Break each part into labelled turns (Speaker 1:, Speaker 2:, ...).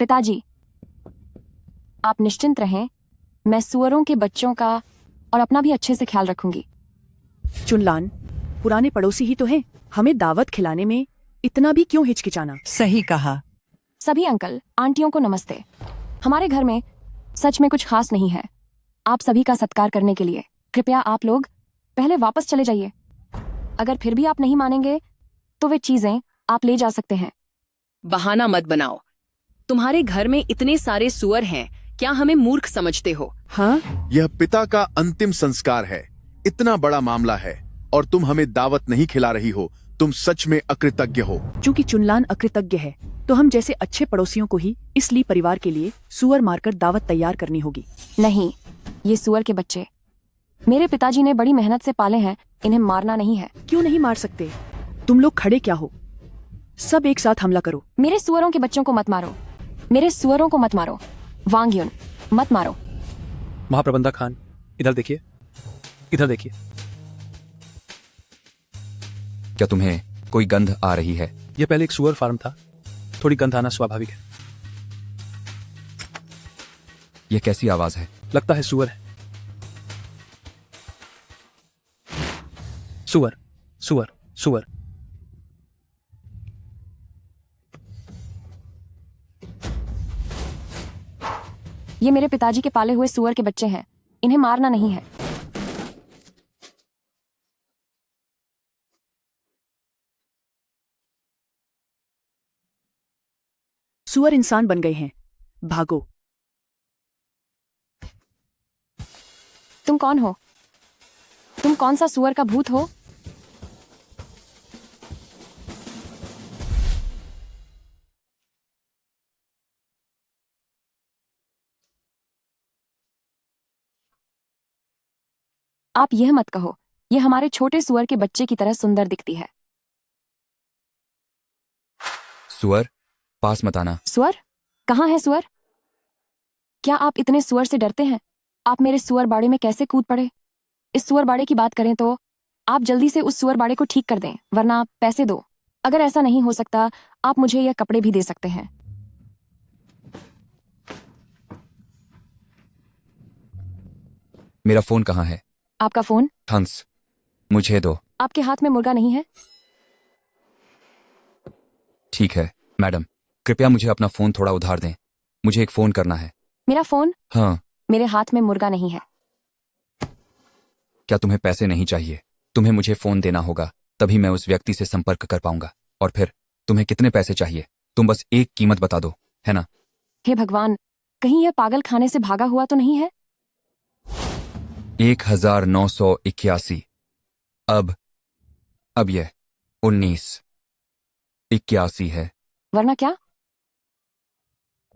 Speaker 1: पिताजी, आप निश्चिंत रहें, मैं सुअरों के बच्चों का और अपना भी अच्छे से ख्याल रखूंगी।
Speaker 2: चुनलान, पुराने पड़ोसी ही तो हैं, हमें दावत खिलाने में इतना भी क्यों हिचकिचाना।
Speaker 3: सही कहा।
Speaker 1: सभी अंकल आंटियों को नमस्ते। हमारे घर में सच में कुछ खास नहीं है। आप सभी का सत्कार करने के लिए कृपया आप लोग पहले वापस चले जाइए। अगर फिर भी आप नहीं मानेंगे तो वे चीजें आप ले जा सकते हैं।
Speaker 4: बहाना मत बनाओ। तुम्हारे घर में इतने सारे सुअर हैं, क्या हमें मूर्ख समझते हो?
Speaker 2: हाँ,
Speaker 5: यह पिता का अंतिम संस्कार है। इतना बड़ा मामला है और तुम हमें दावत नहीं खिला रही हो। तुम सच में अकृतज्ञ हो।
Speaker 2: चूंकि चुनलान अकृतज्ञ है तो हम जैसे अच्छे पड़ोसियों को ही इसलिए परिवार के लिए सुअर मारकर दावत तैयार करनी होगी।
Speaker 1: नहीं, ये सुअर के बच्चे मेरे पिताजी ने बड़ी मेहनत से पाले हैं, इन्हें मारना नहीं है।
Speaker 2: क्यों नहीं मार सकते? तुम लोग खड़े क्या हो? सब एक साथ हमला करो।
Speaker 1: मेरे सुअरों के बच्चों को मत मारो, मेरे सुअरों को मत मारो। वांग्युन, मत मारो।
Speaker 6: महाप्रबंधक खान, इधर देखिए, इधर देखिए।
Speaker 7: क्या तुम्हें कोई गंध आ रही है?
Speaker 6: यह पहले एक सुअर फार्म था, थोड़ी गंध आना स्वाभाविक है।
Speaker 7: यह कैसी आवाज है?
Speaker 6: लगता है सुअर है। सुअर, सुअर, सुअर।
Speaker 1: ये मेरे पिताजी के पाले हुए सुअर के बच्चे हैं, इन्हें मारना नहीं है।
Speaker 2: सुअर इंसान बन गए हैं, भागो।
Speaker 1: तुम कौन हो? तुम कौन सा सुअर का भूत हो? आप यह मत कहो, यह हमारे छोटे सुअर के बच्चे की तरह सुंदर दिखती है।
Speaker 7: सुअर, पास मत आना।
Speaker 1: सुअर? कहाँ है सुअर? क्या आप इतने सुअर से डरते हैं? आप मेरे सुअर बाड़े में कैसे कूद पड़े? इस सुअर बाड़े की बात करें तो आप जल्दी से उस सुअर बाड़े को ठीक कर दें, वरना आप पैसे दो। अगर ऐसा नहीं हो सकता, आप मुझे यह कपड़े भी दे सकते हैं।
Speaker 7: मेरा फोन कहाँ है?
Speaker 1: आपका फोन?
Speaker 7: हंस, मुझे दो।
Speaker 1: आपके हाथ में मुर्गा नहीं है?
Speaker 7: ठीक है मैडम, कृपया मुझे अपना फोन थोड़ा उधार दें, मुझे एक फोन करना है।
Speaker 1: मेरा फोन?
Speaker 7: हाँ।
Speaker 1: मेरे हाथ में मुर्गा नहीं है।
Speaker 7: क्या तुम्हें पैसे नहीं चाहिए? तुम्हें मुझे फोन देना होगा, तभी मैं उस व्यक्ति से संपर्क कर पाऊंगा। और फिर तुम्हें कितने पैसे चाहिए? तुम बस एक कीमत बता दो, है ना?
Speaker 1: हे भगवान, कहीं यह पागल खाने से भागा हुआ तो नहीं है?
Speaker 7: 1981। अब यह 1981 है।
Speaker 1: वरना क्या?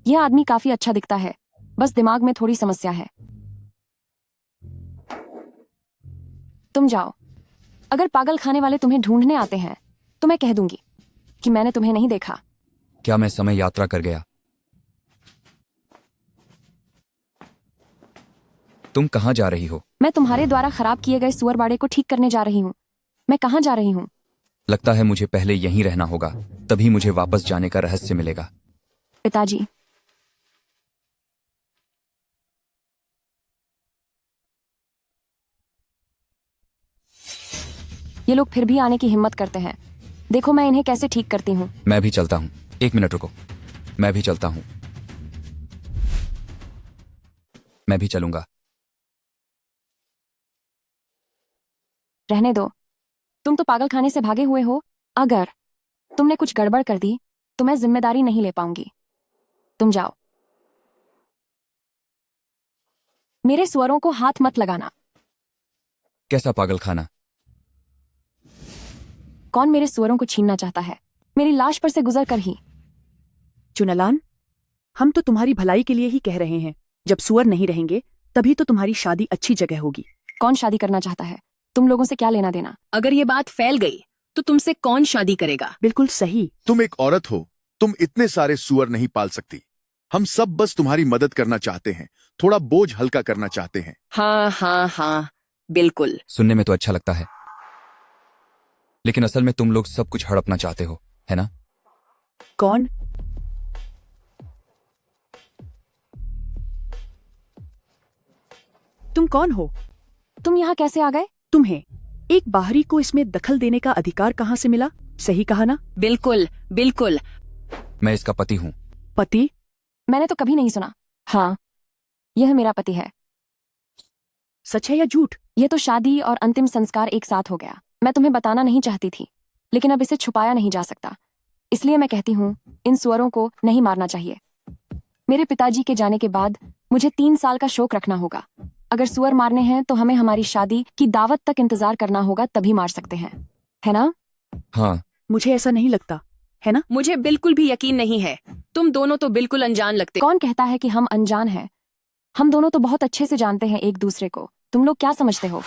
Speaker 1: यह आदमी काफी अच्छा दिखता है, बस दिमाग में थोड़ी समस्या है। तुम जाओ। अगर पागल खाने वाले तुम्हें ढूंढने आते हैं तो मैं कह दूंगी कि मैंने तुम्हें नहीं देखा।
Speaker 7: क्या मैं समय यात्रा कर गया? तुम कहाँ जा रही हो?
Speaker 1: मैं तुम्हारे द्वारा खराब किए गए सुअर बाड़े को ठीक करने जा रही हूँ। मैं कहाँ जा रही हूँ?
Speaker 7: लगता है मुझे पहले यहीं रहना होगा, तभी मुझे वापस जाने का रहस्य मिलेगा।
Speaker 1: पिताजी, ये लोग फिर भी आने की हिम्मत करते हैं। देखो मैं इन्हें कैसे ठीक करती हूँ।
Speaker 7: मैं भी चलता हूँ, एक मिनट रुको। मैं भी चलता हूँ। मैं भी चलूंगा।
Speaker 1: रहने दो, तुम तो पागल खाने से भागे हुए हो। अगर तुमने कुछ गड़बड़ कर दी तो मैं जिम्मेदारी नहीं ले पाऊंगी। तुम जाओ। मेरे सुअरों को हाथ मत लगाना।
Speaker 7: कैसा पागल खाना?
Speaker 1: कौन मेरे सुअरों को छीनना चाहता है? मेरी लाश पर से गुजर कर ही।
Speaker 2: चुनलान, हम तो तुम्हारी भलाई के लिए ही कह रहे हैं। जब सुअर नहीं रहेंगे तभी तो तुम्हारी शादी अच्छी जगह होगी।
Speaker 1: कौन शादी करना चाहता है? तुम लोगों से क्या लेना देना?
Speaker 4: अगर ये बात फैल गई तो तुमसे कौन शादी करेगा?
Speaker 2: बिल्कुल सही।
Speaker 5: तुम एक औरत हो, तुम इतने सारे सुअर नहीं पाल सकती। हम सब बस तुम्हारी मदद करना चाहते हैं, थोड़ा बोझ हल्का करना चाहते हैं।
Speaker 4: हाँ हाँ हाँ, बिल्कुल।
Speaker 7: सुनने में तो अच्छा लगता है, लेकिन असल में तुम लोग सब कुछ हड़पना चाहते हो, है ना?
Speaker 2: कौन? कौन हो?
Speaker 1: तुम यहाँ कैसे आ गए?
Speaker 2: तुम्हें एक बाहरी को इसमें दखल देने का अधिकार कहाँ से मिला? सही कहा ना?
Speaker 4: बिल्कुल बिल्कुल।
Speaker 7: मैं इसका पति हूँ।
Speaker 2: पति?
Speaker 1: मैंने तो कभी नहीं सुना। हाँ, यह मेरा पति है।
Speaker 2: सच है या झूठ?
Speaker 1: यह तो शादी और अंतिम संस्कार एक साथ हो गया। मैं तुम्हें बताना नहीं चाहती थी, लेकिन अब इसे छुपाया नहीं जा सकता। इसलिए मैं कहती हूँ, इन सुअरों को नहीं मारना चाहिए। मेरे पिताजी के जाने के बाद मुझे 3 साल का शोक रखना होगा। अगर सुअर मारने हैं तो हमें हमारी शादी की दावत तक इंतजार करना होगा, तभी मार सकते हैं, है ना?
Speaker 7: हाँ,
Speaker 2: मुझे ऐसा नहीं लगता, है ना?
Speaker 4: मुझे बिल्कुल भी यकीन नहीं है। तुम दोनों तो बिल्कुल अनजान लगते।
Speaker 1: कौन कहता है कि हम अनजान हैं? हम दोनों तो बहुत अच्छे से जानते हैं एक दूसरे को। तुम लोग क्या समझते हो?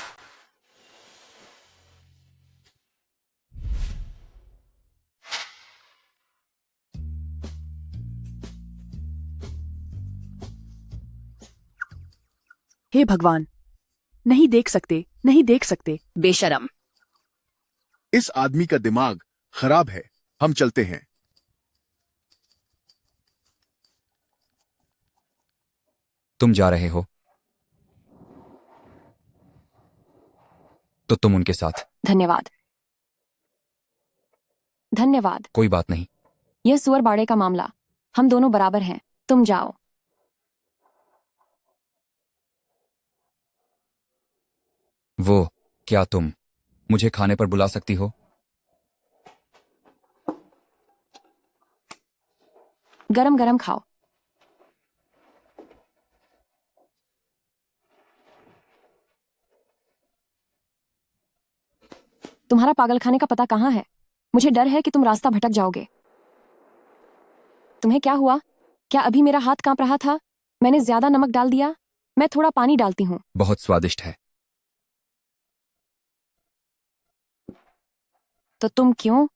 Speaker 2: हे भगवान, नहीं देख सकते, नहीं देख सकते।
Speaker 4: बेशरम।
Speaker 5: इस आदमी का दिमाग खराब है। हम चलते हैं।
Speaker 7: तुम जा रहे हो तो तुम उनके साथ।
Speaker 1: धन्यवाद। धन्यवाद।
Speaker 7: कोई बात नहीं।
Speaker 1: यह सुअर बाड़े का मामला, हम दोनों बराबर हैं। तुम जाओ।
Speaker 7: वो, क्या तुम मुझे खाने पर बुला सकती हो?
Speaker 1: गरम गरम खाओ। तुम्हारा पागलखाने का पता कहाँ है? मुझे डर है कि तुम रास्ता भटक जाओगे। तुम्हें क्या हुआ? क्या अभी मेरा हाथ कांप रहा था? मैंने ज्यादा नमक डाल दिया? मैं थोड़ा पानी डालती हूँ।
Speaker 7: बहुत स्वादिष्ट है।
Speaker 1: तो तुम क्यों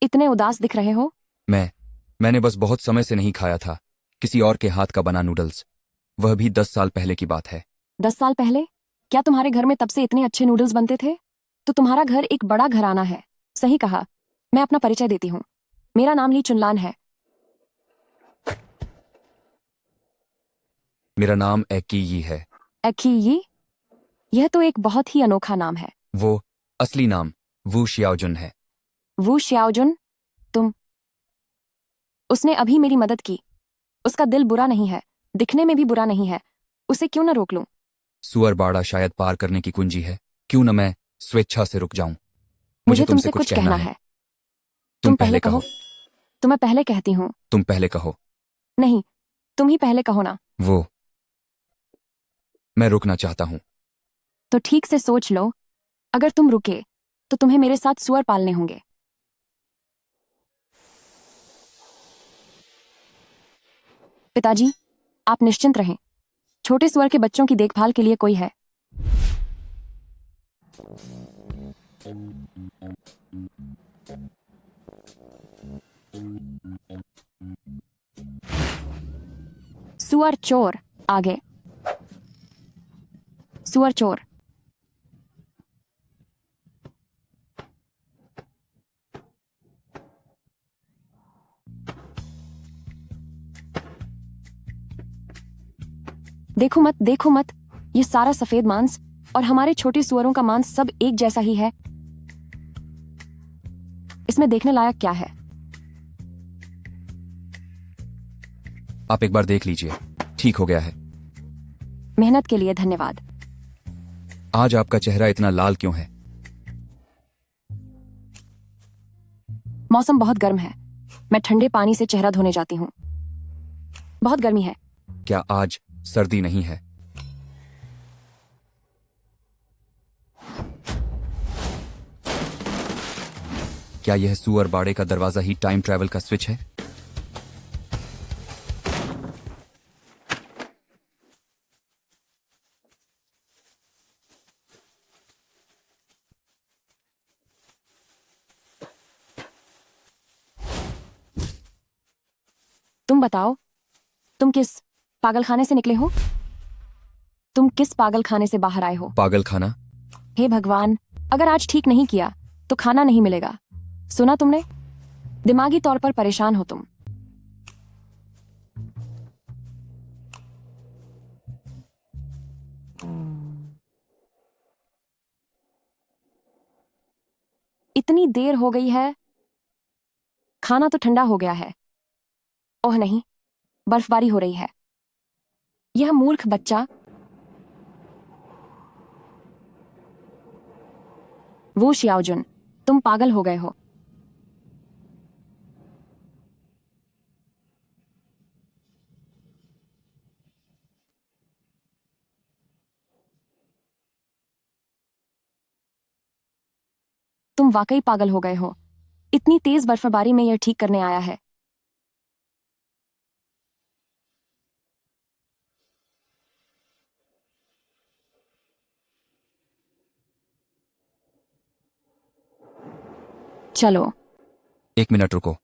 Speaker 1: इतने उदास दिख रहे हो?
Speaker 7: मैंने बस बहुत समय से नहीं खाया था किसी और के हाथ का बना नूडल्स। वह भी 10 साल पहले की बात है।
Speaker 1: 10 साल पहले? क्या तुम्हारे घर में तब से इतने अच्छे नूडल्स बनते थे? तो तुम्हारा घर एक बड़ा घराना है। सही कहा। मैं अपना परिचय देती हूँ। मेरा नाम ली चुनलान है।
Speaker 7: मेरा नाम एकी है।
Speaker 1: एखी? यह तो एक बहुत ही अनोखा नाम है।
Speaker 7: वो असली नाम वू शियाओजुन है।
Speaker 1: वू श्याओजुन? तुम? उसने अभी मेरी मदद की। उसका दिल बुरा नहीं है, दिखने में भी बुरा नहीं है। उसे क्यों न रोक लूं?
Speaker 7: सुअर बाड़ा शायद पार करने की कुंजी है। क्यों न मैं स्वेच्छा से रुक जाऊं।
Speaker 1: मुझे तुमसे कुछ कहना है।
Speaker 7: तुम पहले कहो।
Speaker 1: तो मैं पहले कहती हूँ।
Speaker 7: तुम पहले कहो।
Speaker 1: नहीं, तुम ही पहले कहो ना।
Speaker 7: वो, मैं रुकना चाहता हूं।
Speaker 1: तो ठीक से सोच लो। अगर तुम रुके तो तुम्हें मेरे साथ सुअर पालने होंगे। पिताजी, आप निश्चिंत रहें। छोटे सुअर के बच्चों की देखभाल के लिए कोई है। सुअर चोर आगे। सुअर चोर। देखो मत, देखो मत। ये सारा सफेद मांस और हमारे छोटे सुअरों का मांस सब एक जैसा ही है। इसमें देखने लायक क्या है?
Speaker 7: आप एक बार देख लीजिए। ठीक हो गया है।
Speaker 1: मेहनत के लिए धन्यवाद।
Speaker 7: आज आपका चेहरा इतना लाल क्यों है?
Speaker 1: मौसम बहुत गर्म है। मैं ठंडे पानी से चेहरा धोने जाती हूँ। बहुत गर्मी है।
Speaker 7: क्या आज सर्दी नहीं है? क्या यह सुअर बाड़े का दरवाजा ही टाइम ट्रैवल का स्विच है?
Speaker 1: तुम बताओ, तुम किस पागलखाने से निकले हो? तुम किस पागलखाने से बाहर आए हो?
Speaker 7: पागल खाना?
Speaker 1: हे भगवान, अगर आज ठीक नहीं किया तो खाना नहीं मिलेगा। सुना तुमने? दिमागी तौर पर परेशान हो तुम। इतनी देर हो गई है, खाना तो ठंडा हो गया है। ओह नहीं, बर्फबारी हो रही है। यह मूर्ख बच्चा। वो शियाओजुन, तुम पागल हो गए हो। तुम वाकई पागल हो गए हो। इतनी तेज बर्फबारी में यह ठीक करने आया है। चलो।
Speaker 7: 1 मिनट रुको।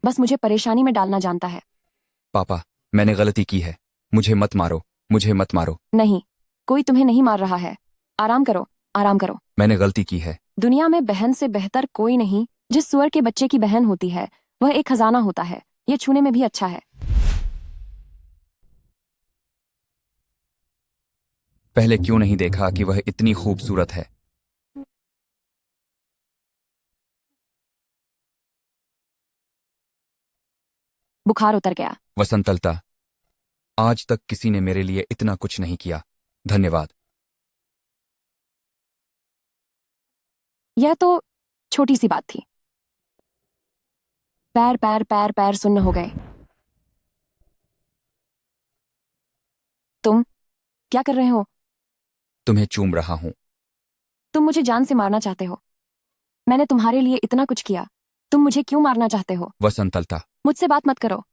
Speaker 1: बस मुझे परेशानी में डालना जानता है।
Speaker 7: पापा, मैंने गलती की है। मुझे मत मारो, मुझे मत मारो।
Speaker 1: नहीं, कोई तुम्हें नहीं मार रहा है। आराम करो, आराम करो।
Speaker 7: मैंने गलती की है।
Speaker 1: दुनिया में बहन से बेहतर कोई नहीं। जिस सुअर के बच्चे की बहन होती है वह एक खजाना होता है। यह छूने में भी अच्छा है।
Speaker 7: पहले क्यों नहीं देखा कि वह इतनी खूबसूरत है।
Speaker 1: बुखार उतर गया।
Speaker 7: वसंतलता, आज तक किसी ने मेरे लिए इतना कुछ नहीं किया। धन्यवाद।
Speaker 1: यह तो छोटी सी बात थी। पैर पैर पैर पैर सुन्न हो गए। तुम क्या कर रहे हो?
Speaker 7: तुम्हें चूम रहा हूं।
Speaker 1: तुम मुझे जान से मारना चाहते हो। मैंने तुम्हारे लिए इतना कुछ किया, तुम मुझे क्यों मारना चाहते हो?
Speaker 7: वसंतलता,
Speaker 1: मुझसे बात मत करो।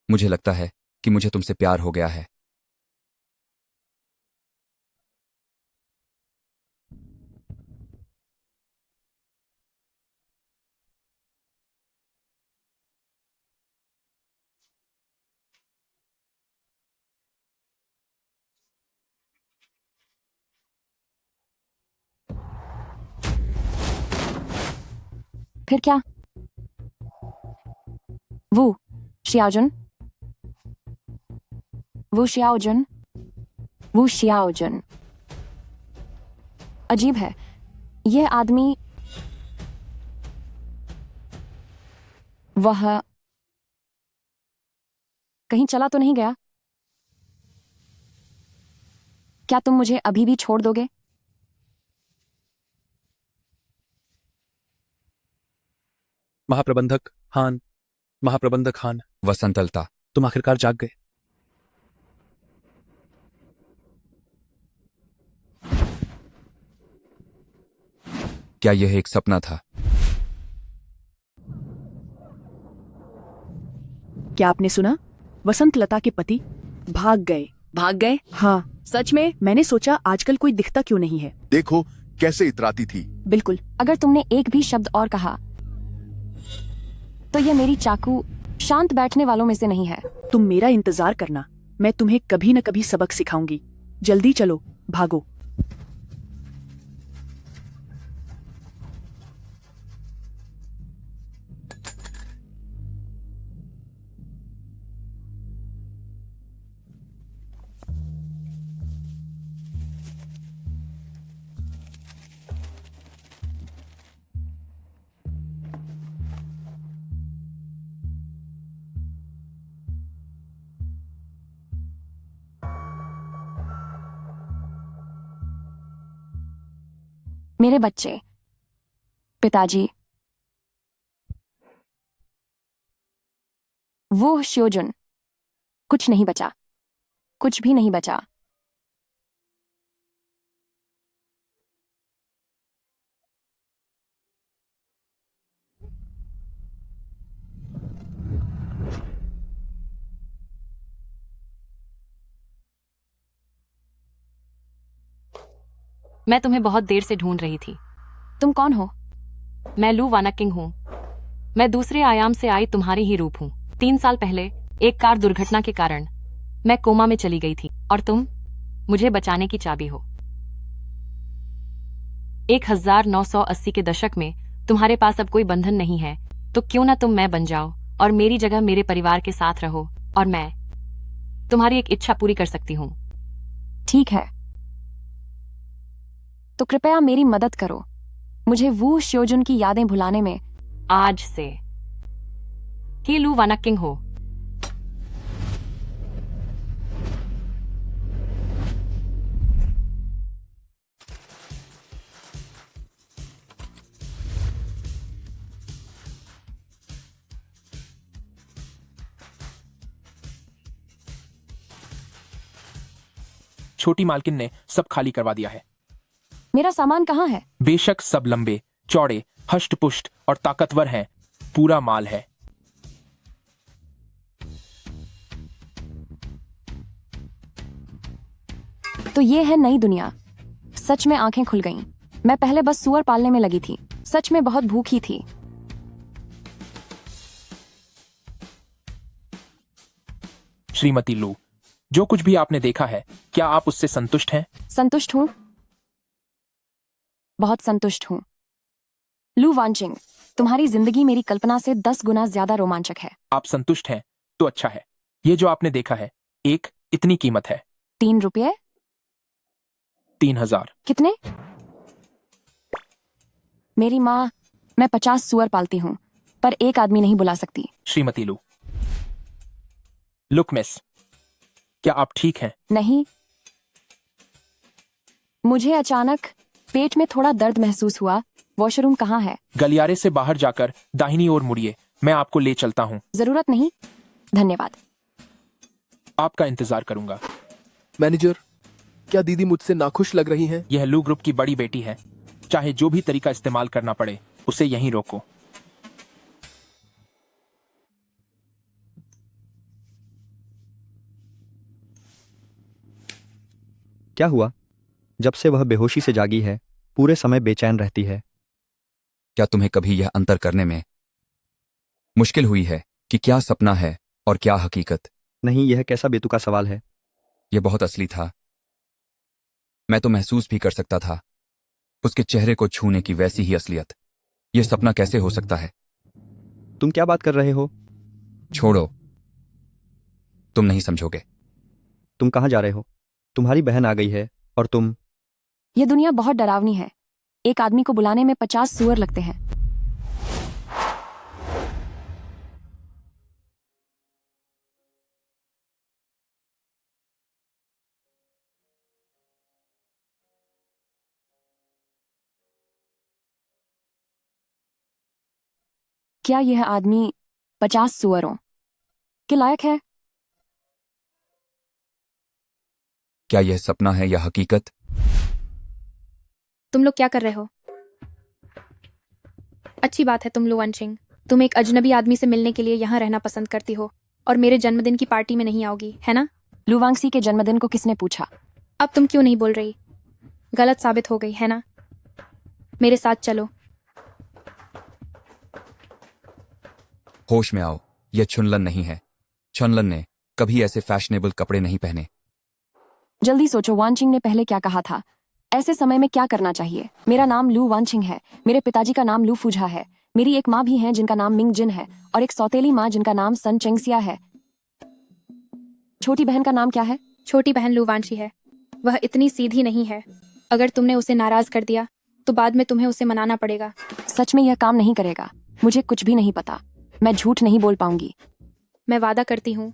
Speaker 7: मुझे लगता है कि मुझे तुमसे प्यार हो गया है।
Speaker 1: फिर क्या? वो शियाओजुन, वो शियाओजुन, वो शियाओजुन। अजीब है, यह आदमी। वह कहीं चला तो नहीं गया? क्या तुम मुझे अभी भी छोड़ दोगे?
Speaker 6: महाप्रबंधक हान, महाप्रबंधक हान,
Speaker 7: वसंतलता,
Speaker 6: तुम आखिरकार जाग गए।
Speaker 7: क्या यह एक सपना था?
Speaker 2: क्या आपने सुना? वसंतलता के पति भाग गए।
Speaker 4: भाग गए?
Speaker 2: हाँ,
Speaker 4: सच में?
Speaker 2: मैंने सोचा आजकल कोई दिखता क्यों नहीं है।
Speaker 5: देखो कैसे इतराती थी।
Speaker 2: बिल्कुल।
Speaker 1: अगर तुमने एक भी शब्द और कहा तो यह मेरी चाकू शांत बैठने वालों में से नहीं है।
Speaker 2: तुम मेरा इंतजार करना, मैं तुम्हें कभी न कभी सबक सिखाऊंगी। जल्दी चलो, भागो।
Speaker 1: मेरे बच्चे, पिताजी, वो शियोजुन, कुछ नहीं बचा, कुछ भी नहीं बचा।
Speaker 3: मैं तुम्हें बहुत देर से ढूंढ रही थी।
Speaker 1: तुम कौन हो?
Speaker 3: मैं लू वानाकिंग हूँ। मैं दूसरे आयाम से आई तुम्हारी ही रूप हूँ। 3 साल पहले एक कार दुर्घटना के कारण मैं कोमा में चली गई थी और तुम मुझे बचाने की चाबी हो। 1980 के दशक में तुम्हारे पास अब कोई बंधन नहीं है, तो क्यों ना तुम मैं बन जाओ और मेरी जगह मेरे परिवार के साथ रहो और मैं तुम्हारी एक इच्छा पूरी कर सकती हूँ।
Speaker 1: ठीक है, तो कृपया मेरी मदद करो मुझे वू श्योजुन की यादें भुलाने में।
Speaker 3: आज से ही लू वानक्किंग हो।
Speaker 8: छोटी मालकिन ने सब खाली करवा दिया है।
Speaker 1: मेरा सामान कहाँ है?
Speaker 8: बेशक सब लंबे चौड़े हष्ट-पुष्ट और ताकतवर हैं, पूरा माल है।
Speaker 1: तो ये है नई दुनिया। सच में आंखें खुल गईं। मैं पहले बस सुअर पालने में लगी थी, सच में बहुत भूखी थी।
Speaker 8: श्रीमती लू, जो कुछ भी आपने देखा है, क्या आप उससे संतुष्ट हैं?
Speaker 1: संतुष्ट हूँ, बहुत संतुष्ट हूँ। लू वानचिंग, तुम्हारी जिंदगी मेरी कल्पना से 10 गुना ज्यादा रोमांचक है।
Speaker 8: आप संतुष्ट हैं तो अच्छा है। ये जो आपने देखा है, एक इतनी कीमत है।
Speaker 1: 3 रुपये?
Speaker 8: 3000।
Speaker 1: कितने? मेरी माँ, मैं 50 सुअर पालती हूँ, पर एक आदमी नहीं बुला सकती।
Speaker 8: श्रीमती लू, लुक मिस, क्या आप ठीक हैं?
Speaker 1: नहीं, मुझे अचानक पेट में थोड़ा दर्द महसूस हुआ। वॉशरूम कहाँ है?
Speaker 8: गलियारे से बाहर जाकर दाहिनी ओर मुड़िए, मैं आपको ले चलता हूँ।
Speaker 1: जरूरत नहीं, धन्यवाद।
Speaker 8: आपका इंतजार करूंगा।
Speaker 9: मैनेजर, क्या दीदी मुझसे नाखुश लग रही हैं?
Speaker 8: यह लू ग्रुप की बड़ी बेटी है, चाहे जो भी तरीका इस्तेमाल करना पड़े उसे यहीं रोको।
Speaker 10: क्या हुआ? जब से वह बेहोशी से जागी है, पूरे समय बेचैन रहती है।
Speaker 7: क्या तुम्हें कभी यह अंतर करने में मुश्किल हुई है कि क्या सपना है और क्या हकीकत?
Speaker 10: नहीं, यह कैसा बेतुका सवाल है।
Speaker 7: यह बहुत असली था। मैं तो महसूस भी कर सकता था उसके चेहरे को छूने की वैसी ही असलियत। यह सपना कैसे हो सकता है?
Speaker 10: तुम क्या बात कर रहे हो?
Speaker 7: छोड़ो, तुम नहीं समझोगे।
Speaker 10: तुम कहाँ जा रहे हो? तुम्हारी बहन आ गई है और तुम।
Speaker 1: यह दुनिया बहुत डरावनी है। एक आदमी को बुलाने में 50 सुअर लगते हैं। क्या यह आदमी 50 सुअरों के लायक है?
Speaker 7: क्या यह सपना है या हकीकत?
Speaker 11: तुम लोग क्या कर रहे हो? अच्छी बात है तुम लू वानचिंग, तुम एक अजनबी आदमी से मिलने के लिए यहाँ रहना पसंद करती हो और मेरे जन्मदिन की पार्टी में नहीं आओगी, है ना?
Speaker 1: लू वांगसी के जन्मदिन को किसने पूछा?
Speaker 11: अब तुम क्यों नहीं बोल रही? गलत साबित हो गई है ना? मेरे साथ चलो।
Speaker 7: होश में आओ, यह छुनलन नहीं है। छुनलन ने कभी ऐसे फैशनेबल कपड़े नहीं पहने।
Speaker 1: जल्दी सोचो, वानचिंग ने पहले क्या कहा था? ऐसे समय में क्या करना चाहिए? मेरा नाम लू वानचिंग है। मेरे पिताजी का नाम लू फुझा है। मेरी एक माँ भी है जिनका नाम मिंग जिन है और एक सौतेली माँ जिनका नाम सन चेंगसिया है। छोटी बहन का नाम क्या है?
Speaker 11: छोटी बहन लू वानची है। वह इतनी सीधी नहीं है। अगर तुमने उसे नाराज कर दिया तो बाद में तुम्हें उसे मनाना पड़ेगा।
Speaker 1: सच में यह काम नहीं करेगा। मुझे कुछ भी नहीं पता। मैं झूठ नहीं बोल पाऊंगी।
Speaker 11: मैं वादा करती हूँ,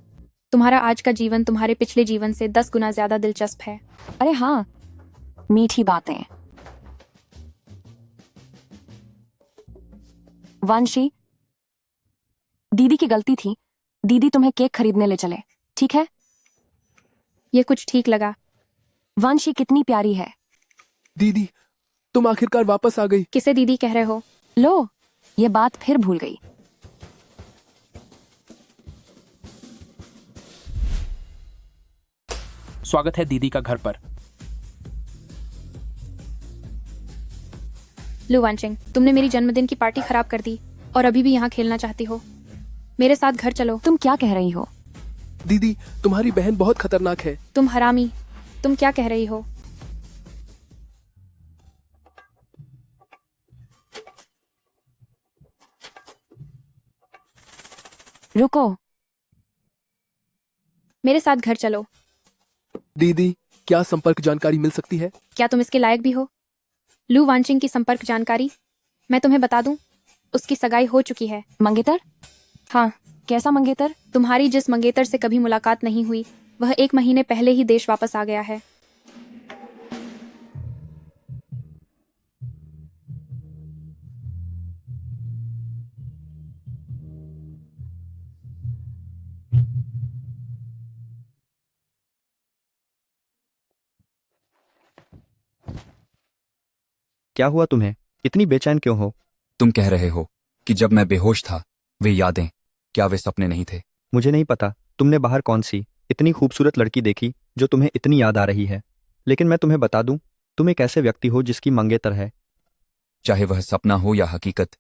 Speaker 11: तुम्हारा आज का जीवन तुम्हारे पिछले जीवन से 10 गुना ज्यादा दिलचस्प है।
Speaker 1: अरे हाँ, मीठी बातें। वांशी, दीदी की गलती थी। दीदी तुम्हें केक खरीदने ले चले, ठीक है?
Speaker 11: ये कुछ ठीक लगा।
Speaker 1: वांशी कितनी प्यारी है।
Speaker 9: दीदी, तुम आखिरकार वापस आ गई।
Speaker 11: किसे दीदी कह रहे हो?
Speaker 1: लो, ये बात फिर भूल गई।
Speaker 8: स्वागत है दीदी का घर पर।
Speaker 11: लू वानचिंग, तुमने मेरी जन्मदिन की पार्टी खराब कर दी और अभी भी यहाँ खेलना चाहती हो। मेरे साथ घर चलो।
Speaker 1: तुम क्या कह रही हो?
Speaker 9: दीदी, तुम्हारी बहन बहुत खतरनाक है।
Speaker 11: तुम हरामी, तुम क्या कह रही हो?
Speaker 1: रुको।
Speaker 11: मेरे साथ घर चलो।
Speaker 9: दीदी, क्या संपर्क जानकारी मिल सकती है?
Speaker 11: क्या तुम इसके लायक भी हो? लू वांचिंग की संपर्क जानकारी मैं तुम्हें बता दूं, उसकी सगाई हो चुकी है।
Speaker 1: मंगेतर?
Speaker 11: हाँ,
Speaker 1: कैसा मंगेतर?
Speaker 11: तुम्हारी जिस मंगेतर से कभी मुलाकात नहीं हुई, वह 1 महीने पहले ही देश वापस आ गया है।
Speaker 10: क्या हुआ तुम्हें? इतनी बेचैन क्यों हो?
Speaker 7: तुम कह रहे हो कि जब मैं बेहोश था वे यादें, क्या वे सपने नहीं थे?
Speaker 10: मुझे नहीं पता तुमने बाहर कौन सी इतनी खूबसूरत लड़की देखी जो तुम्हें इतनी याद आ रही है, लेकिन मैं तुम्हें बता दूं, तुम एक ऐसे व्यक्ति हो जिसकी मंगेतर है।
Speaker 7: चाहे वह सपना हो या हकीकत,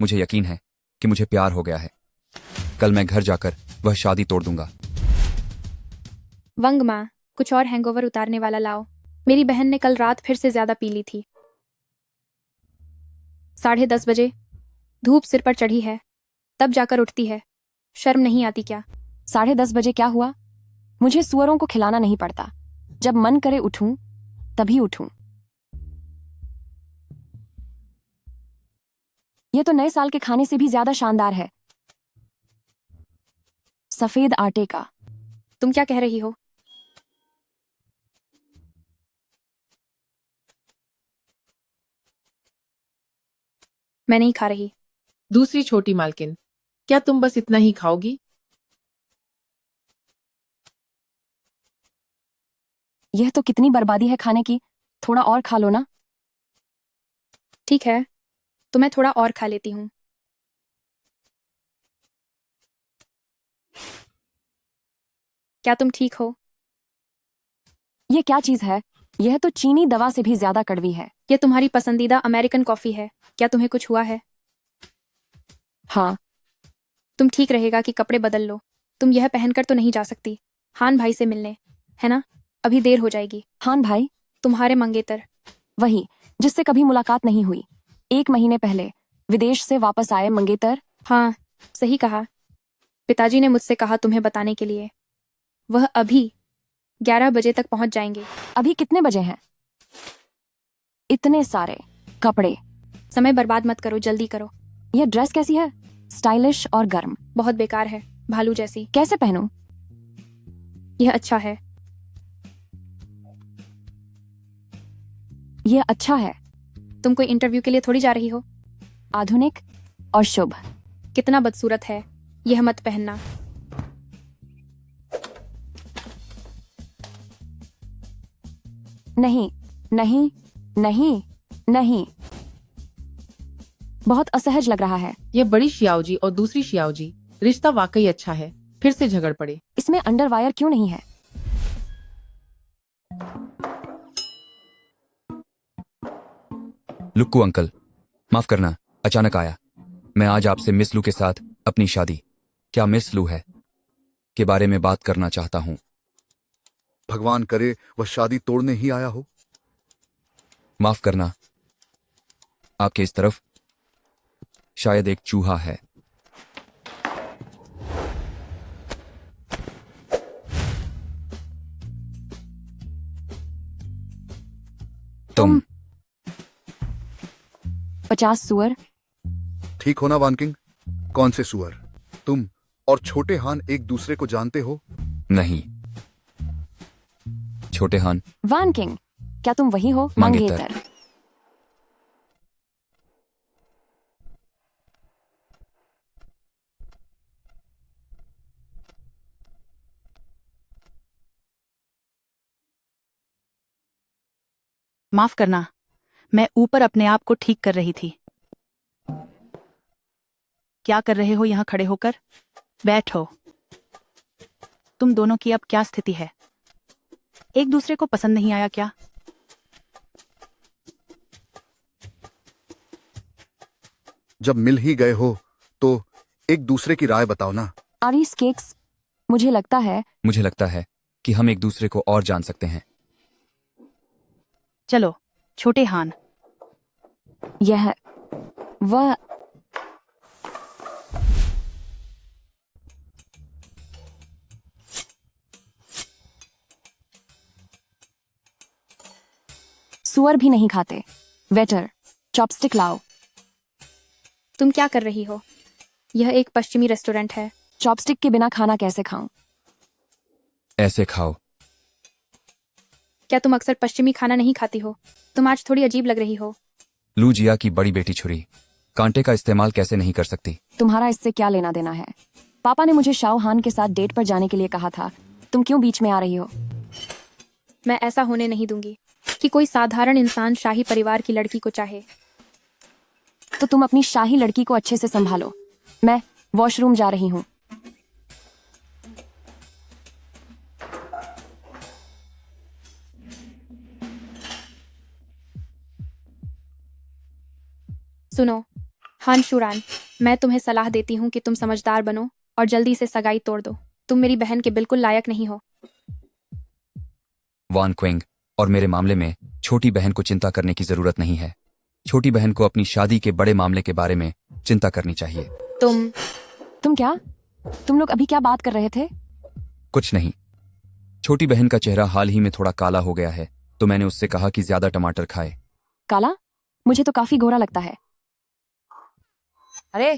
Speaker 7: मुझे यकीन है कि मुझे प्यार हो गया है। कल मैं घर जाकर वह शादी तोड़ दूंगा।
Speaker 11: वंग माँ, कुछ और हैंगओवर उतारने वाला लाओ। मेरी बहन ने कल रात फिर से ज्यादा पी ली थी। 10:30 बजे धूप सिर पर चढ़ी है, तब जाकर उठती है। शर्म नहीं आती क्या?
Speaker 1: 10:30 बजे क्या हुआ? मुझे सुअरों को खिलाना नहीं पड़ता। जब मन करे उठूं तभी उठूं। यह तो नए साल के खाने से भी ज्यादा शानदार है। सफेद आटे का।
Speaker 11: तुम क्या कह रही हो? मैं नहीं खा रही।
Speaker 12: दूसरी छोटी मालकिन, क्या तुम बस इतना ही खाओगी?
Speaker 1: यह तो कितनी बर्बादी है खाने की। थोड़ा और खा लो ना।
Speaker 11: ठीक है, तो मैं थोड़ा और खा लेती हूँ। क्या तुम ठीक हो?
Speaker 1: यह क्या चीज है? यह तो चीनी दवा से भी ज्यादा कड़वी है।
Speaker 11: यह तुम्हारी पसंदीदा अमेरिकन कॉफी है। क्या तुम्हें कुछ हुआ है?
Speaker 1: हाँ।
Speaker 11: तुम ठीक रहेगा कि कपड़े बदल लो। तुम यह पहनकर तो नहीं जा सकती हान भाई से मिलने, है ना? अभी देर हो जाएगी।
Speaker 1: हान भाई?
Speaker 11: तुम्हारे मंगेतर।
Speaker 1: वही जिससे कभी मुलाकात नहीं हुई। 1 महीने पहले विदेश से वापस आए मंगेतर।
Speaker 11: हाँ, सही कहा। पिताजी ने मुझसे कहा तुम्हें बताने के लिए। वह अभी 11 बजे तक पहुंच जाएंगे।
Speaker 1: अभी कितने बजे हैं? इतने सारे कपड़े।
Speaker 11: समय बर्बाद मत करो, जल्दी करो।
Speaker 1: यह ड्रेस कैसी है? स्टाइलिश और गर्म।
Speaker 11: बहुत बेकार है, भालू जैसी।
Speaker 1: कैसे पहनूं?
Speaker 11: यह अच्छा है।
Speaker 1: यह अच्छा है।
Speaker 11: तुम कोई इंटरव्यू के लिए थोड़ी जा रही हो।
Speaker 1: आधुनिक और शुभ।
Speaker 11: कितना बदसूरत है, यह मत पहनना।
Speaker 1: नहीं नहीं नहीं नहीं, बहुत असहज लग रहा है।
Speaker 12: यह बड़ी शियाओजी और दूसरी शियाओजी, रिश्ता वाकई अच्छा है। फिर से झगड़ पड़े।
Speaker 1: इसमें अंडरवायर क्यों नहीं है?
Speaker 7: लुक्कू अंकल, माफ करना, अचानक आया। मैं आज आपसे मिस लू के साथ अपनी शादी, क्या मिस लू है, के बारे में बात करना चाहता हूं।
Speaker 5: भगवान करे वह शादी तोड़ने ही आया हो।
Speaker 7: माफ करना, आपके इस तरफ शायद एक चूहा है। तुम
Speaker 1: 50 सुअर।
Speaker 5: ठीक हो ना वानकिंग? कौन से सुअर? तुम और छोटे हान एक दूसरे को जानते हो?
Speaker 7: नहीं। छोटे हान?
Speaker 1: वान किंग, क्या तुम वही हो?
Speaker 7: मंगेतर।
Speaker 2: माफ करना, मैं ऊपर अपने आप को ठीक कर रही थी। क्या कर रहे हो यहाँ खड़े होकर? बैठो। तुम दोनों की अब क्या स्थिति है? एक दूसरे को पसंद नहीं आया क्या?
Speaker 5: जब मिल ही गए हो तो एक दूसरे की राय बताओ ना।
Speaker 1: आरिस केक्स मुझे लगता है
Speaker 7: कि हम एक दूसरे को और जान सकते हैं।
Speaker 2: चलो छोटे हान।
Speaker 1: यह वह सुअर भी नहीं खाते। वेटर, चॉपस्टिक लाओ।
Speaker 11: तुम क्या कर रही हो? यह एक पश्चिमी रेस्टोरेंट है।
Speaker 1: चॉपस्टिक के बिना खाना कैसे खाऊं?
Speaker 7: ऐसे खाओ।
Speaker 11: क्या तुम अक्सर पश्चिमी खाना नहीं खाती हो? तुम आज थोड़ी अजीब लग रही हो।
Speaker 7: लू जिया की बड़ी बेटी छुरी कांटे का इस्तेमाल कैसे नहीं कर सकती?
Speaker 1: तुम्हारा इससे क्या लेना देना है? पापा ने मुझे शाओ हान के साथ डेट पर जाने के लिए कहा था। तुम क्यों बीच में आ रही हो?
Speaker 11: मैं ऐसा होने नहीं दूंगी कि कोई साधारण इंसान शाही परिवार की लड़की को चाहे।
Speaker 1: तो तुम अपनी शाही लड़की को अच्छे से संभालो। मैं वॉशरूम जा रही हूँ।
Speaker 11: सुनो हान शुरान, मैं तुम्हें सलाह देती हूँ कि तुम समझदार बनो और जल्दी से सगाई तोड़ दो। तुम मेरी बहन के बिल्कुल लायक नहीं हो।
Speaker 7: वान क्वेंग, और मेरे मामले में छोटी बहन को चिंता करने की जरूरत नहीं है। छोटी बहन को अपनी शादी के बड़े मामले के बारे में चिंता करनी चाहिए।
Speaker 1: तुम क्या? तुम लोग अभी क्या बात कर रहे थे?
Speaker 7: कुछ नहीं। छोटी बहन का चेहरा हाल ही में थोड़ा काला हो गया है, तो मैंने उससे कहा कि ज्यादा टमाटर खाए।
Speaker 1: काला? मुझे तो काफी गोरा लगता है।
Speaker 3: अरे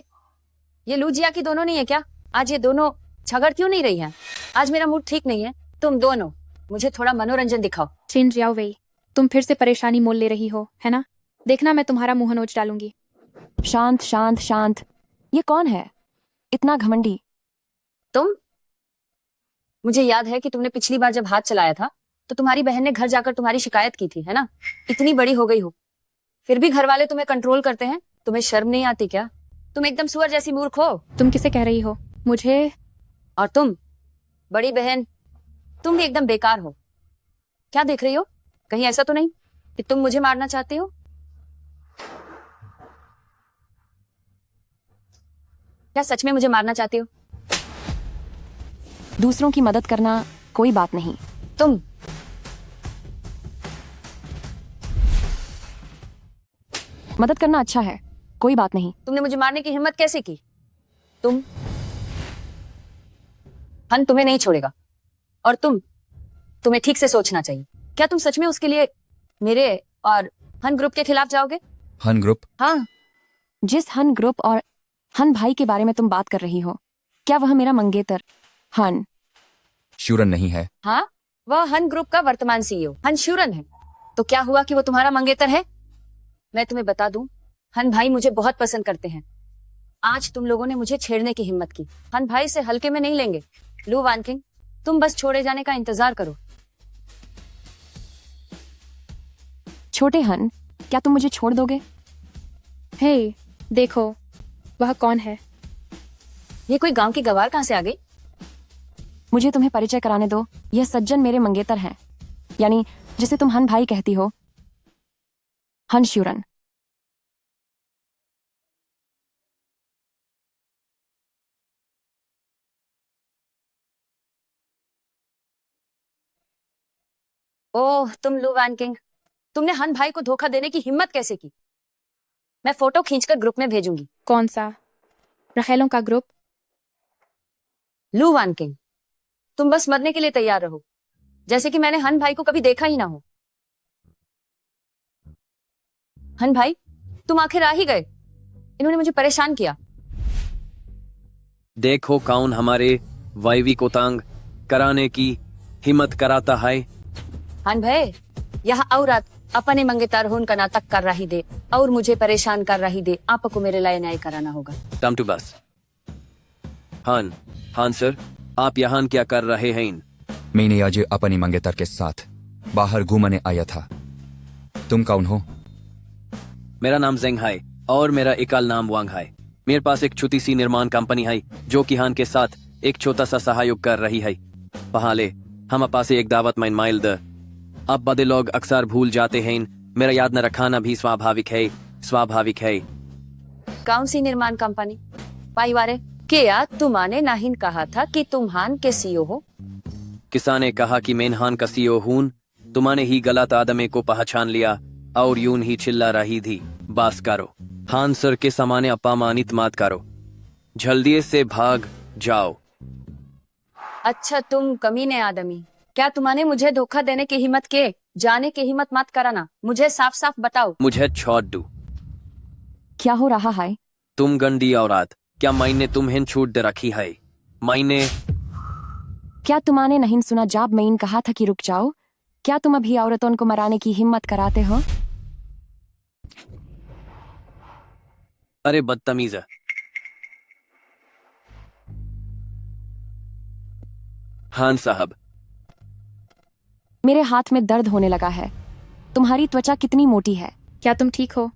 Speaker 3: ये लूजिया की दोनों नहीं है क्या? आज ये दोनों झगड़ क्यों नहीं रही हैं? आज मेरा मूड ठीक नहीं है। तुम दोनों मुझे थोड़ा मनोरंजन दिखाओ।
Speaker 11: चिन जियाओ वेई, तुम फिर से परेशानी मोल ले रही हो, है ना? देखना मैं तुम्हारा मुंह नोच डालूंगी।
Speaker 1: शांत शांत शांत। ये कौन है इतना घमंडी?
Speaker 3: तुम? मुझे याद है कि तुमने पिछली बार जब हाथ चलाया था तो तुम्हारी बहन ने घर जाकर तुम्हारी शिकायत की थी, है ना? इतनी बड़ी हो गई हो फिर भी घर वाले तुम्हें कंट्रोल करते हैं। तुम्हें शर्म नहीं आती क्या? तुम एकदम सुअर जैसी मूर्ख हो।
Speaker 11: तुम किसे कह रही हो? मुझे?
Speaker 3: और तुम बड़ी बहन, तुम भी एकदम बेकार हो। क्या देख रही हो? कहीं ऐसा तो नहीं कि तुम मुझे मारना चाहती हो? क्या सच में मुझे मारना चाहती हो?
Speaker 1: दूसरों की मदद करना कोई बात नहीं।
Speaker 3: तुम
Speaker 1: मदद करना अच्छा है, कोई बात नहीं।
Speaker 3: तुमने मुझे मारने की हिम्मत कैसे की? हन तुम्हें नहीं छोड़ेगा। और तुम्हें ठीक से सोचना चाहिए। क्या तुम सच में उसके लिए मेरे और हन ग्रुप के खिलाफ जाओगे?
Speaker 7: हन ग्रुप?
Speaker 3: हाँ।
Speaker 1: जिस हन ग्रुप और हन भाई के बारे में तुम बात कर रही हो, क्या वह मेरा मंगेतर हन
Speaker 7: शूरन नहीं है?
Speaker 3: हाँ, वह हन ग्रुप का वर्तमान सीईओ हन शूरन है। तो क्या हुआ कि वो तुम्हारा मंगेतर है? मैं तुम्हें बता दूं, हन भाई मुझे बहुत पसंद करते हैं। आज तुम लोगों ने मुझे छेड़ने की हिम्मत की। हन भाई से हल्के में नहीं लेंगे। लू वान किंग, तुम बस छोड़े जाने का इंतजार करो।
Speaker 1: छोटे हन, क्या तुम मुझे छोड़ दोगे?
Speaker 11: हे, देखो वह कौन है?
Speaker 3: ये कोई गांव की गवार कहां से आ गई?
Speaker 1: मुझे तुम्हें परिचय कराने दो। यह सज्जन मेरे मंगेतर हैं, यानी जिसे तुम हन भाई कहती हो, हन श्यूरन।
Speaker 3: ओह, तुम लू वान किंग, तुमने हन भाई को धोखा देने की हिम्मत कैसे की? मैं फोटो खींचकर ग्रुप में भेजूंगी।
Speaker 11: कौन सा? रखेलों का ग्रुप?
Speaker 3: लू वान किंग, तुम बस मरने के लिए तैयार रहो, जैसे कि मैंने हन भाई को कभी देखा ही ना हो। हन भाई, तुम आखिर आ ही गए। इन्होंने मुझे परेशान किया।
Speaker 13: देखो कौन हमारे वाइवी को तंग कराने की हिम्मत कराता है।
Speaker 3: हन भाई, यह औरत अपने मंगेतर होने का नाटक कर रही दे और मुझे परेशान कर रही दे। आपको मेरे लिए न्याय कराना होगा।
Speaker 13: टम टू बस। हान सर, आप यहाँ क्या कर रहे हैं?
Speaker 7: मैंने आज अपनी मंगेतर के साथ बाहर घूमने आया था। तुम कौन हो?
Speaker 13: मेरा नाम जेंग है और मेरा इकाल नाम वांग है। मेरे पास एक छोटी सी निर्माण कंपनी है जो कि हान के साथ एक छोटा सा सहयोग कर रही है। पहले हम पास एक दावत में माइल द। अब बड़े लोग अक्सर भूल जाते हैं। मेरा याद न रखाना भी स्वाभाविक है।
Speaker 3: कौन सी निर्माण कंपनी? पाईवारे क्या तुम्हाने नाहिन कहा था कि तुम हान के सीईओ हो?
Speaker 13: किसा ने कहा कि मैं हान का सीईओ हूं? तुम्हाने ही गलत आदमी को पहचान लिया और यूं ही चिल्ला रही थी। बस करो, हान सर के सामने अपमानित मत करो, जल्दी से भाग जाओ।
Speaker 3: अच्छा तुम कमीने आदमी, क्या तुम्हाने मुझे धोखा देने की हिम्मत के? जाने की हिम्मत मत कराना, मुझे साफ साफ बताओ।
Speaker 13: मुझे छोड़ दो।
Speaker 1: क्या हो रहा है?
Speaker 13: तुम गंदी औरत, क्या मैंने तुम्हें छूट दे रखी है? मैंने
Speaker 1: क्या तुम्हाने नहीं सुना जब मैं कहा था कि रुक जाओ? क्या तुम अभी औरतों को मराने की हिम्मत कराते हो?
Speaker 13: अरे बदतमीज। हान साहब,
Speaker 1: मेरे हाथ में दर्द होने लगा है। तुम्हारी त्वचा कितनी मोटी है?
Speaker 11: क्या तुम ठीक हो?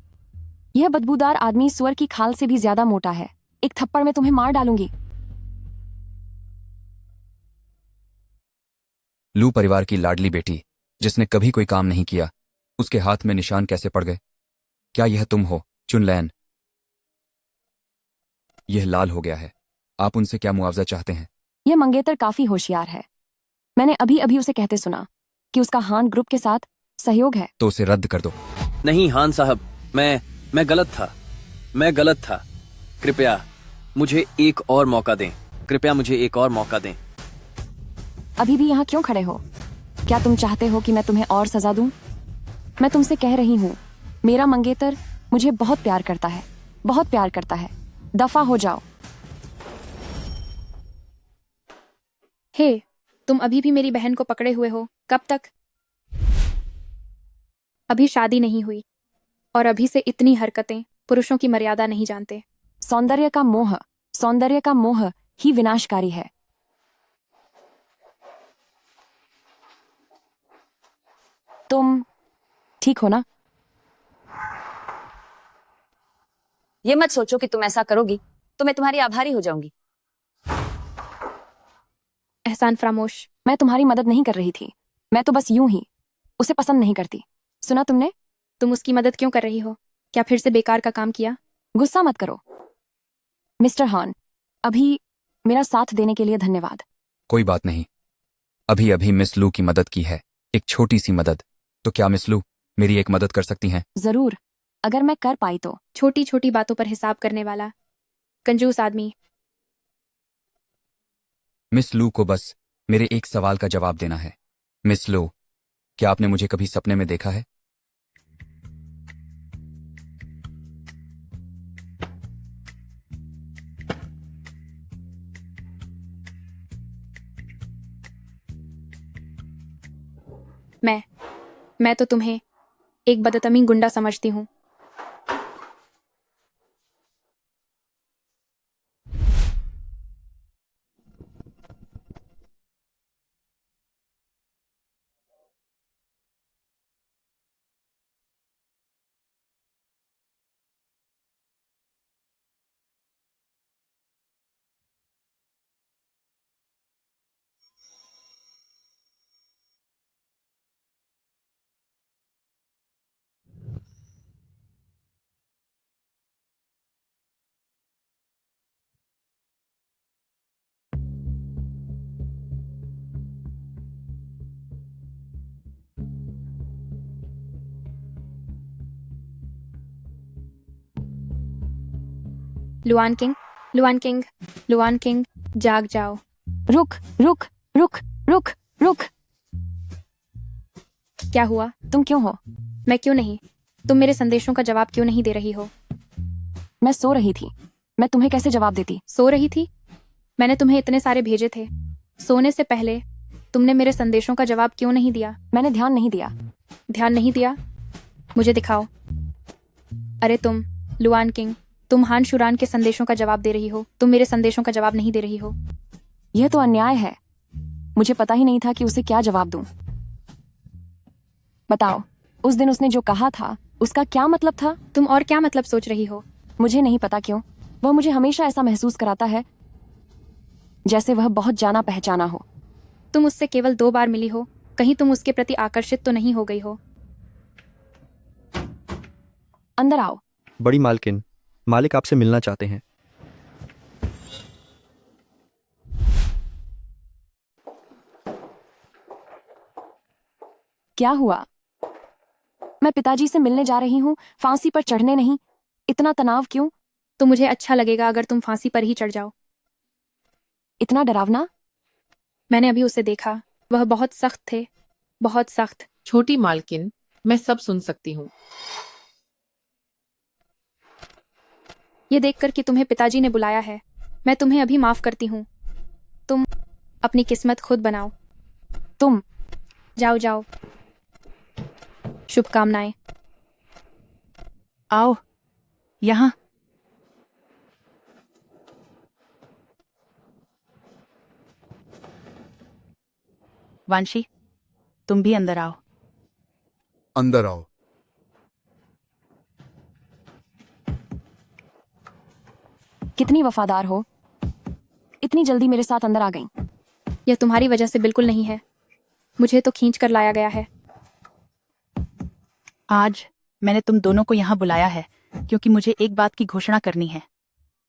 Speaker 1: यह बदबूदार आदमी सुअर की खाल से भी ज्यादा मोटा है। एक थप्पड़ में तुम्हें मार डालूंगी।
Speaker 7: लू परिवार की लाडली बेटी, जिसने कभी कोई काम नहीं किया, उसके हाथ में निशान कैसे पड़ गए? क्या यह तुम हो, चुनलैन? यह लाल हो गया है। आप उनसे क्या मुआवजा चाहते हैं?
Speaker 1: यह मंगेतर काफी होशियार है। मैंने अभी अभी उसे कहते सुना कि उसका हान ग्रुप के साथ सहयोग है।
Speaker 7: तो उसे रद्द कर दो।
Speaker 13: नहीं हान साहब, मैं गलत था। मैं गलत था। कृपया मुझे एक और मौका दें। कृपया मुझे एक और मौका दें।
Speaker 1: अभी भी यहाँ क्यों खड़े हो? क्या तुम चाहते हो कि मैं तुम्हें और सजा दूं? मैं तुमसे कह रही हूँ, मेरा मंगेतर मुझे बहुत प्यार करता है, बहुत प्यार करता है। दफा हो जाओ।
Speaker 11: हे, तुम अभी भी मेरी बहन को पकड़े हुए हो? कब तक? अभी शादी नहीं हुई और अभी से इतनी हरकतें, पुरुषों की मर्यादा नहीं जानते।
Speaker 1: सौंदर्य का मोह ही विनाशकारी है। तुम ठीक हो ना?
Speaker 3: ये मत सोचो कि तुम ऐसा करोगी तो मैं तुम्हारी आभारी हो जाऊंगी।
Speaker 11: एहसान फरामोश।
Speaker 1: मैं तुम्हारी मदद नहीं कर रही थी। मैं तो बस यूं ही उसे पसंद नहीं करती। सुना तुमने?
Speaker 11: तुम उसकी मदद क्यों कर रही हो? क्या फिर से बेकार का काम किया?
Speaker 1: गुस्सा मत करो मिस्टर हान। अभी मेरा साथ देने के लिए धन्यवाद।
Speaker 7: कोई बात नहीं। अभी अभी मिस लू की मदद की है, एक छोटी सी मदद। तो क्या मिस लू मेरी एक मदद कर सकती हैं?
Speaker 1: जरूर, अगर मैं कर पाई तो।
Speaker 11: छोटी छोटी बातों पर हिसाब करने वाला कंजूस आदमी।
Speaker 7: मिस लू को बस मेरे एक सवाल का जवाब देना है। मिस लू, क्या आपने मुझे कभी सपने में देखा है?
Speaker 11: मैं तो तुम्हें एक बदतमीज गुंडा समझती हूँ। Luann king, Luann king, Luann king, जाग जाओ।
Speaker 1: रुक रुक रुक रुक रुक।
Speaker 11: क्या हुआ?
Speaker 1: तुम क्यों हो?
Speaker 11: मैं क्यों नहीं? तुम मेरे संदेशों का जवाब क्यों नहीं दे रही हो?
Speaker 1: मैं सो रही थी। मैं तुम्हें कैसे जवाब देती?
Speaker 11: सो रही थी? मैंने तुम्हें इतने सारे भेजे थे। सोने से पहले तुमने मेरे संदेशों का जवाब क्यों नहीं दिया?
Speaker 1: मैंने ध्यान नहीं दिया।
Speaker 11: ध्यान नहीं दिया? मुझे दिखाओ। अरे तुम, लुआन किंग, तुम हान शुरान के संदेशों का जवाब दे रही हो। तुम मेरे संदेशों का जवाब नहीं दे रही हो।
Speaker 1: यह तो अन्याय है। मुझे पता ही नहीं था कि उसे क्या जवाब दूं। बताओ, उस दिन उसने जो कहा था उसका क्या मतलब था?
Speaker 11: तुम और क्या मतलब सोच रही हो?
Speaker 1: मुझे नहीं पता क्यों, वह मुझे हमेशा ऐसा महसूस कराता है जैसे वह बहुत जाना पहचाना हो।
Speaker 11: तुम उससे केवल 2 बार मिली हो, कहीं तुम उसके प्रति आकर्षित तो नहीं हो गई हो?
Speaker 1: अंदर आओ।
Speaker 10: बड़ी मालकिन, मालिक आपसे मिलना चाहते हैं।
Speaker 1: क्या हुआ? मैं पिताजी से मिलने जा रही हूँ, फांसी पर चढ़ने नहीं। इतना तनाव क्यों?
Speaker 11: तो मुझे अच्छा लगेगा अगर तुम फांसी पर ही चढ़ जाओ।
Speaker 1: इतना डरावना?
Speaker 11: मैंने अभी उसे देखा, वह बहुत सख्त थे, बहुत सख्त।
Speaker 12: छोटी मालकिन, मैं सब सुन सकती हूँ।
Speaker 11: ये देखकर कि तुम्हें पिताजी ने बुलाया है, मैं तुम्हें अभी माफ करती हूँ। तुम अपनी किस्मत खुद बनाओ।
Speaker 1: तुम
Speaker 11: जाओ जाओ। शुभकामनाएं।
Speaker 2: आओ यहाँ। वांशी, तुम भी अंदर आओ।
Speaker 5: अंदर आओ।
Speaker 1: कितनी वफादार हो, इतनी जल्दी मेरे साथ अंदर आ गई।
Speaker 11: यह तुम्हारी वजह से बिल्कुल नहीं है, मुझे तो खींच कर लाया गया है।
Speaker 2: आज मैंने तुम दोनों को यहाँ बुलाया है क्योंकि मुझे एक बात की घोषणा करनी है।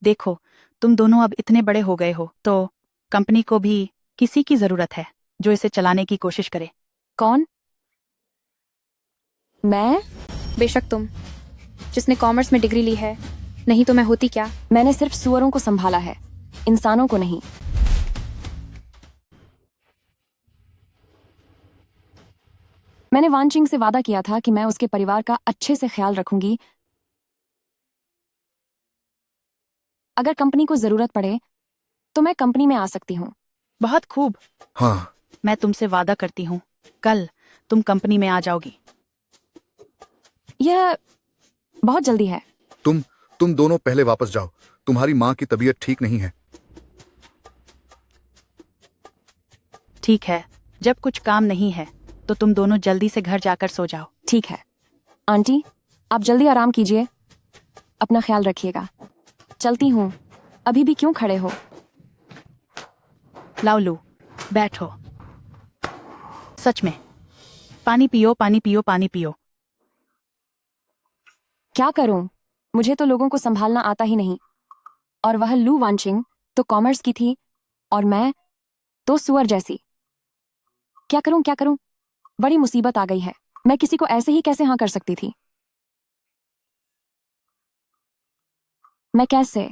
Speaker 2: देखो, तुम दोनों अब इतने बड़े हो गए हो, तो कंपनी को भी किसी की जरूरत है जो इसे चलाने की कोशिश करे।
Speaker 1: कौन? मैं?
Speaker 11: बेशक तुम, जिसने कॉमर्स में डिग्री ली है, नहीं तो मैं होती क्या।
Speaker 1: मैंने सिर्फ सुअरों को संभाला है, इंसानों को नहीं। मैंने वानचिंग से वादा किया था कि मैं उसके परिवार का अच्छे से ख्याल रखूंगी। अगर कंपनी को जरूरत पड़े तो मैं कंपनी में आ सकती हूँ।
Speaker 2: बहुत खूब।
Speaker 5: हाँ,
Speaker 2: मैं तुमसे वादा करती हूँ, कल तुम कंपनी में आ जाओगी।
Speaker 1: यह बहुत जल्दी है।
Speaker 5: तुम दोनों पहले वापस जाओ, तुम्हारी माँ की तबीयत ठीक नहीं है।
Speaker 2: ठीक है, जब कुछ काम नहीं है तो तुम दोनों जल्दी से घर जाकर सो जाओ।
Speaker 1: ठीक है आंटी, आप जल्दी आराम कीजिए, अपना ख्याल रखिएगा। चलती हूँ। अभी भी क्यों खड़े हो?
Speaker 2: लाओ लू, बैठो। सच में, पानी पियो, पानी पियो, पानी पियो।
Speaker 1: क्या करूं? मुझे तो लोगों को संभालना आता ही नहीं। और वह लू वानचिंग तो कॉमर्स की थी और मैं तो सुअर जैसी। क्या करूं, क्या करूं? बड़ी मुसीबत आ गई है। मैं किसी को ऐसे ही कैसे हाँ कर सकती थी? मैं कैसे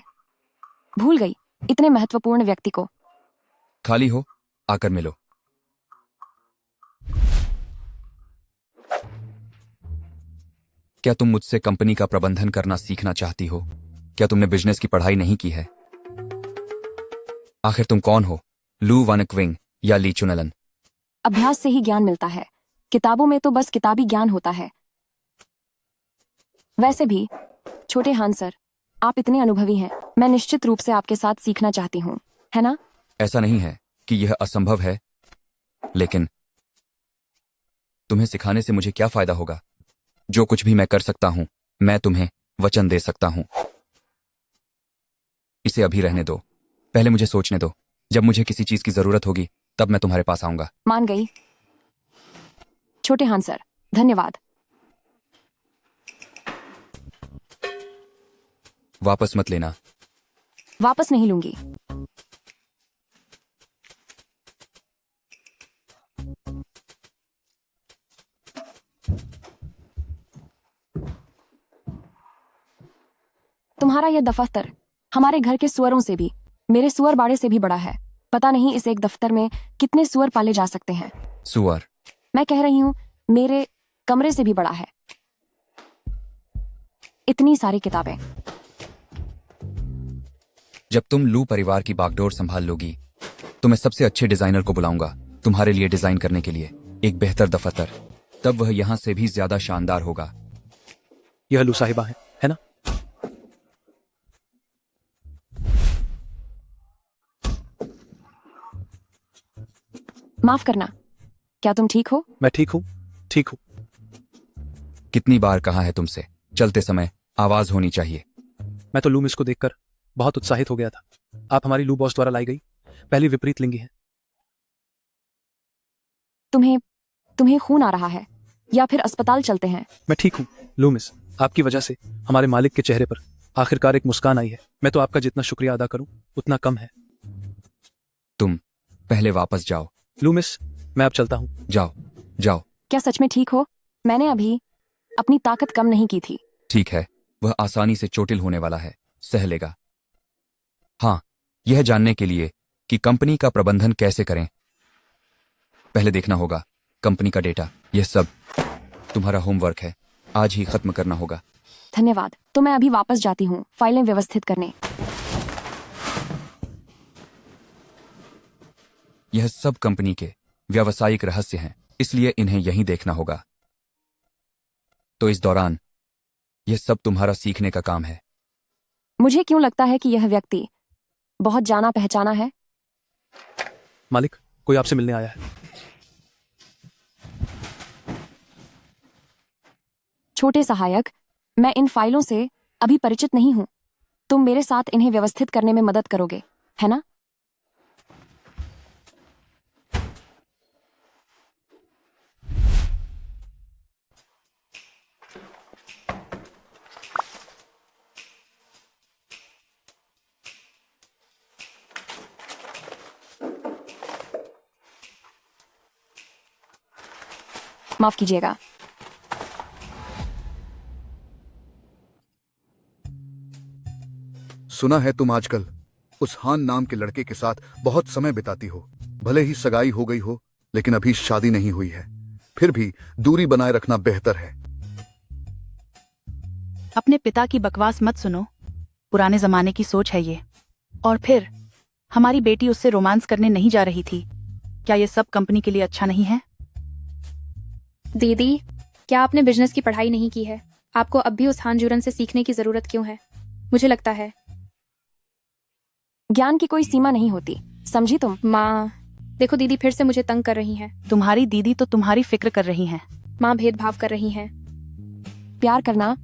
Speaker 1: भूल गई इतने महत्वपूर्ण व्यक्ति को।
Speaker 7: खाली हो, आकर मिलो। क्या तुम मुझसे कंपनी का प्रबंधन करना सीखना चाहती हो? क्या तुमने बिजनेस की पढ़ाई नहीं की है? आखिर तुम कौन हो, लू वानकविंग या ली चुनलन?
Speaker 1: अभ्यास से ही ज्ञान मिलता है, किताबों में तो बस किताबी ज्ञान होता है। वैसे भी छोटे हान सर, आप इतने अनुभवी हैं, मैं निश्चित रूप से आपके साथ सीखना चाहती हूँ, है ना?
Speaker 7: ऐसा नहीं है कि यह असंभव है, लेकिन तुम्हें सिखाने से मुझे क्या फायदा होगा? जो कुछ भी मैं कर सकता हूं, मैं तुम्हें वचन दे सकता हूं। इसे अभी रहने दो, पहले मुझे सोचने दो। जब मुझे किसी चीज की जरूरत होगी तब मैं तुम्हारे पास आऊंगा।
Speaker 1: मान गई छोटे हान सर, धन्यवाद।
Speaker 7: वापस मत लेना।
Speaker 1: वापस नहीं लूंगी। तुम्हारा यह दफ्तर हमारे घर के सुअरों से भी, मेरे सुअर बाड़े से भी बड़ा है। पता नहीं इस एक दफ्तर में कितने सुअर पाले जा सकते हैं।
Speaker 7: सुअर?
Speaker 1: मैं कह रही हूँ मेरे कमरे से भी बड़ा है। इतनी सारी किताबें।
Speaker 7: जब तुम लू परिवार की बागडोर संभाल लोगी तो मैं सबसे अच्छे डिजाइनर को बुलाऊंगा तुम्हारे लिए डिजाइन करने के लिए एक बेहतर दफ्तर। तब वह यहां से भी ज्यादा शानदार होगा।
Speaker 6: यह लू साहिबा है ना?
Speaker 1: माफ करना, क्या तुम ठीक हो?
Speaker 6: मैं ठीक हूँ, ठीक हूँ।
Speaker 7: कितनी बार कहा है तुमसे, चलते समय आवाज होनी चाहिए।
Speaker 6: मैं तो लू मिस को देखकर बहुत उत्साहित हो गया था। आप हमारी लू बॉस द्वारा लाई गई पहली विपरीत लिंगी हैं।
Speaker 1: तुम्हें खून आ रहा है या फिर अस्पताल चलते हैं?
Speaker 6: मैं ठीक हूँ लू मिस, आपकी वजह से हमारे मालिक के चेहरे पर आखिरकार एक मुस्कान आई है। मैं तो आपका जितना शुक्रिया अदा करूं उतना कम है।
Speaker 7: तुम पहले वापस जाओ।
Speaker 6: लू मिस, मैं अब चलता हूँ।
Speaker 7: जाओ जाओ।
Speaker 1: क्या सच में ठीक हो? मैंने अभी अपनी ताकत कम नहीं की थी।
Speaker 7: ठीक है, वह आसानी से चोटिल होने वाला है, सह लेगा। हाँ, यह जानने के लिए कि कंपनी का प्रबंधन कैसे करें, पहले देखना होगा कंपनी का डेटा। यह सब तुम्हारा होमवर्क है, आज ही खत्म करना होगा।
Speaker 1: धन्यवाद। तो मैं अभी वापस जाती हूँ फाइलें व्यवस्थित करने।
Speaker 7: यह सब कंपनी के व्यावसायिक रहस्य हैं, इसलिए इन्हें यहीं देखना होगा। तो इस दौरान यह सब तुम्हारा सीखने का काम है।
Speaker 1: मुझे क्यों लगता है कि यह व्यक्ति बहुत जाना पहचाना है?
Speaker 6: मालिक, कोई आपसे मिलने आया है।
Speaker 1: छोटे सहायक, मैं इन फाइलों से अभी परिचित नहीं हूँ। तुम मेरे साथ इन्हें व्यवस्थित करने में मदद करोगे, है ना? माफ कीजिएगा।
Speaker 5: सुना है तुम आजकल उस हान नाम के लड़के के साथ बहुत समय बिताती हो। भले ही सगाई हो गई हो, लेकिन अभी शादी नहीं हुई है। फिर भी दूरी बनाए रखना बेहतर है।
Speaker 2: अपने पिता की बकवास मत सुनो, पुराने जमाने की सोच है ये। और फिर हमारी बेटी उससे रोमांस करने नहीं जा रही थी। क्या ये सब कंपनी के लिए अच्छा नहीं है?
Speaker 11: दीदी, क्या आपने बिजनेस की पढ़ाई नहीं की है? आपको अब भी उस हानजुरन से सीखने की जरूरत क्यों है? मुझे लगता है
Speaker 1: ज्ञान की कोई सीमा नहीं होती, समझी तुम?
Speaker 11: माँ, देखो दीदी फिर से मुझे तंग कर रही हैं।
Speaker 2: तुम्हारी दीदी तो तुम्हारी फिक्र कर रही हैं।
Speaker 11: माँ भेदभाव कर रही हैं।
Speaker 1: प्यार करना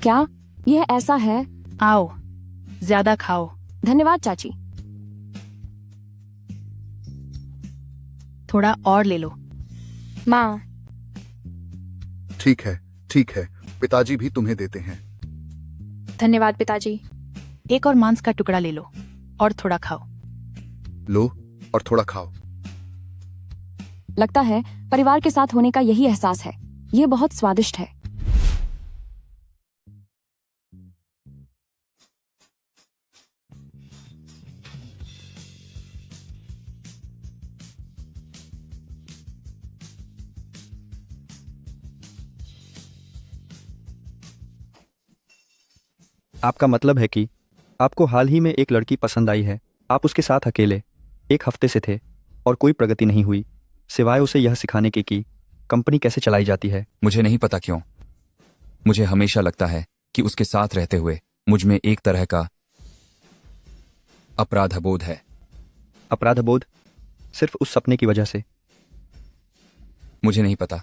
Speaker 1: क्या यह ऐसा है?
Speaker 2: आओ, ज्यादा खाओ।
Speaker 1: धन्यवाद चाची।
Speaker 2: थोड़ा और ले लो।
Speaker 11: माँ,
Speaker 5: ठीक है, पिताजी भी तुम्हें देते हैं।
Speaker 11: धन्यवाद पिताजी।
Speaker 2: एक और मांस का टुकड़ा ले लो और थोड़ा खाओ।
Speaker 5: लो और थोड़ा खाओ।
Speaker 1: लगता है परिवार के साथ होने का यही एहसास है। यह बहुत स्वादिष्ट है।
Speaker 10: आपका मतलब है कि आपको हाल ही में एक लड़की पसंद आई है। आप उसके साथ अकेले 1 हफ्ते से थे और कोई प्रगति नहीं हुई, सिवाय उसे यह सिखाने के कि कंपनी कैसे चलाई जाती है।
Speaker 7: मुझे नहीं पता क्यों, मुझे हमेशा लगता है कि उसके साथ रहते हुए मुझ में एक तरह का अपराधबोध है।
Speaker 10: अपराधबोध? सिर्फ उस सपने की वजह से?
Speaker 7: मुझे नहीं पता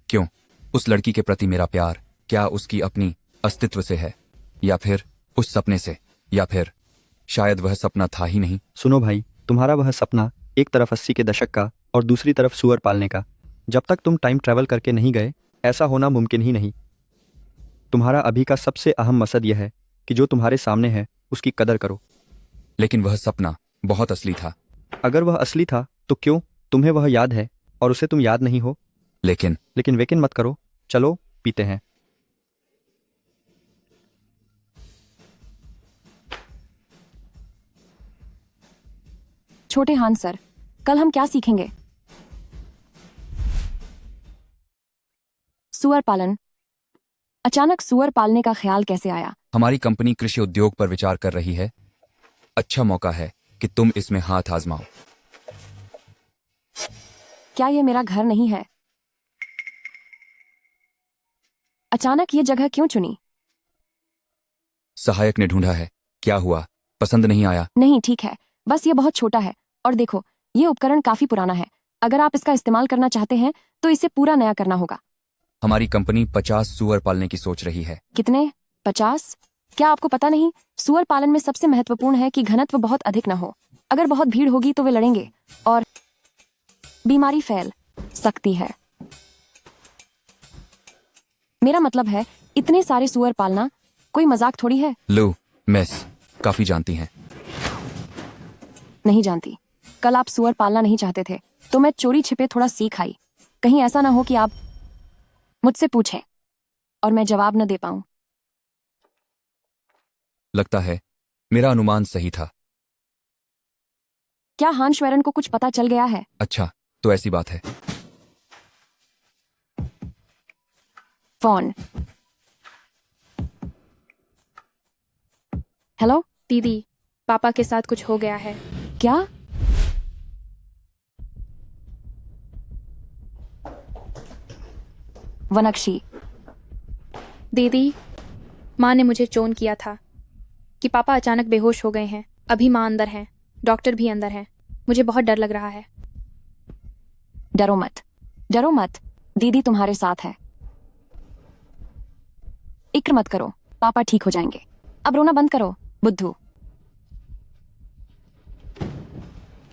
Speaker 7: क्यों उस लड़की के प्रति मेरा प्यार, क्या उसकी अपनी अस्तित्व से है, या फिर उस सपने से, या फिर शायद वह सपना था ही नहीं।
Speaker 10: सुनो भाई, तुम्हारा वह सपना एक तरफ 80 के दशक का और दूसरी तरफ सुअर पालने का। जब तक तुम टाइम ट्रैवल करके नहीं गए, ऐसा होना मुमकिन ही नहीं। तुम्हारा अभी का सबसे अहम मकसद यह है कि जो तुम्हारे सामने है उसकी कदर करो।
Speaker 7: लेकिन वह सपना बहुत असली था।
Speaker 10: अगर वह असली था तो क्यों तुम्हें वह याद है और उसे तुम याद नहीं हो?
Speaker 7: लेकिन
Speaker 10: वेकिन मत करो, चलो पीते हैं।
Speaker 1: छोटे हान सर, कल हम क्या सीखेंगे? सुअर पालन। अचानक सुअर पालने का ख्याल कैसे आया?
Speaker 7: हमारी कंपनी कृषि उद्योग पर विचार कर रही है। अच्छा मौका है कि तुम इसमें हाथ आजमाओ।
Speaker 1: क्या यह मेरा घर नहीं है? अचानक ये जगह क्यों चुनी?
Speaker 7: सहायक ने ढूंढा है। क्या हुआ, पसंद नहीं आया?
Speaker 1: नहीं, ठीक है, बस ये बहुत छोटा है। और देखो, ये उपकरण काफी पुराना है। अगर आप इसका इस्तेमाल करना चाहते हैं तो इसे पूरा नया करना होगा।
Speaker 7: हमारी कंपनी 50 सुअर पालने की सोच रही है।
Speaker 1: कितने? 50? क्या आपको पता नहीं, सुअर पालन में सबसे महत्वपूर्ण है कि घनत्व बहुत अधिक न हो। अगर बहुत भीड़ होगी तो वे लड़ेंगे और बीमारी फैल सकती है। मेरा मतलब है, इतने सारे सुअर पालना कोई मजाक थोड़ी है।
Speaker 7: लो, मिस काफी जानती हैं।
Speaker 1: नहीं जानती। कल आप सुअर पालना नहीं चाहते थे तो मैं चोरी छिपे थोड़ा सीख आई। कहीं ऐसा ना हो कि आप मुझसे पूछें और मैं जवाब न दे पाऊं।
Speaker 7: लगता है मेरा अनुमान सही था।
Speaker 1: क्या हान श्वेरन को कुछ पता चल गया है?
Speaker 7: अच्छा, तो ऐसी बात है।
Speaker 1: फोन। हेलो
Speaker 11: दीदी, पापा के साथ कुछ हो गया है।
Speaker 1: क्या? वनक्षी।
Speaker 11: दीदी, माँ ने मुझे चोन किया था कि पापा अचानक बेहोश हो गए हैं। अभी माँ अंदर हैं, डॉक्टर भी अंदर हैं। मुझे बहुत डर लग रहा है।
Speaker 1: डरो मत, डरो मत, दीदी तुम्हारे साथ है। इक्र मत करो, पापा ठीक हो जाएंगे। अब रोना बंद करो, बुद्धू।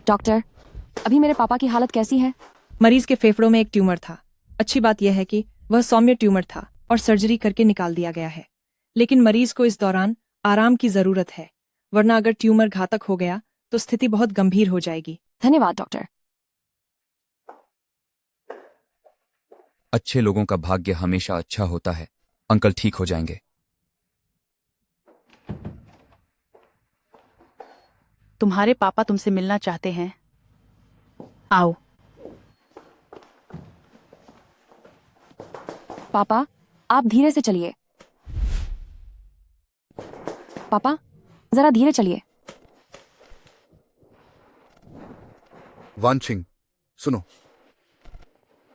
Speaker 1: डॉक्टर, अभी मेरे पापा की हालत कैसी है?
Speaker 14: मरीज के फेफड़ों में एक ट्यूमर था। अच्छी बात यह है कि वह सौम्य ट्यूमर था और सर्जरी करके निकाल दिया गया है। लेकिन मरीज को इस दौरान आराम की जरूरत है, वरना अगर ट्यूमर घातक हो गया तो स्थिति बहुत गंभीर हो जाएगी।
Speaker 1: धन्यवाद डॉक्टर।
Speaker 7: अच्छे लोगों का भाग्य हमेशा अच्छा होता है। अंकल ठीक हो जाएंगे।
Speaker 2: तुम्हारे पापा तुमसे मिलना चाहते हैं। आओ।
Speaker 1: पापा, आप धीरे से चलिए। पापा, जरा धीरे चलिए।
Speaker 5: वानचिंग, सुनो,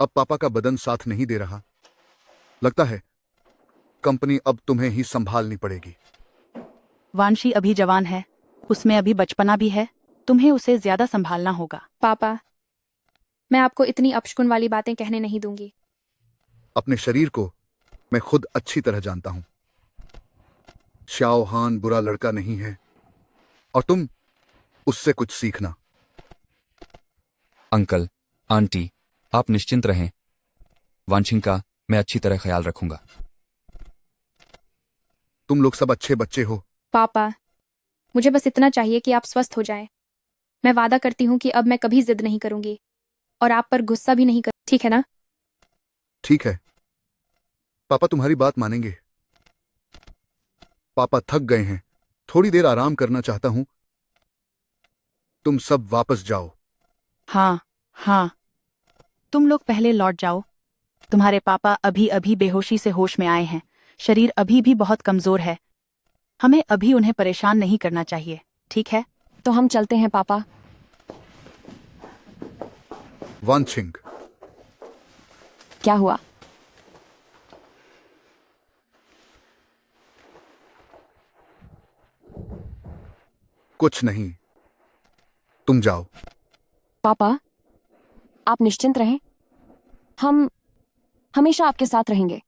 Speaker 5: अब पापा का बदन साथ नहीं दे रहा। लगता है कंपनी अब तुम्हें ही संभालनी पड़ेगी।
Speaker 2: वांशी अभी जवान है, उसमें अभी बचपना भी है। तुम्हें उसे ज्यादा संभालना होगा।
Speaker 11: पापा, मैं आपको इतनी अपशकुन वाली बातें कहने नहीं दूंगी।
Speaker 5: अपने शरीर को मैं खुद अच्छी तरह जानता हूं। शाओ हान बुरा लड़का नहीं है और तुम उससे कुछ सीखना।
Speaker 7: अंकल, आंटी, आप निश्चिंत रहें। वांशिंग का मैं अच्छी तरह ख्याल रखूंगा।
Speaker 5: तुम लोग सब अच्छे बच्चे हो।
Speaker 11: पापा, मुझे बस इतना चाहिए कि आप स्वस्थ हो जाएं। मैं वादा करती हूँ कि अब मैं कभी जिद नहीं करूंगी और आप पर गुस्सा भी नहीं कर, ठीक है ना?
Speaker 5: ठीक है, पापा तुम्हारी बात मानेंगे। पापा थक गए हैं, थोड़ी देर आराम करना चाहता हूं। तुम सब वापस जाओ।
Speaker 2: हाँ हाँ, तुम लोग पहले लौट जाओ। तुम्हारे पापा अभी अभी बेहोशी से होश में आए हैं। शरीर अभी भी बहुत कमजोर है। हमें अभी उन्हें परेशान नहीं करना चाहिए, ठीक है?
Speaker 1: तो हम चलते हैं पापा।
Speaker 5: वानचिंग,
Speaker 1: क्या हुआ?
Speaker 5: कुछ नहीं, तुम जाओ।
Speaker 1: पापा, आप निश्चिंत रहें, हम हमेशा आपके साथ रहेंगे।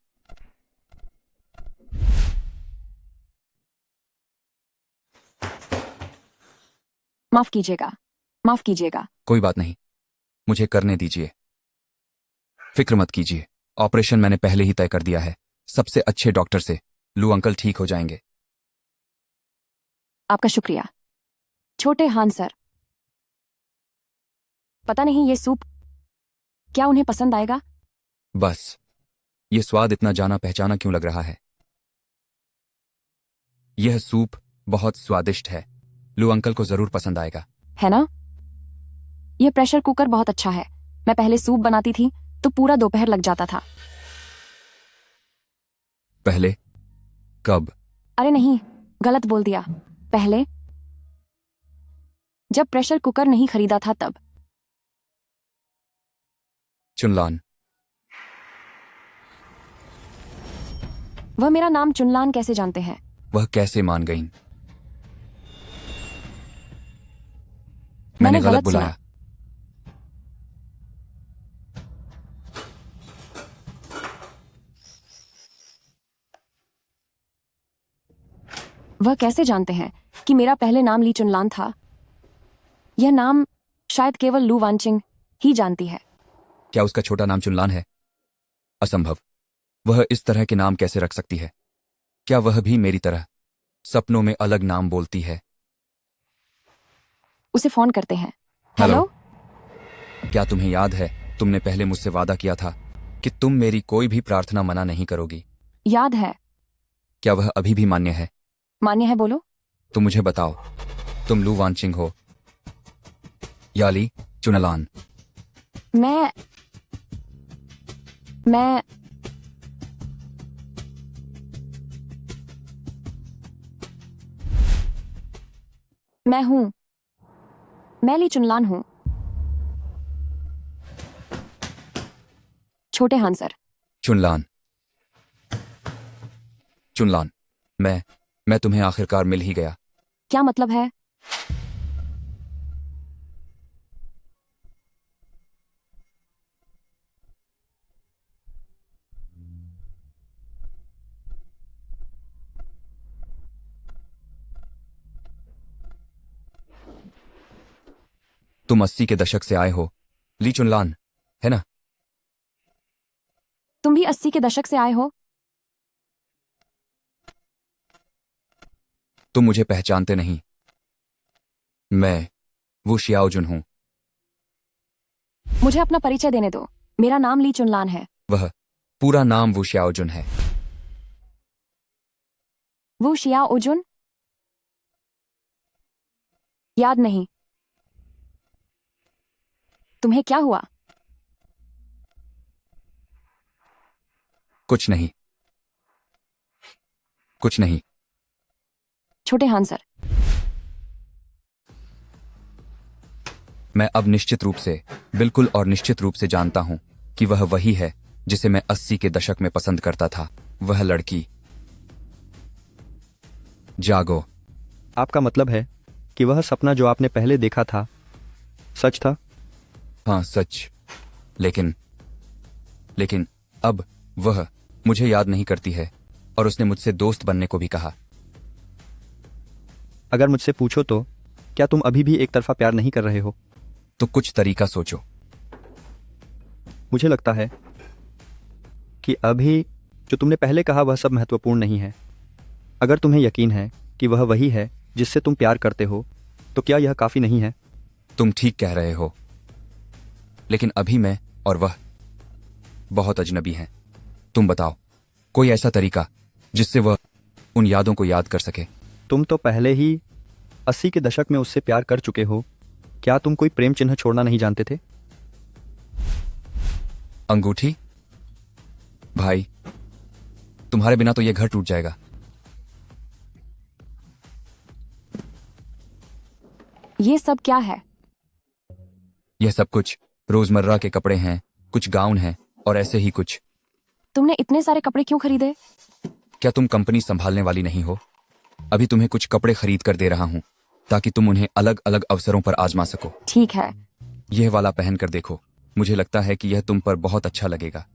Speaker 1: माफ कीजिएगा, माफ कीजिएगा।
Speaker 7: कोई बात नहीं, मुझे करने दीजिए। फिक्र मत कीजिए, ऑपरेशन मैंने पहले ही तय कर दिया है। सबसे अच्छे डॉक्टर से। लू अंकल ठीक हो जाएंगे।
Speaker 1: आपका शुक्रिया छोटे हान सर। पता नहीं ये सूप क्या उन्हें पसंद आएगा।
Speaker 7: बस, ये स्वाद इतना जाना पहचाना क्यों लग रहा है? यह सूप बहुत स्वादिष्ट है। लू अंकल को जरूर पसंद आएगा।
Speaker 1: है ना? यह प्रेशर कुकर बहुत अच्छा है। मैं पहले सूप बनाती थी तो पूरा दोपहर लग जाता था।
Speaker 7: पहले? कब?
Speaker 1: अरे नहीं, गलत बोल दिया। पहले जब प्रेशर कुकर नहीं खरीदा था तब।
Speaker 7: चुनलान।
Speaker 1: वह मेरा नाम चुनलान कैसे जानते हैं?
Speaker 7: वह कैसे मान गईं?
Speaker 1: मैंने
Speaker 7: गलत
Speaker 1: गलत
Speaker 7: बुलाया।
Speaker 1: सुना। वह कैसे जानते हैं कि मेरा पहले नाम ली चुनलान था? यह नाम शायद केवल लू वानचिंग ही जानती है।
Speaker 7: क्या उसका छोटा नाम चुनलान है? असंभव। वह इस तरह के नाम कैसे रख सकती है? क्या वह भी मेरी तरह सपनों में अलग नाम बोलती है?
Speaker 1: उसे फोन करते हैं।
Speaker 7: हेलो?
Speaker 1: हेलो?
Speaker 7: क्या तुम्हें याद है तुमने पहले मुझसे वादा किया था कि तुम मेरी कोई भी प्रार्थना मना नहीं करोगी।
Speaker 1: याद है।
Speaker 7: क्या वह अभी भी मान्य है?
Speaker 1: मान्य है, बोलो।
Speaker 7: तो मुझे बताओ, तुम लू वानचिंग हो या ली चुनलान?
Speaker 1: मैं हूं। मैं ली चुनलान हूं। छोटे हान सर।
Speaker 7: चुनलान। चुनलान, मैं तुम्हें आखिरकार मिल ही गया।
Speaker 1: क्या मतलब है?
Speaker 7: तुम 80 के दशक से आए हो, ली चुनलान, है ना?
Speaker 1: तुम भी 80 के दशक से आए हो?
Speaker 7: तुम मुझे पहचानते नहीं। मैं वो शियाओजुन हूं।
Speaker 1: मुझे अपना परिचय देने दो। मेरा नाम ली चुनलान है।
Speaker 7: वह पूरा नाम वो शियाओजुन है।
Speaker 1: वो शिया ओजुन? याद नहीं। तुम्हें क्या हुआ?
Speaker 7: कुछ नहीं, कुछ नहीं।
Speaker 1: छोटे हान सर।
Speaker 7: मैं अब निश्चित रूप से, बिल्कुल और निश्चित रूप से जानता हूं कि वह वही है जिसे मैं 80 के दशक में पसंद करता था। वह लड़की। जागो।
Speaker 10: आपका मतलब है कि वह सपना जो आपने पहले देखा था सच था?
Speaker 7: हाँ, सच। लेकिन अब वह मुझे याद नहीं करती है और उसने मुझसे दोस्त बनने को भी कहा।
Speaker 10: अगर मुझसे पूछो तो क्या तुम अभी भी एक तरफा प्यार नहीं कर रहे हो?
Speaker 7: तो कुछ तरीका सोचो।
Speaker 10: मुझे लगता है कि अभी जो तुमने पहले कहा वह सब महत्वपूर्ण नहीं है। अगर तुम्हें यकीन है कि वह वही है जिससे तुम प्यार करते हो, तो क्या यह काफी नहीं है?
Speaker 7: तुम ठीक कह रहे हो, लेकिन अभी मैं और वह बहुत अजनबी हैं। तुम बताओ, कोई ऐसा तरीका जिससे वह उन यादों को याद कर सके।
Speaker 10: तुम तो पहले ही 80 के दशक में उससे प्यार कर चुके हो। क्या तुम कोई प्रेम चिन्ह छोड़ना नहीं जानते थे?
Speaker 7: अंगूठी? भाई, तुम्हारे बिना तो यह घर टूट जाएगा।
Speaker 1: ये सब क्या है?
Speaker 7: यह सब कुछ रोजमर्रा के कपड़े हैं, कुछ गाउन हैं और ऐसे ही कुछ।
Speaker 1: तुमने इतने सारे कपड़े क्यों खरीदे?
Speaker 7: क्या तुम कंपनी संभालने वाली नहीं हो? अभी तुम्हें कुछ कपड़े खरीद कर दे रहा हूं ताकि तुम उन्हें अलग अलग अवसरों पर आजमा सको।
Speaker 1: ठीक है।
Speaker 7: यह वाला पहन कर देखो। मुझे लगता है कि यह तुम पर बहुत अच्छा लगेगा।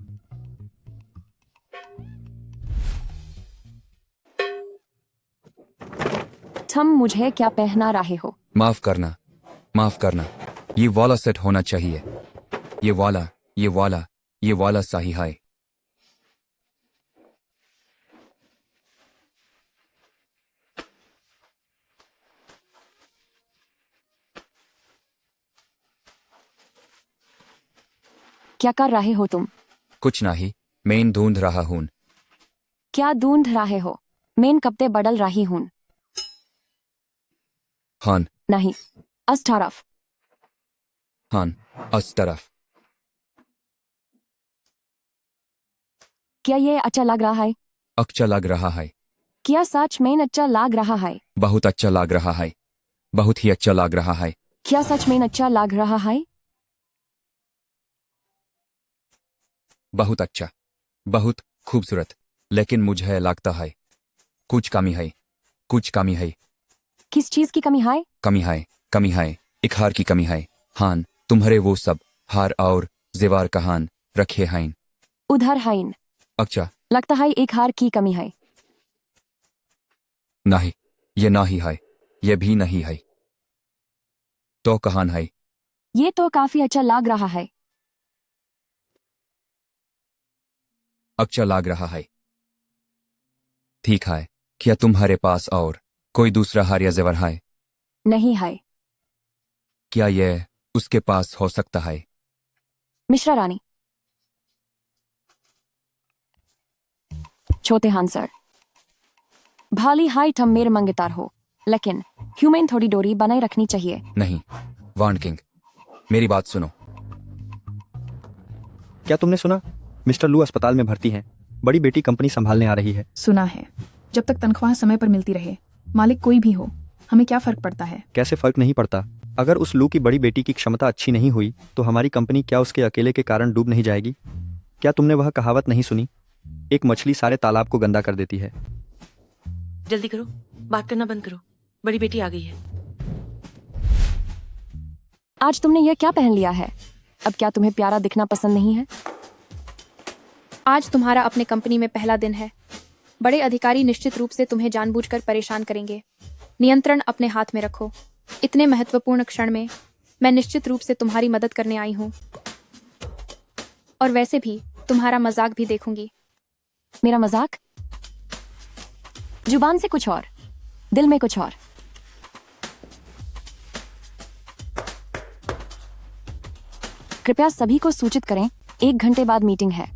Speaker 1: तुम मुझे क्या पहना रहे हो?
Speaker 7: माफ करना, माफ करना। ये वाला सेट होना चाहिए। ये वाला सही है।
Speaker 1: क्या कर रहे हो तुम?
Speaker 7: कुछ नहीं, मैं ढूंढ रहा हूं।
Speaker 1: क्या ढूंढ रहे हो? मैं कपड़े बदल रही हूं।
Speaker 7: हान।
Speaker 1: नहीं, अस तरफ।
Speaker 7: हान, अस तरफ।
Speaker 1: क्या ये अच्छा लग रहा है?
Speaker 7: अच्छा लग रहा है।
Speaker 1: क्या सच में अच्छा लग रहा है?
Speaker 7: बहुत अच्छा लग रहा है। बहुत ही अच्छा लग रहा है।
Speaker 1: क्या सच में अच्छा लग रहा है?
Speaker 7: बहुत अच्छा, बहुत खूबसूरत। लेकिन मुझे लगता है कुछ कमी है, कुछ कमी है।
Speaker 1: किस चीज की कमी है?
Speaker 7: कमी है, एक हार की कमी है। हान, तुम्हारे वो सब हार और जेवर कहान रखे हैं?
Speaker 1: उधर है।
Speaker 7: अच्छा।
Speaker 1: लगता है एक हार की कमी है।
Speaker 7: नहीं, ये नहीं है, ये भी नहीं है। तो कहान है?
Speaker 1: ये तो काफी अच्छा लग रहा है।
Speaker 7: अच्छा लग रहा है। ठीक है, क्या तुम्हारे पास और कोई दूसरा हार या जेवर है?
Speaker 1: नहीं है।
Speaker 7: क्या यह उसके पास हो सकता है?
Speaker 1: मिश्रा रानी। छोटे हान सर, भाली हाइट हम मेरे मंगेतार हो, लेकिन ह्यूमन थोड़ी डोरी बनाए रखनी चाहिए।
Speaker 7: नहीं वान किंग, मेरी बात सुनो।
Speaker 10: क्या तुमने सुना? मिस्टर लू अस्पताल में भर्ती हैं। बड़ी बेटी कंपनी संभालने आ रही है।
Speaker 15: सुना है। जब तक तनख्वाह समय पर मिलती रहे, मालिक कोई भी हो, हमें क्या फर्क पड़ता है?
Speaker 10: कैसे फर्क नहीं पड़ता? अगर उस लू की बड़ी बेटी की क्षमता अच्छी नहीं हुई तो हमारी कंपनी क्या उसके अकेले के कारण डूब नहीं जाएगी? क्या तुमने वह कहावत नहीं सुनी, एक मछली सारे तालाब को गंदा कर देती है?
Speaker 16: जल्दी करो, बात करना बंद करो, बड़ी बेटी आ गई है।
Speaker 1: आज तुमने यह क्या पहन लिया है? अब क्या तुम्हें प्यारा दिखना पसंद नहीं है?
Speaker 11: आज तुम्हारा अपने कंपनी में पहला दिन है। बड़े अधिकारी निश्चित रूप से तुम्हें जानबूझकर परेशान करेंगे। नियंत्रण अपने हाथ में रखो। इतने महत्वपूर्ण क्षण में मैं निश्चित रूप से तुम्हारी मदद करने आई हूँ, और वैसे भी तुम्हारा मजाक भी देखूंगी।
Speaker 1: मेरा मजाक? जुबान से कुछ और, दिल में कुछ और। कृपया सभी को सूचित करें, 1 घंटे बाद मीटिंग है।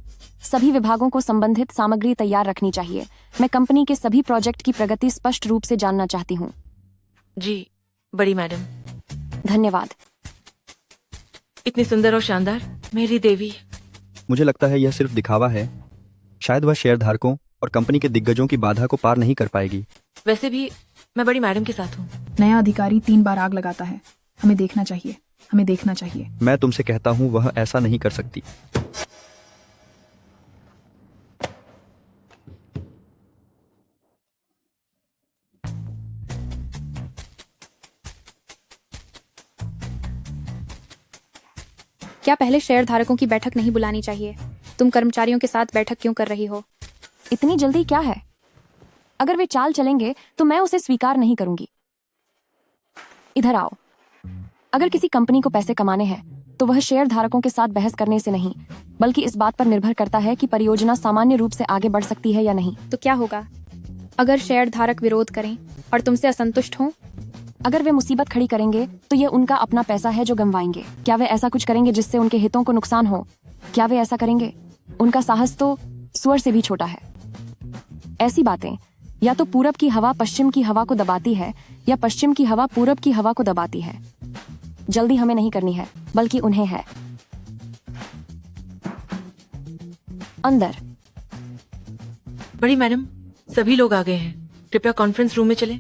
Speaker 1: सभी विभागों को संबंधित सामग्री तैयार रखनी चाहिए। मैं कंपनी के सभी प्रोजेक्ट की प्रगति स्पष्ट रूप से जानना चाहती हूँ।
Speaker 16: जी बड़ी मैडम।
Speaker 1: धन्यवाद।
Speaker 16: इतनी सुंदर और शानदार, मेरी देवी।
Speaker 10: मुझे लगता है यह सिर्फ दिखावा है। शायद वह शेयरधारकों और कंपनी के दिग्गजों की बाधा को पार नहीं कर पाएगी।
Speaker 16: वैसे भी मैं बड़ी मैडम के साथ हूँ।
Speaker 15: नया अधिकारी 3 बार आग लगाता है। हमें देखना चाहिए, हमें देखना चाहिए।
Speaker 10: मैं तुमसे कहता हूँ वह ऐसा नहीं कर सकती।
Speaker 11: क्या पहले शेयर धारकों की बैठक नहीं बुलानी चाहिए? तुम कर्मचारियों के साथ बैठक क्यों कर रही हो?
Speaker 1: इतनी जल्दी क्या है? अगर वे चाल चलेंगे तो मैं उसे स्वीकार नहीं करूंगी। इधर आओ। अगर किसी कंपनी को पैसे कमाने हैं तो वह शेयर धारकों के साथ बहस करने से नहीं, बल्कि इस बात पर निर्भर करता है कि परियोजना सामान्य रूप से आगे बढ़ सकती है या नहीं।
Speaker 11: तो क्या होगा अगर शेयर धारक विरोध करें और तुमसे असंतुष्ट हों?
Speaker 1: अगर वे मुसीबत खड़ी करेंगे तो यह उनका अपना पैसा है जो गंवाएंगे। क्या वे ऐसा कुछ करेंगे जिससे उनके हितों को नुकसान हो? क्या वे ऐसा करेंगे? उनका साहस तो सुअर से भी छोटा है। ऐसी बातें या तो पूरब की हवा पश्चिम की हवा को दबाती है, या पश्चिम की हवा पूरब की हवा को दबाती है। जल्दी हमें नहीं करनी है, बल्कि उन्हें है। अंदर।
Speaker 16: बड़ी मैडम, सभी लोग आ गए हैं। कृपया कॉन्फ्रेंस रूम में चलें।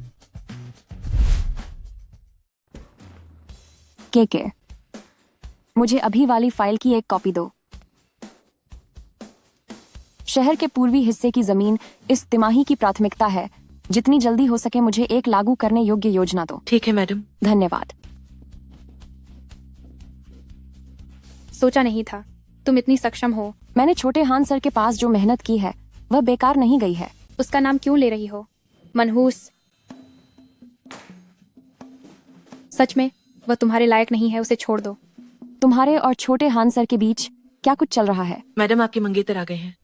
Speaker 1: के मुझे अभी वाली फाइल की एक कॉपी दो। शहर के पूर्वी हिस्से की जमीन इस तिमाही की प्राथमिकता है। जितनी जल्दी हो सके मुझे एक लागू करने योग्य योजना दो।
Speaker 16: ठीक है मैडम।
Speaker 1: धन्यवाद।
Speaker 11: सोचा नहीं था तुम इतनी सक्षम हो।
Speaker 1: मैंने छोटे हान सर के पास जो मेहनत की है वह बेकार नहीं गई है।
Speaker 11: उसका नाम क्यों ले रही हो? मनहूस। सच में वह तुम्हारे लायक नहीं है, उसे छोड़ दो।
Speaker 1: तुम्हारे और छोटे हान सर के बीच क्या कुछ चल रहा है?
Speaker 16: मैडम, आपके मंगेतर आ गए हैं।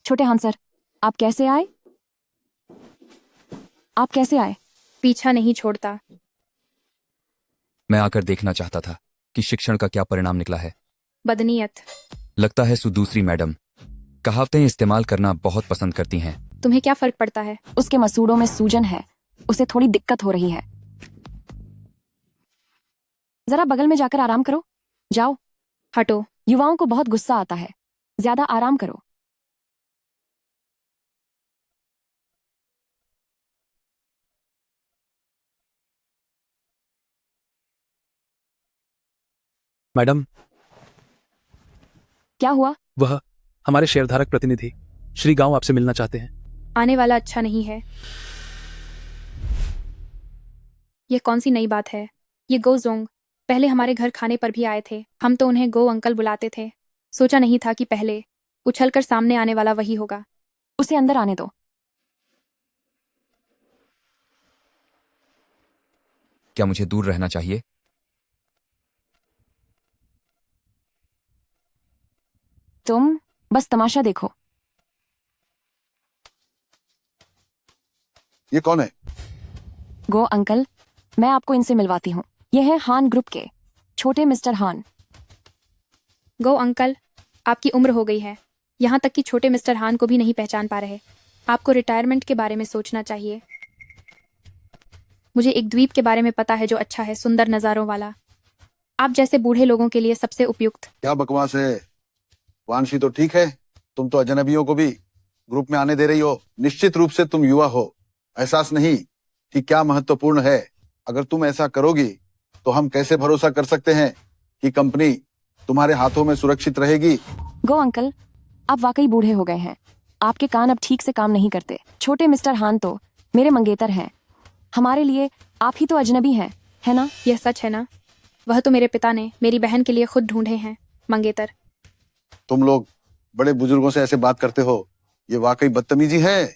Speaker 1: छोटे हान सर, आप कैसे आए? आप कैसे आए?
Speaker 11: पीछा नहीं छोड़ता।
Speaker 7: मैं आकर देखना चाहता था कि शिक्षण का क्या परिणाम निकला है।
Speaker 11: बदनीयत।
Speaker 7: लगता है दूसरी मैडम कहावतें इस्तेमाल करना बहुत पसंद करती हैं।
Speaker 11: तुम्हें क्या फर्क पड़ता है?
Speaker 1: उसके मसूड़ों में सूजन है, उसे थोड़ी दिक्कत हो रही है। जरा बगल में जाकर आराम करो। जाओ।
Speaker 11: हटो।
Speaker 1: युवाओं को बहुत गुस्सा आता है। ज्यादा आराम करो।
Speaker 6: मैडम।
Speaker 1: क्या हुआ?
Speaker 6: वह हमारे शेयरधारक प्रतिनिधि श्री गांव आपसे मिलना चाहते हैं।
Speaker 11: आने वाला अच्छा नहीं है। यह कौन सी नई बात है? ये गो जोंग पहले हमारे घर खाने पर भी आए थे। हम तो उन्हें गो अंकल बुलाते थे। सोचा नहीं था कि पहले उछलकर सामने आने वाला वही होगा।
Speaker 1: उसे अंदर आने दो।
Speaker 7: क्या मुझे दूर रहना चाहिए?
Speaker 1: तुम बस तमाशा देखो।
Speaker 5: ये कौन है?
Speaker 1: गो अंकल, मैं आपको इनसे मिलवाती हूँ। ये है हान ग्रुप के छोटे मिस्टर हान।
Speaker 11: गो अंकल, आपकी उम्र हो गई है, यहाँ तक कि छोटे मिस्टर हान को भी नहीं पहचान पा रहे। आपको रिटायरमेंट के बारे में सोचना चाहिए। मुझे एक द्वीप के बारे में पता है जो अच्छा है, सुंदर नज़ारों वाला, आप जैसे बूढ़े लोगों के लिए सबसे उपयुक्त।
Speaker 17: क्या बकवास है वांशी, तो ठीक है, तुम तो अजनबियों को भी ग्रुप में आने दे रही हो। निश्चित रूप से तुम युवा हो, एहसास नहीं कि क्या महत्वपूर्ण है। अगर तुम ऐसा करोगी तो हम कैसे भरोसा कर सकते हैं कि कंपनी तुम्हारे हाथों में सुरक्षित रहेगी।
Speaker 1: गो अंकल, आप वाकई बूढ़े हो गए हैं, आपके कान अब ठीक से काम नहीं करते। छोटे मिस्टर हान तो मेरे मंगेतर हैं, हमारे लिए आप ही तो अजनबी हैं, है ना?
Speaker 11: यह सच है ना? वह तो मेरे पिता ने मेरी बहन के लिए खुद ढूंढे हैं मंगेतर।
Speaker 17: तुम लोग बड़े बुजुर्गों से ऐसे बात करते हो, ये वाकई बदतमीजी है।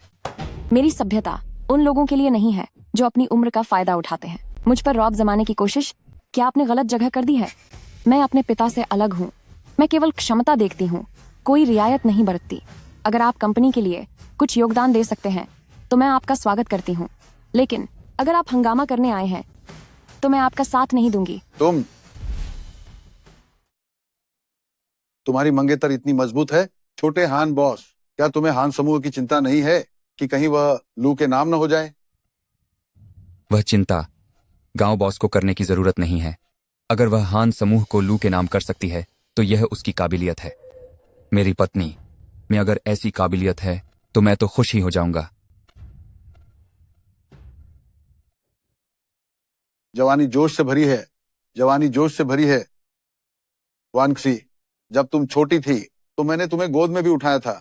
Speaker 1: मेरी सभ्यता उन लोगों के लिए नहीं है जो अपनी उम्र का फायदा उठाते हैं। मुझ पर रौब जमाने की कोशिश क्या आपने गलत जगह कर दी है? मैं अपने पिता से अलग हूँ, मैं केवल क्षमता देखती हूँ, कोई रियायत नहीं बरतती। अगर आप कंपनी के लिए कुछ योगदान दे सकते हैं तो मैं आपका स्वागत करती हूँ, लेकिन अगर आप हंगामा करने आए हैं तो मैं आपका साथ नहीं दूंगी।
Speaker 17: तुम्हारी मंगेतर इतनी मजबूत है? छोटे हान बॉस, क्या तुम्हें हान समूह की चिंता नहीं है कि कहीं वह लू के नाम न हो जाए?
Speaker 7: वह चिंता गांव बॉस को करने की जरूरत नहीं है। अगर वह हान समूह को लू के नाम कर सकती है तो यह उसकी काबिलियत है। मेरी पत्नी में अगर ऐसी काबिलियत है तो मैं तो खुश ही हो जाऊंगा।
Speaker 17: जवानी जोश से भरी है, जवानी जोश से भरी है। वांगसी, जब तुम छोटी थी तो मैंने तुम्हें गोद में भी उठाया था।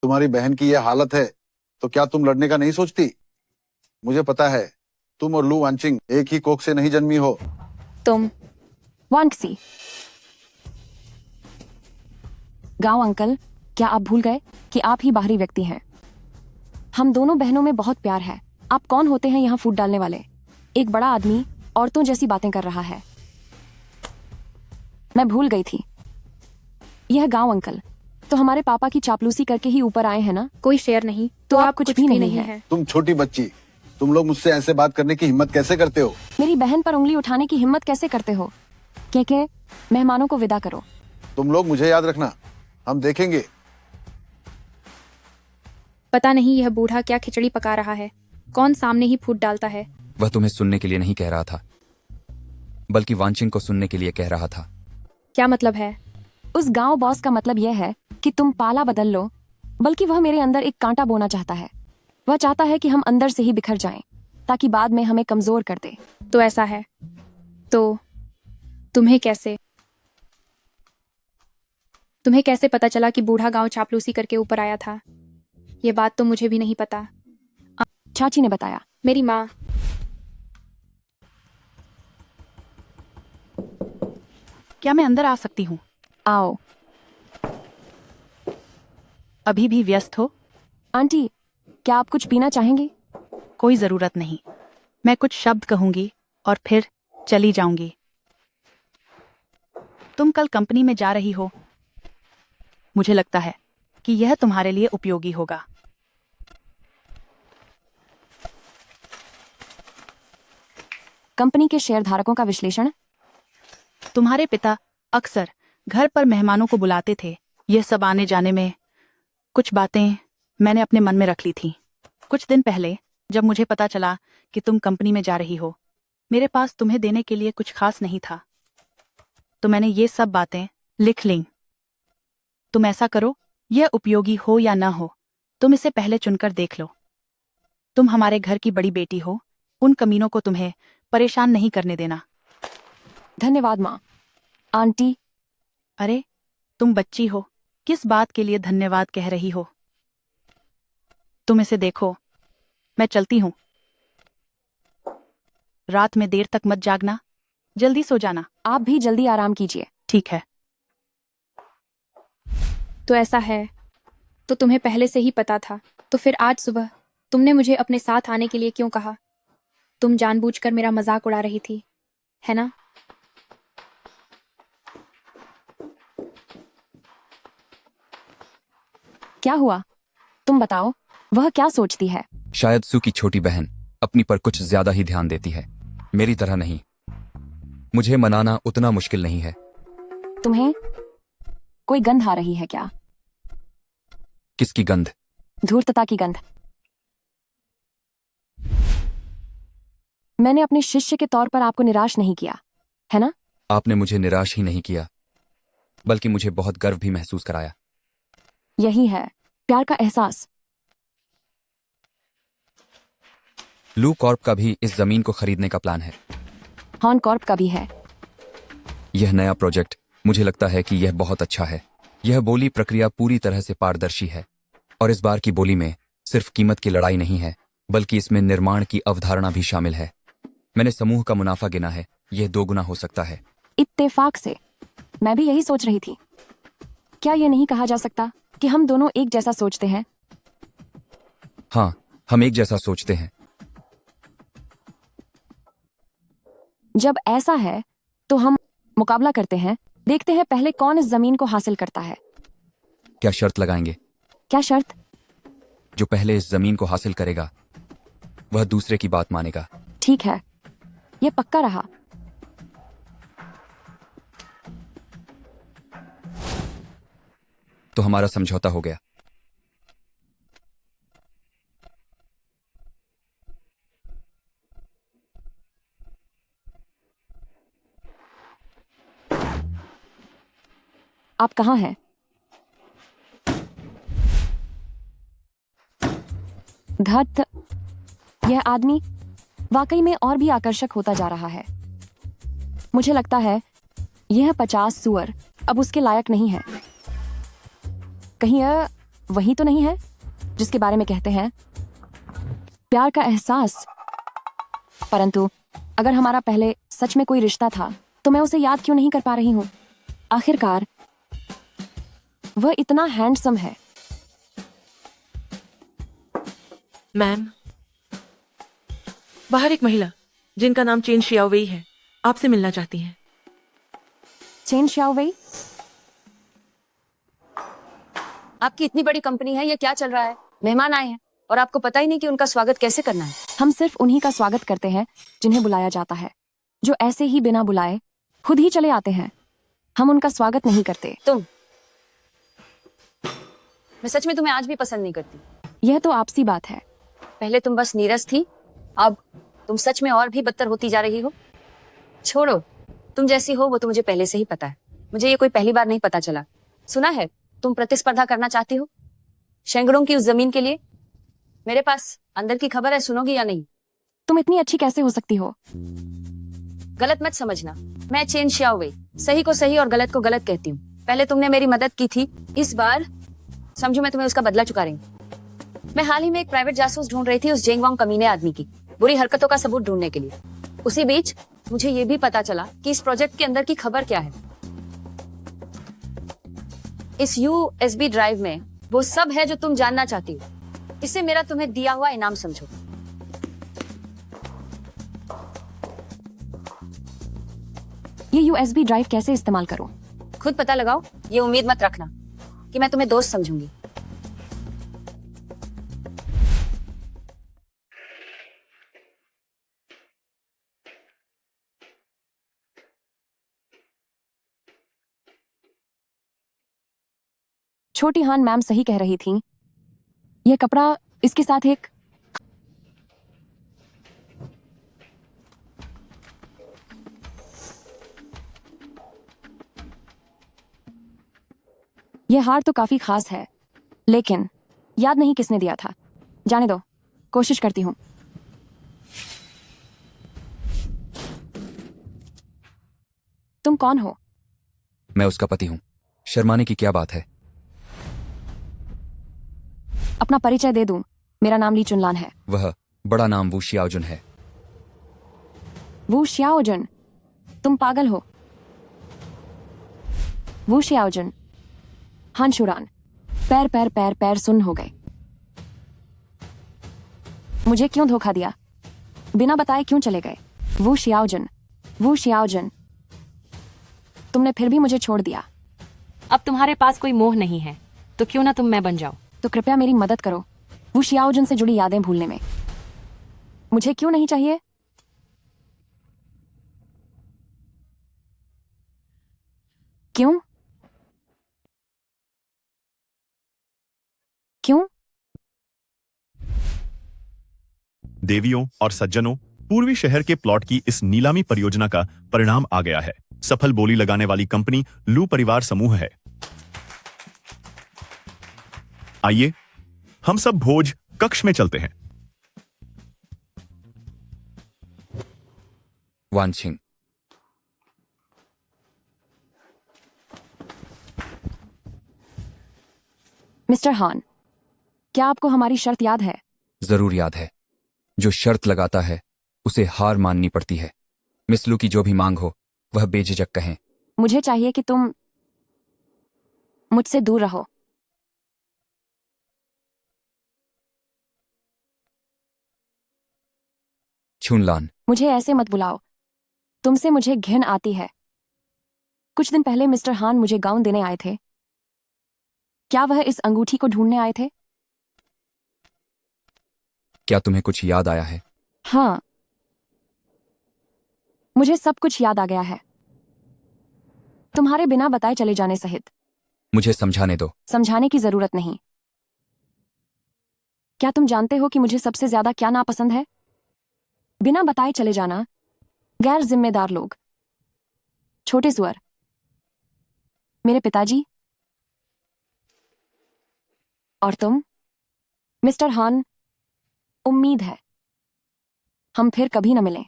Speaker 17: तुम्हारी बहन की यह हालत है तो क्या तुम लड़ने का नहीं सोचती? मुझे पता है तुम और लू वांचिंग एक ही कोख से नहीं जन्मी हो।
Speaker 11: तुम
Speaker 1: वांगसी। गांव अंकल, क्या आप भूल गए कि आप ही बाहरी व्यक्ति हैं? हम दोनों बहनों में बहुत प्यार है। आप कौन होते हैं यहाँ फूट डालने वाले? एक बड़ा आदमी औरतों जैसी बातें कर रहा है। मैं भूल गई थी। यह गांव अंकल तो हमारे पापा की चापलूसी करके ही ऊपर आए हैं ना?
Speaker 11: कोई शेर नहीं तो आप कुछ भी नहीं है।
Speaker 17: तुम छोटी बच्ची, तुम लोग मुझसे ऐसे बात करने की हिम्मत कैसे करते हो?
Speaker 1: मेरी बहन पर उंगली उठाने की हिम्मत कैसे करते हो? के मेहमानों को विदा करो।
Speaker 17: तुम लोग मुझे याद रखना, हम देखेंगे।
Speaker 11: पता नहीं यह बूढ़ा क्या खिचड़ी पका रहा है, कौन सामने ही फूट डालता है।
Speaker 7: वह तुम्हें सुनने के लिए नहीं कह रहा था, बल्कि वांचिंग को सुनने के लिए कह रहा था।
Speaker 11: क्या मतलब है?
Speaker 1: उस गांव बॉस का मतलब यह है कि तुम पाला बदल लो, बल्कि वह मेरे अंदर एक कांटा बोना चाहता है। वह चाहता है कि हम अंदर से ही बिखर जाएं, ताकि बाद में हमें कमजोर कर दे।
Speaker 11: तो ऐसा है तो तुम्हें कैसे पता चला कि बूढ़ा गांव चापलूसी करके ऊपर आया था? ये बात तो मुझे भी नहीं पता।
Speaker 1: चाची ने बताया।
Speaker 11: मेरी माँ।
Speaker 2: क्या मैं अंदर आ सकती हूँ?
Speaker 1: आओ।
Speaker 2: अभी भी व्यस्त हो?
Speaker 1: आंटी, क्या आप कुछ पीना चाहेंगे?
Speaker 2: कोई जरूरत नहीं, मैं कुछ शब्द कहूंगी और फिर चली जाऊंगी। तुम कल कंपनी में जा रही हो, मुझे लगता है कि यह तुम्हारे लिए उपयोगी होगा।
Speaker 1: कंपनी के शेयरधारकों का विश्लेषण।
Speaker 2: तुम्हारे पिता अक्सर घर पर मेहमानों को बुलाते थे। यह सब आने जाने में कुछ बातें मैंने अपने मन में रख ली थी। कुछ दिन पहले जब मुझे पता चला कि तुम कंपनी में जा रही हो, मेरे पास तुम्हें देने के लिए कुछ खास नहीं था, तो मैंने ये सब बातें लिख लीं। तुम ऐसा करो, यह उपयोगी हो या ना हो, तुम इसे पहले चुनकर देख लो। तुम हमारे घर की बड़ी बेटी हो, उन कमीनों को तुम्हें परेशान नहीं करने देना।
Speaker 1: धन्यवाद माँ। आंटी।
Speaker 2: अरे, तुम बच्ची हो, किस बात के लिए धन्यवाद कह रही हो? तुम इसे देखो, मैं चलती हूँ। रात में देर तक मत जागना, जल्दी सो जाना।
Speaker 1: आप भी जल्दी आराम कीजिए।
Speaker 2: ठीक है।
Speaker 11: तो ऐसा है, तो तुम्हें पहले से ही पता था, तो फिर आज सुबह तुमने मुझे अपने साथ आने के लिए क्यों कहा? तुम जानबूझकर मेरा मजाक उड़ा रही थी, है ना?
Speaker 1: क्या हुआ? तुम बताओ, वह क्या सोचती है?
Speaker 7: शायद सू की छोटी बहन अपनी पर कुछ ज्यादा ही ध्यान देती है, मेरी तरह नहीं। मुझे मनाना उतना मुश्किल नहीं है।
Speaker 1: तुम्हें कोई गंध आ रही है क्या?
Speaker 7: किसकी गंध?
Speaker 1: धूर्तता की गंध। मैंने अपने शिष्य के तौर पर आपको निराश नहीं किया, है ना?
Speaker 7: आपने मुझे निराश ही नहीं किया, बल्कि मुझे बहुत गर्व भी महसूस कराया।
Speaker 1: यही है प्यार का एहसास।
Speaker 7: लू कॉर्प का भी इस जमीन को खरीदने का प्लान है।
Speaker 1: हॉर्न कॉर्प का भी है।
Speaker 7: यह नया प्रोजेक्ट, मुझे लगता है कि यह बहुत अच्छा है। यह बोली प्रक्रिया पूरी तरह से पारदर्शी है, और इस बार की बोली में सिर्फ कीमत की लड़ाई नहीं है, बल्कि इसमें निर्माण की अवधारणा भी शामिल है। मैंने समूह का मुनाफा गिना है, यह 2 गुना हो सकता है।
Speaker 1: इत्तेफाक से मैं भी यही सोच रही थी। क्या यह नहीं कहा जा सकता कि हम दोनों एक जैसा सोचते हैं?
Speaker 7: हाँ, हम एक जैसा सोचते हैं।
Speaker 1: जब ऐसा है तो हम मुकाबला करते हैं, देखते हैं पहले कौन इस जमीन को हासिल करता है।
Speaker 7: क्या शर्त लगाएंगे?
Speaker 1: क्या शर्त?
Speaker 7: जो पहले इस जमीन को हासिल करेगा वह दूसरे की बात मानेगा।
Speaker 1: ठीक है, यह पक्का रहा।
Speaker 7: तो हमारा समझौता हो गया।
Speaker 1: आप कहाँ हैं? धत, यह आदमी वाकई में और भी आकर्षक होता जा रहा है। मुझे लगता है यह 50 सुअर अब उसके लायक नहीं है। कहीं यह वही तो नहीं है जिसके बारे में कहते हैं प्यार का एहसास? परंतु अगर हमारा पहले सच में कोई रिश्ता था तो मैं उसे याद क्यों नहीं कर पा रही हूँ? आखिरकार वह इतना हैंडसम है।
Speaker 16: मैम, बाहर एक महिला जिनका नाम चेन शियाओवेई है, आपसे मिलना चाहती हैं।
Speaker 1: Chain Xiaowei?
Speaker 3: आपकी इतनी बड़ी कंपनी है, ये क्या चल रहा है? मेहमान आए हैं और आपको पता ही नहीं कि उनका स्वागत कैसे करना है।
Speaker 1: हम सिर्फ उन्हीं का स्वागत करते हैं जिन्हें बुलाया जाता है, जो ऐसे ही बिना बुलाए खुद ही चले आते हैं। हम उनका स्वागत नहीं करते।
Speaker 3: मैं सच में तुम्हें आज भी पसंद नहीं करती।
Speaker 1: यह तो आपसी बात है।
Speaker 3: पहले तुम बस नीरस थी, अब तुम सच में और भी बदतर होती जा रही हो। छोड़ो, तुम जैसी हो वो तो मुझे पहले से ही पता है। मुझे ये कोई पहली बार नहीं पता चला। सुना है तुम प्रतिस्पर्धा करना चाहती हो शेंगड़ों की उस जमीन के लिए। मेरे पास अंदर की खबर है, सुनोगी या नहीं?
Speaker 1: तुम इतनी अच्छी कैसे हो सकती हो?
Speaker 3: गलत मत समझना, मैं चेन शियाओवेई सही को सही और गलत को गलत कहती हूँ। पहले तुमने मेरी मदद की थी, इस बार समझो मैं तुम्हें उसका बदला चुका रही हूँ। मैं हाल ही में एक प्राइवेट जासूस ढूंढ रही थी उस जेंगवांग कमीने आदमी की बुरी हरकतों का सबूत ढूंढने के लिए। उसी बीच मुझे ये भी पता चला कि इस प्रोजेक्ट के अंदर की खबर क्या है। इस USB ड्राइव में वो सब है जो तुम जानना चाहती हो। इसे मेरा तुम्हें दिया हुआ इनाम समझो।
Speaker 1: ये USB ड्राइव कैसे इस्तेमाल करूं?
Speaker 3: खुद पता लगाओ। ये उम्मीद मत रखना कि मैं तुम्हें दोस्त समझूंगी।
Speaker 1: छोटी हान मैम सही कह रही थी। यह कपड़ा इसके साथ एक यह हार तो काफी खास है, लेकिन याद नहीं किसने दिया था। जाने दो, कोशिश करती हूँ। तुम कौन हो?
Speaker 7: मैं उसका पति हूँ। शर्माने की क्या बात है?
Speaker 1: अपना परिचय दे दूं। मेरा नाम ली चुनलान है।
Speaker 7: वह बड़ा नाम वू शियाओजुन है।
Speaker 1: वू शियाओजुन? तुम पागल हो। वू शियाओजुन, हान शुरान। पैर पैर पैर पैर सुन्न हो गए। मुझे क्यों धोखा दिया? बिना बताए क्यों चले गए? वू शियाओजुन, वू शियाओजुन, तुमने फिर भी मुझे छोड़ दिया।
Speaker 18: अब तुम्हारे पास कोई मोह नहीं है, तो क्यों ना तुम मैं बन जाओ।
Speaker 1: तो कृपया मेरी मदद करो वो शियाओजुन से जुड़ी यादें भूलने में। मुझे क्यों नहीं चाहिए? क्यों? क्यों?
Speaker 19: देवियों और सज्जनों, पूर्वी शहर के प्लॉट की इस नीलामी परियोजना का परिणाम आ गया है। सफल बोली लगाने वाली कंपनी लू परिवार समूह है। आइए हम सब भोज कक्ष में चलते हैं।
Speaker 7: वानछिंग,
Speaker 1: मिस्टर हान, क्या आपको हमारी शर्त याद है?
Speaker 7: जरूर याद है। जो शर्त लगाता है उसे हार माननी पड़ती है। मिस लू की जो भी मांग हो वह बेझिझक कहें।
Speaker 1: मुझे चाहिए कि तुम मुझसे दूर रहो।
Speaker 7: छुनलान,
Speaker 1: मुझे ऐसे मत बुलाओ। तुमसे मुझे घिन आती है। कुछ दिन पहले मिस्टर हान मुझे गाउन देने आए थे। क्या वह इस अंगूठी को ढूंढने आए थे?
Speaker 7: क्या तुम्हें कुछ याद आया है?
Speaker 1: हाँ, मुझे सब कुछ याद आ गया है, तुम्हारे बिना बताए चले जाने सहित।
Speaker 7: मुझे समझाने दो।
Speaker 1: समझाने की जरूरत नहीं। क्या तुम जानते हो कि मुझे सबसे ज्यादा क्या नापसंद है? बिना बताए चले जाना, गैर जिम्मेदार लोग, छोटे सुअर। मेरे पिताजी और तुम, मिस्टर हान, उम्मीद है हम फिर कभी न मिलें।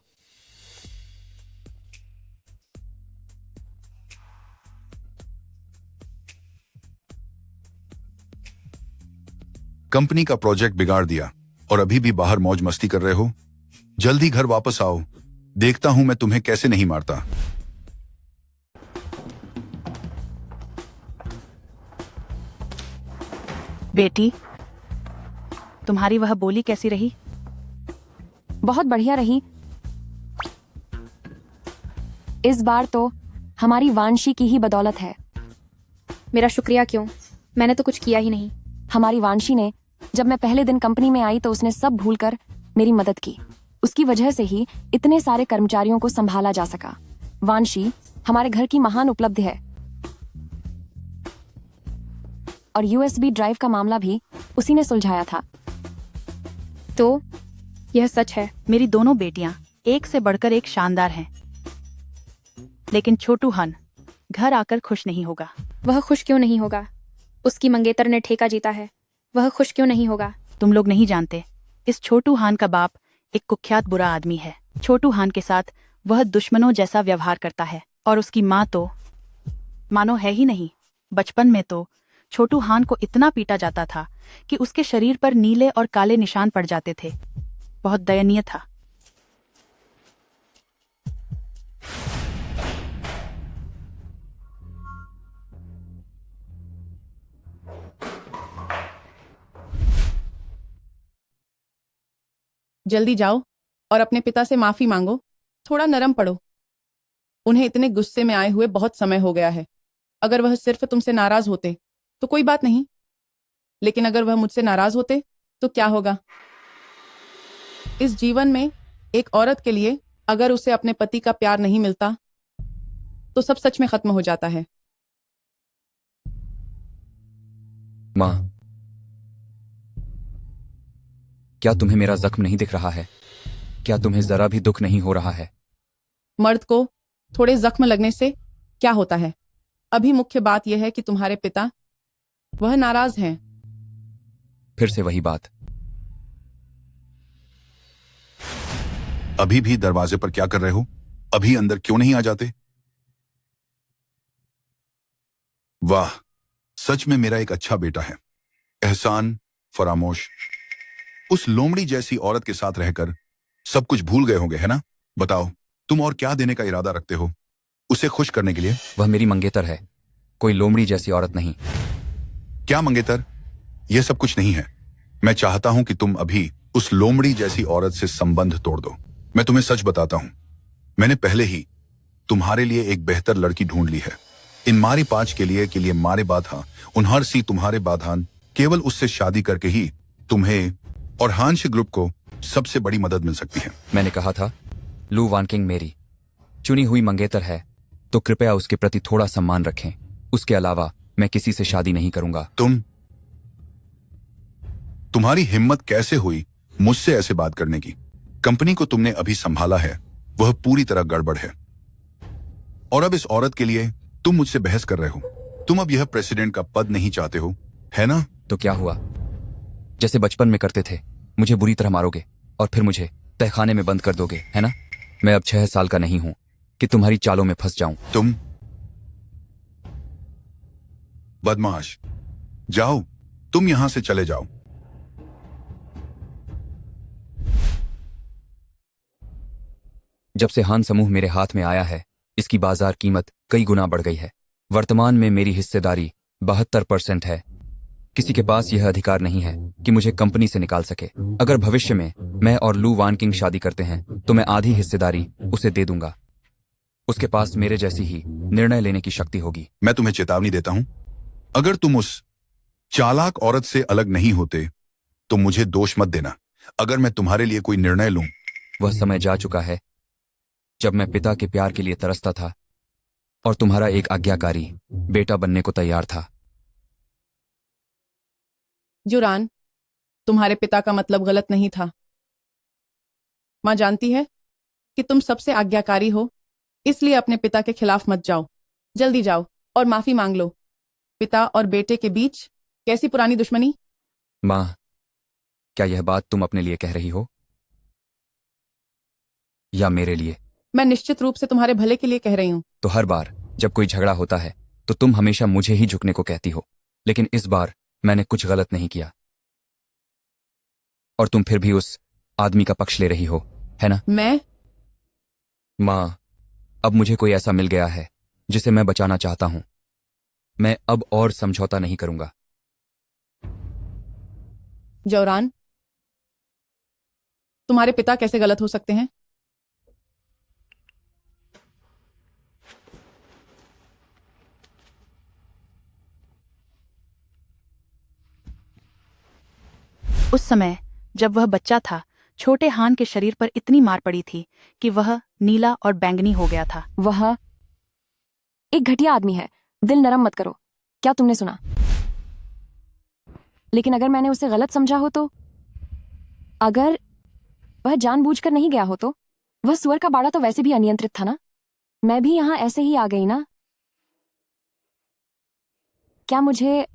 Speaker 5: कंपनी का प्रोजेक्ट बिगाड़ दिया और अभी भी बाहर मौज मस्ती कर रहे हो? जल्दी घर वापस आओ। देखता हूं मैं तुम्हें कैसे नहीं मारता।
Speaker 2: बेटी, तुम्हारी वह बोली कैसी रही?
Speaker 1: बहुत बढ़िया रही। इस बार तो हमारी वांशी की ही बदौलत है।
Speaker 11: मेरा शुक्रिया क्यों? मैंने तो कुछ किया ही नहीं।
Speaker 1: हमारी वांशी ने जब मैं पहले दिन कंपनी में आई तो उसने सब भूलकर मेरी मदद की। उसकी वजह से ही इतने सारे कर्मचारियों को संभाला जा सका। वांशी हमारे घर की महान उपलब्धि है। और यूएसबी ड्राइव का मामला भी उसी ने सुलझाया था।
Speaker 11: तो यह सच है।
Speaker 2: मेरी दोनों बेटियां एक से बढ़कर एक शानदार हैं। लेकिन छोटू हन घर आकर खुश नहीं होगा।
Speaker 11: वह खुश क्यों नहीं होगा? उसकी मंगेतर ने ठेका जीता है। वह खुश क्यों नहीं होगा?
Speaker 2: तुम लोग नहीं जानते, इस छोटू हान का बाप एक कुख्यात बुरा आदमी है। छोटू हान के साथ वह दुश्मनों जैसा व्यवहार करता है। और उसकी माँ तो मानो है ही नहीं। बचपन में तो छोटू हान को इतना पीटा जाता था कि उसके शरीर पर नीले और काले निशान पड़ जाते थे। बहुत दयनीय था।
Speaker 12: जल्दी जाओ और अपने पिता से माफी मांगो। थोड़ा नरम पड़ो। उन्हें इतने गुस्से में आए हुए बहुत समय हो गया है। अगर वह सिर्फ तुमसे नाराज होते तो कोई बात नहीं, लेकिन अगर वह मुझसे नाराज होते तो क्या होगा? इस जीवन में एक औरत के लिए अगर उसे अपने पति का प्यार नहीं मिलता तो सब सच में खत्म हो जाता है।
Speaker 7: माँ, क्या तुम्हें मेरा जख्म नहीं दिख रहा है? क्या तुम्हें जरा भी दुख नहीं हो रहा है?
Speaker 12: मर्द को थोड़े जख्म लगने से क्या होता है? अभी मुख्य बात यह है कि तुम्हारे पिता वह नाराज हैं।
Speaker 7: फिर से वही बात।
Speaker 5: अभी भी दरवाजे पर क्या कर रहे हो? अभी अंदर क्यों नहीं आ जाते? वाह, सच में मेरा एक अच्छा बेटा है। एहसान फरामोश। उस लोमड़ी जैसी औरत के साथ रहकर सब कुछ भूल गए होंगे, है ना? बताओ, तुम और क्या देने का इरादा रखते हो उसे खुश करने के लिए?
Speaker 7: वह मेरी मंगेतर है, कोई लोमड़ी जैसी औरत नहीं।
Speaker 5: क्या मंगेतर? यह सब कुछ नहीं है। मैं चाहता हूं कि तुम अभी उस लोमड़ी जैसी औरत से संबंध तोड़ दो। मैं तुम्हें सच बताता हूं, मैंने पहले ही तुम्हारे लिए एक बेहतर लड़की ढूंढ ली है। इन मारी पांच के लिए मारे बाधा उन्हर सी तुम्हारे बाधान। केवल उससे शादी करके ही तुम्हें और हांश ग्रुप को सबसे बड़ी मदद मिल सकती है।
Speaker 7: मैंने कहा था लू वानकिंग मेरी चुनी हुई मंगेतर है, तो कृपया उसके प्रति थोड़ा सम्मान रखें। उसके अलावा मैं किसी से शादी नहीं करूंगा।
Speaker 5: तुम्हारी हिम्मत कैसे हुई मुझसे ऐसे बात करने की? कंपनी को तुमने अभी संभाला है, वह पूरी तरह गड़बड़ है। और अब इस औरत के लिए तुम मुझसे बहस कर रहे हो। तुम अब यह प्रेसिडेंट का पद नहीं चाहते हो, है ना?
Speaker 7: तो क्या हुआ? जैसे बचपन में करते थे, मुझे बुरी तरह मारोगे और फिर मुझे तहखाने में बंद कर दोगे, है ना? मैं अब 6 साल का नहीं हूं कि तुम्हारी चालों में फंस जाऊं।
Speaker 5: तुम बदमाश, जाओ, तुम यहां से चले जाओ।
Speaker 7: जब से हान समूह मेरे हाथ में आया है, इसकी बाजार कीमत कई गुना बढ़ गई है। वर्तमान में मेरी हिस्सेदारी 72% है। किसी के पास यह अधिकार नहीं है कि मुझे कंपनी से निकाल सके। अगर भविष्य में मैं और लू वान किंग शादी करते हैं तो मैं आधी हिस्सेदारी उसे दे दूंगा। उसके पास मेरे जैसी ही निर्णय लेने की शक्ति होगी।
Speaker 5: मैं तुम्हें चेतावनी देता हूं, अगर तुम उस चालाक औरत से अलग नहीं होते तो मुझे दोष मत देना अगर मैं तुम्हारे लिए कोई निर्णय लूं।
Speaker 7: वह समय जा चुका है जब मैं पिता के प्यार के लिए तरसता था और तुम्हारा एक आज्ञाकारी बेटा बनने को तैयार था।
Speaker 12: जुरान, तुम्हारे पिता का मतलब गलत नहीं था। मां जानती है कि तुम सबसे आज्ञाकारी हो, इसलिए अपने पिता के खिलाफ मत जाओ। जल्दी जाओ और माफी मांग लो। पिता और बेटे के बीच कैसी पुरानी दुश्मनी?
Speaker 7: मां, क्या यह बात तुम अपने लिए कह रही हो या मेरे लिए?
Speaker 12: मैं निश्चित रूप से तुम्हारे भले के लिए कह रही हूं।
Speaker 7: तो हर बार जब कोई झगड़ा होता है तो तुम हमेशा मुझे ही झुकने को कहती हो, लेकिन इस बार मैंने कुछ गलत नहीं किया और तुम फिर भी उस आदमी का पक्ष ले रही हो, है ना?
Speaker 12: मैं?
Speaker 7: मां, अब मुझे कोई ऐसा मिल गया है जिसे मैं बचाना चाहता हूं। मैं अब और समझौता नहीं करूंगा।
Speaker 12: जौरान, तुम्हारे पिता कैसे गलत हो सकते हैं?
Speaker 2: उस समय जब वह बच्चा था, छोटे हान के शरीर पर इतनी मार पड़ी थी कि वह नीला और बैंगनी हो गया था।
Speaker 1: वह एक घटिया आदमी है। दिल नरम मत करो। क्या तुमने सुना? लेकिन अगर मैंने उसे गलत समझा हो तो, अगर वह जानबूझकर नहीं गया हो तो, वह सुअर का बाड़ा तो वैसे भी अनियंत्रित था ना। मैं भी यहां ऐसे ही आ गई ना। क्या मुझे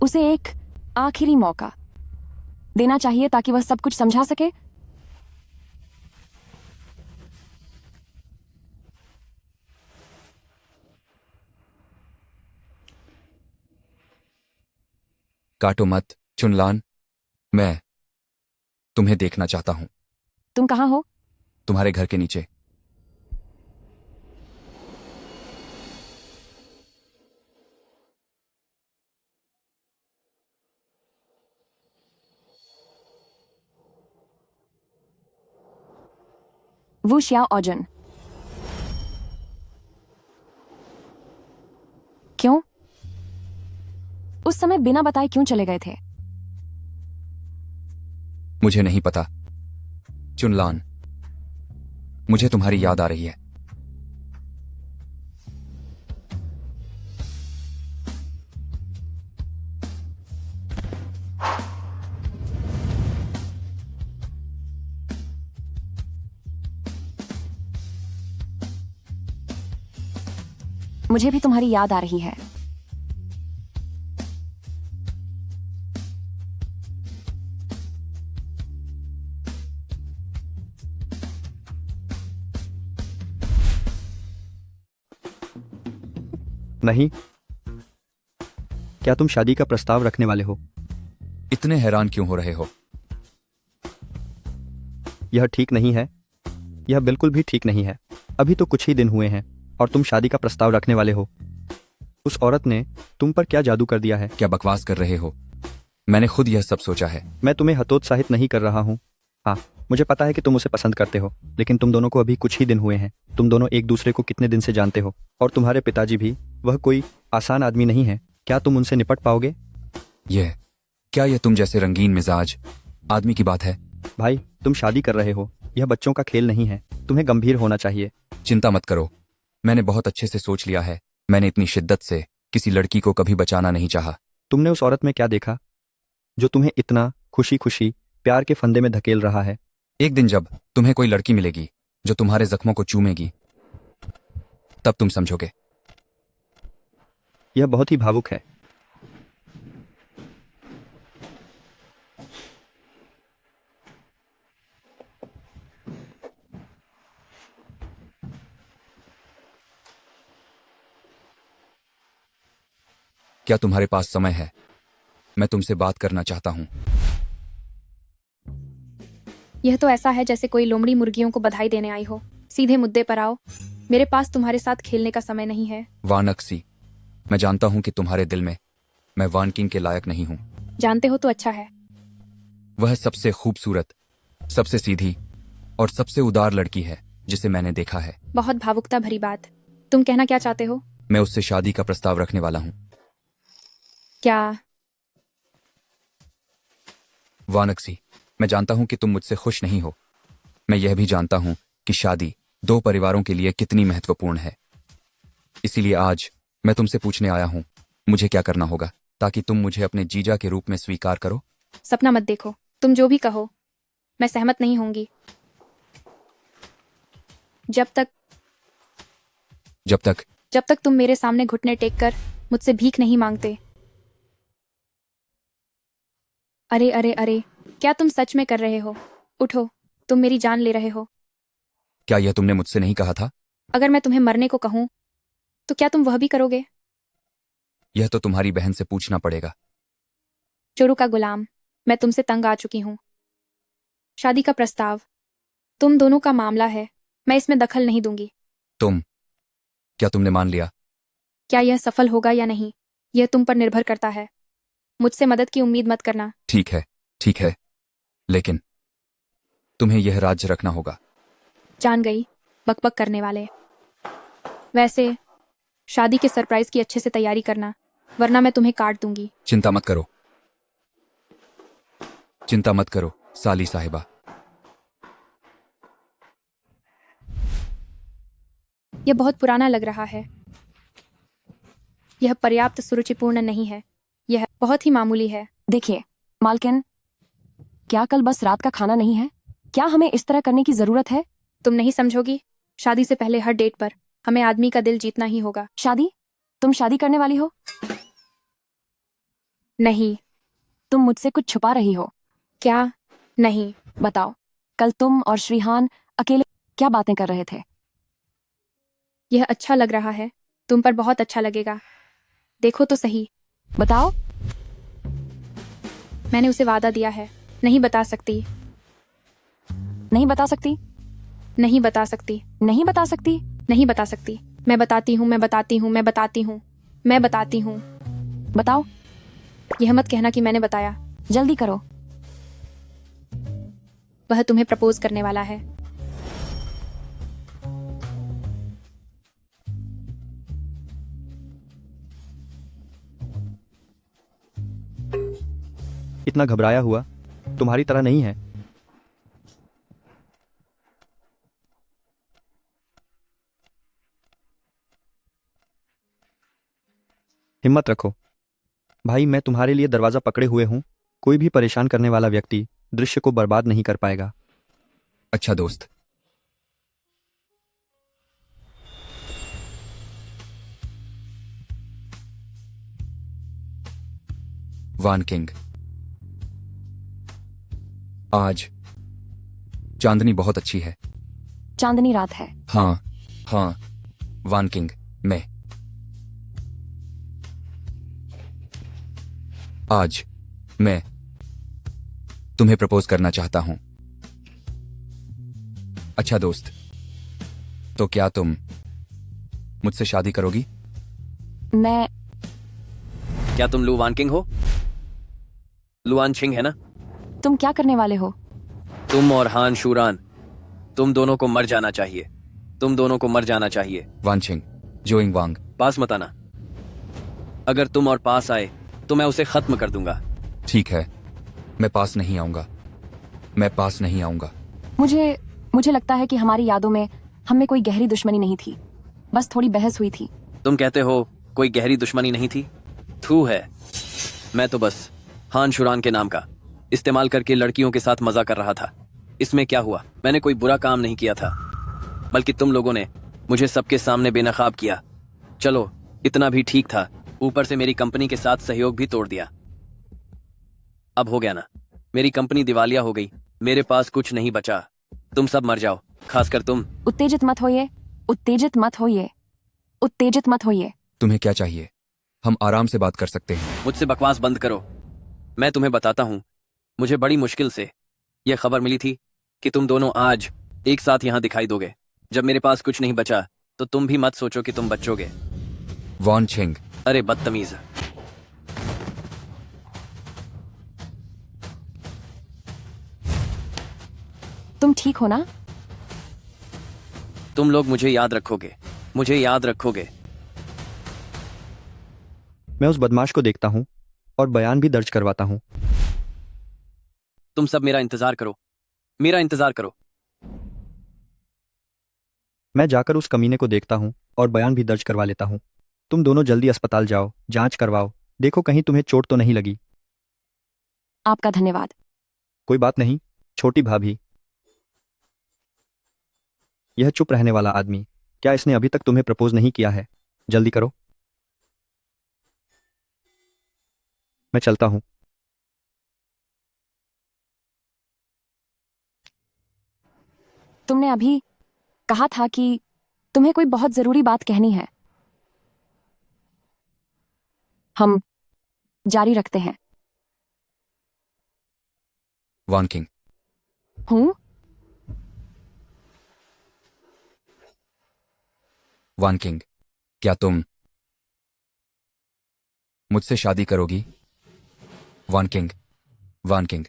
Speaker 1: उसे एक आखिरी मौका देना चाहिए ताकि वह सब कुछ समझा सके?
Speaker 7: काटो मत चुनलान, मैं तुम्हें देखना चाहता हूं।
Speaker 1: तुम कहां हो?
Speaker 7: तुम्हारे घर के नीचे।
Speaker 1: वो श्या औजन। क्यों? उस समय बिना बताए क्यों चले गए थे?
Speaker 7: मुझे नहीं पता चुनलान, मुझे तुम्हारी याद आ रही है।
Speaker 1: मुझे भी तुम्हारी याद आ रही है।
Speaker 10: नहीं। क्या तुम शादी का प्रस्ताव रखने वाले हो?
Speaker 7: इतने हैरान क्यों हो रहे हो?
Speaker 10: यह ठीक नहीं है। यह बिल्कुल भी ठीक नहीं है। अभी तो कुछ ही दिन हुए हैं और तुम शादी का प्रस्ताव रखने वाले हो। उस औरत ने तुम पर क्या जादू कर दिया है?
Speaker 7: क्या बकवास कर रहे हो? मैंने खुद यह सब सोचा है।
Speaker 10: मैं तुम्हें हतोत्साहित नहीं कर रहा हूँ। हाँ, मुझे पता है कि तुम उसे पसंद करते हो, लेकिन तुम दोनों को अभी कुछ ही दिन हुए हैं। तुम दोनों एक दूसरे को कितने दिन से जानते हो? और तुम्हारे पिताजी भी, वह कोई आसान आदमी नहीं है। क्या तुम उनसे निपट पाओगे?
Speaker 7: क्या यह तुम जैसे रंगीन मिजाज आदमी की बात है?
Speaker 10: भाई, तुम शादी कर रहे हो। यह बच्चों का खेल नहीं है। तुम्हें गंभीर होना चाहिए।
Speaker 7: चिंता मत करो, मैंने बहुत अच्छे से सोच लिया है। मैंने इतनी शिद्दत से किसी लड़की को कभी बचाना नहीं चाहा।
Speaker 10: तुमने उस औरत में क्या देखा जो तुम्हें इतना खुशी खुशी प्यार के फंदे में धकेल रहा है?
Speaker 7: एक दिन जब तुम्हें कोई लड़की मिलेगी जो तुम्हारे जख्मों को चूमेगी, तब तुम समझोगे।
Speaker 10: यह बहुत ही भावुक है।
Speaker 7: क्या तुम्हारे पास समय है? मैं तुमसे बात करना चाहता हूं।
Speaker 11: यह तो ऐसा है जैसे कोई लोमड़ी मुर्गियों को बधाई देने आई हो। सीधे मुद्दे पर आओ। मेरे पास तुम्हारे साथ खेलने का समय नहीं है।
Speaker 7: वानक्सी, मैं जानता हूं कि तुम्हारे दिल में मैं वान किंग के लायक नहीं हूं।
Speaker 11: जानते हो तो अच्छा है।
Speaker 7: वह सबसे खूबसूरत, सबसे सीधी और सबसे उदार लड़की है जिसे मैंने देखा है।
Speaker 11: बहुत भावुकता भरी बात। तुम कहना क्या चाहते हो?
Speaker 7: मैं उससे शादी का प्रस्ताव रखने वाला हूं।
Speaker 11: क्या?
Speaker 7: वानक्सी, मैं जानता हूं कि तुम मुझसे खुश नहीं हो। मैं यह भी जानता हूं कि शादी दो परिवारों के लिए कितनी महत्वपूर्ण है। इसीलिए आज मैं तुमसे पूछने आया हूं, मुझे क्या करना होगा ताकि तुम मुझे अपने जीजा के रूप में स्वीकार करो।
Speaker 11: सपना मत देखो। तुम जो भी कहो मैं सहमत नहीं होंगी। जब तक तुम मेरे सामने घुटने टेक कर मुझसे भीख नहीं मांगते। अरे अरे अरे, क्या तुम सच में कर रहे हो? उठो, तुम मेरी जान ले रहे हो।
Speaker 7: क्या यह तुमने मुझसे नहीं कहा था?
Speaker 11: अगर मैं तुम्हें मरने को कहूं तो क्या तुम वह भी करोगे?
Speaker 7: यह तो तुम्हारी बहन से पूछना पड़ेगा।
Speaker 11: चोरू का गुलाम, मैं तुमसे तंग आ चुकी हूं। शादी का प्रस्ताव तुम दोनों का मामला है, मैं इसमें दखल नहीं दूंगी।
Speaker 7: क्या तुमने मान लिया?
Speaker 11: क्या यह सफल होगा या नहीं, यह तुम पर निर्भर करता है। मुझसे मदद की उम्मीद मत करना।
Speaker 7: ठीक है, लेकिन तुम्हें यह राज्य रखना होगा।
Speaker 11: जान गई, बकबक करने वाले। वैसे शादी के सरप्राइज की अच्छे से तैयारी करना, वरना मैं तुम्हें काट दूंगी।
Speaker 7: चिंता मत करो साली साहिबा।
Speaker 11: यह बहुत पुराना लग रहा है। यह पर्याप्त सुरुचिपूर्ण नहीं है। यह बहुत ही मामूली है।
Speaker 1: देखिए मालकिन, क्या कल बस रात का खाना नहीं है? क्या हमें इस तरह करने की जरूरत है?
Speaker 11: तुम नहीं समझोगी। शादी से पहले हर डेट पर हमें आदमी का दिल जीतना ही होगा।
Speaker 1: शादी? तुम शादी करने वाली हो?
Speaker 11: नहीं।
Speaker 1: तुम मुझसे कुछ छुपा रही हो।
Speaker 11: क्या? नहीं।
Speaker 1: बताओ, कल तुम और श्रीहान अकेले क्या बातें कर रहे थे?
Speaker 11: यह अच्छा लग रहा है, तुम पर बहुत अच्छा लगेगा। देखो तो सही।
Speaker 1: बताओ।
Speaker 11: मैंने उसे वादा दिया है, नहीं बता सकती।
Speaker 1: नहीं बता सकती?
Speaker 11: नहीं बता सकती।
Speaker 1: नहीं बता सकती?
Speaker 11: नहीं बता सकती। मैं बताती हूँ, मैं बताती हूँ, मैं बताती हूँ, मैं बताती हूँ।
Speaker 1: बताओ।
Speaker 11: यह मत कहना कि मैंने बताया।
Speaker 1: जल्दी करो।
Speaker 11: वह तुम्हें प्रपोज करने वाला है।
Speaker 10: इतना घबराया हुआ तुम्हारी तरह नहीं है। हिम्मत रखो भाई, मैं तुम्हारे लिए दरवाजा पकड़े हुए हूं। कोई भी परेशान करने वाला व्यक्ति दृश्य को बर्बाद नहीं कर पाएगा।
Speaker 7: अच्छा दोस्त। वान किंग, आज चांदनी बहुत अच्छी है।
Speaker 1: चांदनी रात है।
Speaker 7: हाँ, वान किंग, आज मैं तुम्हें प्रपोज करना चाहता हूं। अच्छा दोस्त, तो क्या तुम मुझसे शादी करोगी?
Speaker 1: मैं।
Speaker 13: क्या तुम लू वान किंग हो? लुआन छिंग है ना?
Speaker 1: तुम क्या करने वाले हो?
Speaker 13: तुम और हान शूरान, तुम दोनों को मर जाना चाहिए। तुम दोनों को मर जाना चाहिए।
Speaker 7: वान छिंग, जोइंग वांग। पास
Speaker 13: मत आना। अगर तुम और पास आए तो मैं उसे खत्म कर दूंगा।
Speaker 7: ठीक है, मैं पास नहीं आऊंगा।
Speaker 1: मुझे लगता है कि हमारी यादों में हम में कोई गहरी दुश्मनी नहीं थी, बस थोड़ी बहस हुई थी।
Speaker 13: तुम कहते हो कोई गहरी दुश्मनी नहीं थी? थू है। मैं तो बस हान शुरान के नाम का इस्तेमाल करके लड़कियों के साथ मजा कर रहा था। इसमें क्या हुआ? मैंने कोई बुरा काम नहीं किया था, बल्कि तुम लोगों ने मुझे सबके सामने बेनकाब किया। चलो, इतना भी ठीक था, ऊपर से मेरी कंपनी के साथ सहयोग भी तोड़ दिया। अब हो गया ना, मेरी कंपनी दिवालिया हो गई, मेरे पास कुछ नहीं बचा। तुम सब मर जाओ, खासकर तुम।
Speaker 1: उत्तेजित मत होइए, उत्तेजित मत होइए, उत्तेजित मत होइए।
Speaker 7: तुम्हें क्या चाहिए? हम आराम से बात कर सकते हैं।
Speaker 13: मुझसे बकवास बंद करो। मैं तुम्हें बताता हूँ, मुझे बड़ी मुश्किल से यह खबर मिली थी कि तुम दोनों आज एक साथ यहाँ दिखाई दोगे। जब मेरे पास कुछ नहीं बचा तो तुम भी मत सोचो कि तुम बचोगे।
Speaker 7: वॉन छिंग।
Speaker 13: अरे बदतमीज।
Speaker 1: तुम ठीक हो ना?
Speaker 13: तुम लोग मुझे याद रखोगे, मुझे याद रखोगे।
Speaker 10: मैं उस बदमाश को देखता हूँ और बयान भी दर्ज करवाता हूँ।
Speaker 13: तुम सब मेरा इंतजार करो, मेरा इंतजार करो।
Speaker 10: मैं जाकर उस कमीने को देखता हूँ और बयान भी दर्ज करवा लेता हूँ। तुम दोनों जल्दी अस्पताल जाओ, जांच करवाओ, देखो कहीं तुम्हें चोट तो नहीं लगी।
Speaker 1: आपका धन्यवाद।
Speaker 10: कोई बात नहीं, छोटी भाभी। यह चुप रहने वाला आदमी, क्या इसने अभी तक तुम्हें प्रपोज नहीं किया है? जल्दी करो। मैं चलता हूँ।
Speaker 1: तुमने अभी कहा था कि तुम्हें कोई बहुत जरूरी बात कहनी है। हम जारी रखते हैं।
Speaker 7: वॉन किंग।
Speaker 1: हूँ?
Speaker 7: वॉन किंग, क्या तुम मुझसे शादी करोगी? वॉन किंग, वॉन किंग।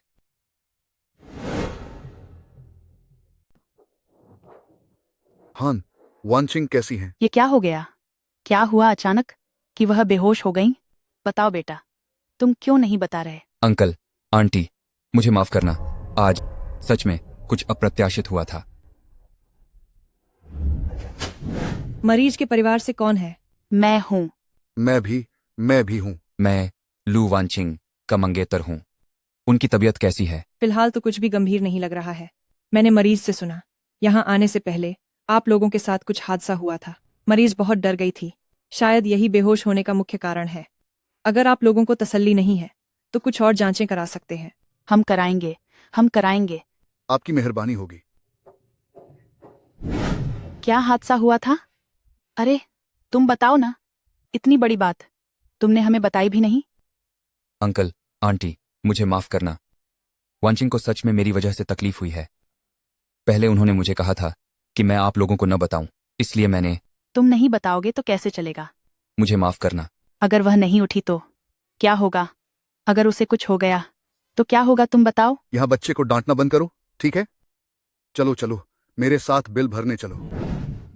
Speaker 5: हान, वॉन छिंग कैसी हैं?
Speaker 2: ये क्या हो गया? क्या हुआ अचानक कि वह बेहोश हो गईं? बताओ बेटा, तुम क्यों नहीं बता रहे?
Speaker 7: अंकल, आंटी, मुझे माफ करना। आज सच में कुछ अप्रत्याशित हुआ था।
Speaker 14: मरीज के परिवार से कौन है?
Speaker 2: मैं हूँ।
Speaker 5: मैं भी हूँ।
Speaker 7: मैं लू वानचिंग का मंगेतर हूँ। उनकी तबीयत कैसी है?
Speaker 14: फिलहाल तो कुछ भी गंभीर नहीं लग रहा है। मैंने मरीज से सुना, यहाँ आने से पहले आप लोगों के साथ कुछ हादसा हुआ था। मरीज बहुत डर गई थी, शायद यही बेहोश होने का मुख्य कारण है। अगर आप लोगों को तसल्ली नहीं है तो कुछ और जांचें करा सकते हैं।
Speaker 2: हम कराएंगे, हम कराएंगे।
Speaker 5: आपकी मेहरबानी होगी।
Speaker 2: क्या हादसा हुआ था? अरे, तुम बताओ ना, इतनी बड़ी बात तुमने हमें बताई भी नहीं।
Speaker 7: अंकल, आंटी, मुझे माफ करना। वानचिंग को सच में मेरी वजह से तकलीफ हुई है। पहले उन्होंने मुझे कहा था कि मैं आप लोगों को न बताऊं, इसलिए मैंने।
Speaker 2: तुम नहीं बताओगे तो कैसे चलेगा?
Speaker 7: मुझे माफ करना।
Speaker 2: अगर वह नहीं उठी तो क्या होगा? अगर उसे कुछ हो गया तो क्या होगा, तुम बताओ।
Speaker 5: यहाँ बच्चे को डांटना बंद करो, ठीक है? चलो चलो, मेरे साथ बिल भरने चलो।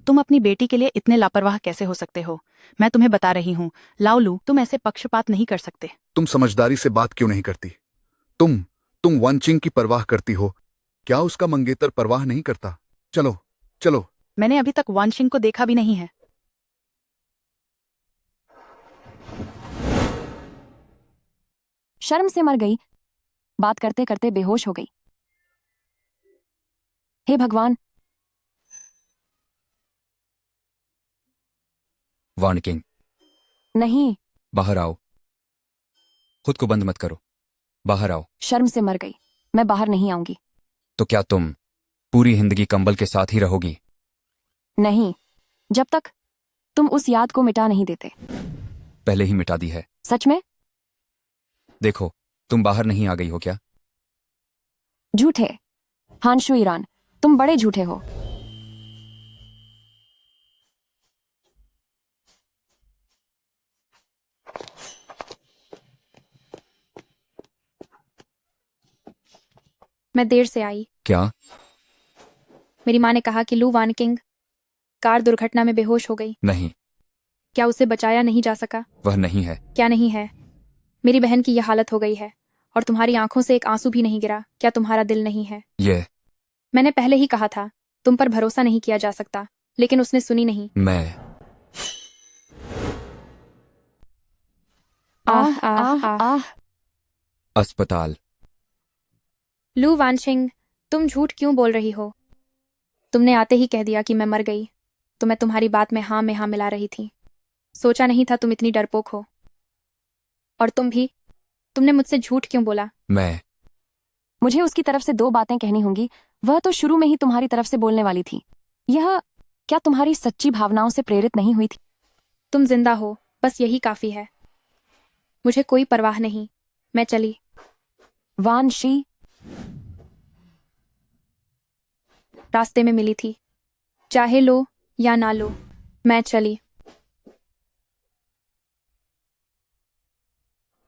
Speaker 2: तुम अपनी बेटी के लिए इतने लापरवाह कैसे हो सकते हो? मैं तुम्हें बता रही हूँ लाओलू, तुम ऐसे पक्षपात नहीं कर सकते।
Speaker 5: तुम समझदारी से बात क्यों नहीं करती? तुम वानचिंग की परवाह करती हो, क्या उसका मंगेतर परवाह नहीं करता? चलो चलो।
Speaker 2: मैंने अभी तक वानशिंग को देखा भी नहीं है।
Speaker 1: शर्म से मर गई, बात करते करते बेहोश हो गई। हे भगवान।
Speaker 7: वान किंग,
Speaker 1: नहीं।
Speaker 7: बाहर आओ। खुद को बंद मत करो, बाहर आओ।
Speaker 1: शर्म से मर गई, मैं बाहर नहीं आऊंगी।
Speaker 7: तो क्या तुम पूरी जिंदगी कंबल के साथ ही रहोगी?
Speaker 1: नहीं, जब तक तुम उस याद को मिटा नहीं देते।
Speaker 7: पहले ही मिटा दी है।
Speaker 1: सच में?
Speaker 7: देखो, तुम बाहर नहीं आ गई हो क्या?
Speaker 1: झूठे हानशु ईरान, तुम बड़े झूठे हो।
Speaker 11: मैं देर से आई।
Speaker 7: क्या?
Speaker 11: मेरी माँ ने कहा कि लू वानकिंग कार दुर्घटना में बेहोश हो गई।
Speaker 7: नहीं,
Speaker 11: क्या उसे बचाया नहीं जा सका?
Speaker 7: वह नहीं है।
Speaker 11: क्या नहीं है? मेरी बहन की यह हालत हो गई है और तुम्हारी आंखों से एक आंसू भी नहीं गिरा। क्या तुम्हारा दिल नहीं है?
Speaker 7: ये
Speaker 11: मैंने पहले ही कहा था तुम पर भरोसा नहीं किया जा सकता, लेकिन उसने सुनी नहीं।
Speaker 7: मैं
Speaker 11: आह आह आह।
Speaker 7: अस्पताल।
Speaker 11: लू वानशिंग, तुम झूठ क्यों बोल रही हो? तुमने आते ही कह दिया कि मैं मर गई, तो मैं तुम्हारी बात में हाँ मिला रही थी। सोचा नहीं था तुम इतनी डरपोक हो। और तुम भी, तुमने मुझसे झूठ क्यों बोला?
Speaker 1: मुझे उसकी तरफ से 2 बातें कहनी होंगी। वह तो शुरू में ही तुम्हारी तरफ से बोलने वाली थी। यह क्या तुम्हारी सच्ची भावनाओं से प्रेरित नहीं हुई थी?
Speaker 11: तुम जिंदा हो, बस यही काफी है। मुझे कोई परवाह नहीं, मैं चली।
Speaker 1: वानशी
Speaker 11: रास्ते में मिली थी, चाहे लो या ना लो, मैं चली।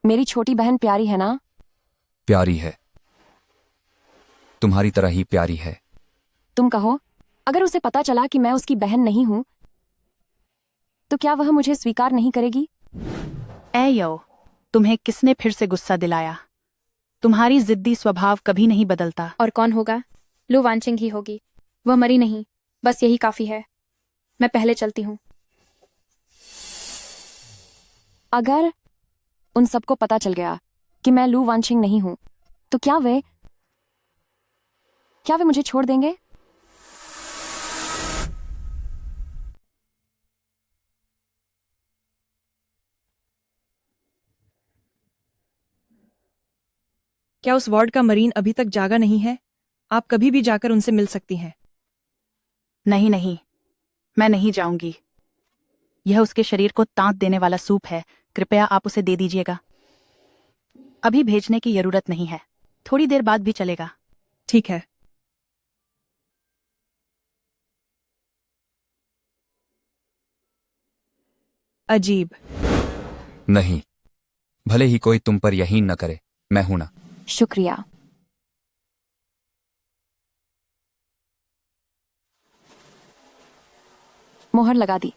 Speaker 1: मेरी छोटी बहन प्यारी है ना?
Speaker 7: प्यारी है, तुम्हारी तरह ही प्यारी है।
Speaker 1: तुम कहो, अगर उसे पता चला कि मैं उसकी बहन नहीं हूं, तो क्या वह मुझे स्वीकार नहीं करेगी?
Speaker 2: ए यो, तुम्हें किसने फिर से गुस्सा दिलाया? तुम्हारी जिद्दी स्वभाव कभी नहीं बदलता।
Speaker 11: और कौन होगा? लू वानशिंग ही होगी। वह मरी नहीं, बस यही काफी है। मैं पहले चलती हूँ।
Speaker 1: अगर उन सबको पता चल गया कि मैं लू वानशिंग नहीं हूं, तो क्या वे मुझे छोड़ देंगे?
Speaker 14: क्या उस वार्ड का मरीन अभी तक जागा नहीं है? आप कभी भी जाकर उनसे मिल सकती हैं।
Speaker 2: नहीं नहीं, मैं नहीं जाऊंगी। यह उसके शरीर को तांत देने वाला सूप है, कृपया आप उसे दे दीजिएगा। अभी भेजने की जरूरत नहीं है, थोड़ी देर बाद भी चलेगा।
Speaker 14: ठीक है। अजीब।
Speaker 7: नहीं, भले ही कोई तुम पर यकीन न करे, मैं हूं ना।
Speaker 1: शुक्रिया। मोहर लगा दी।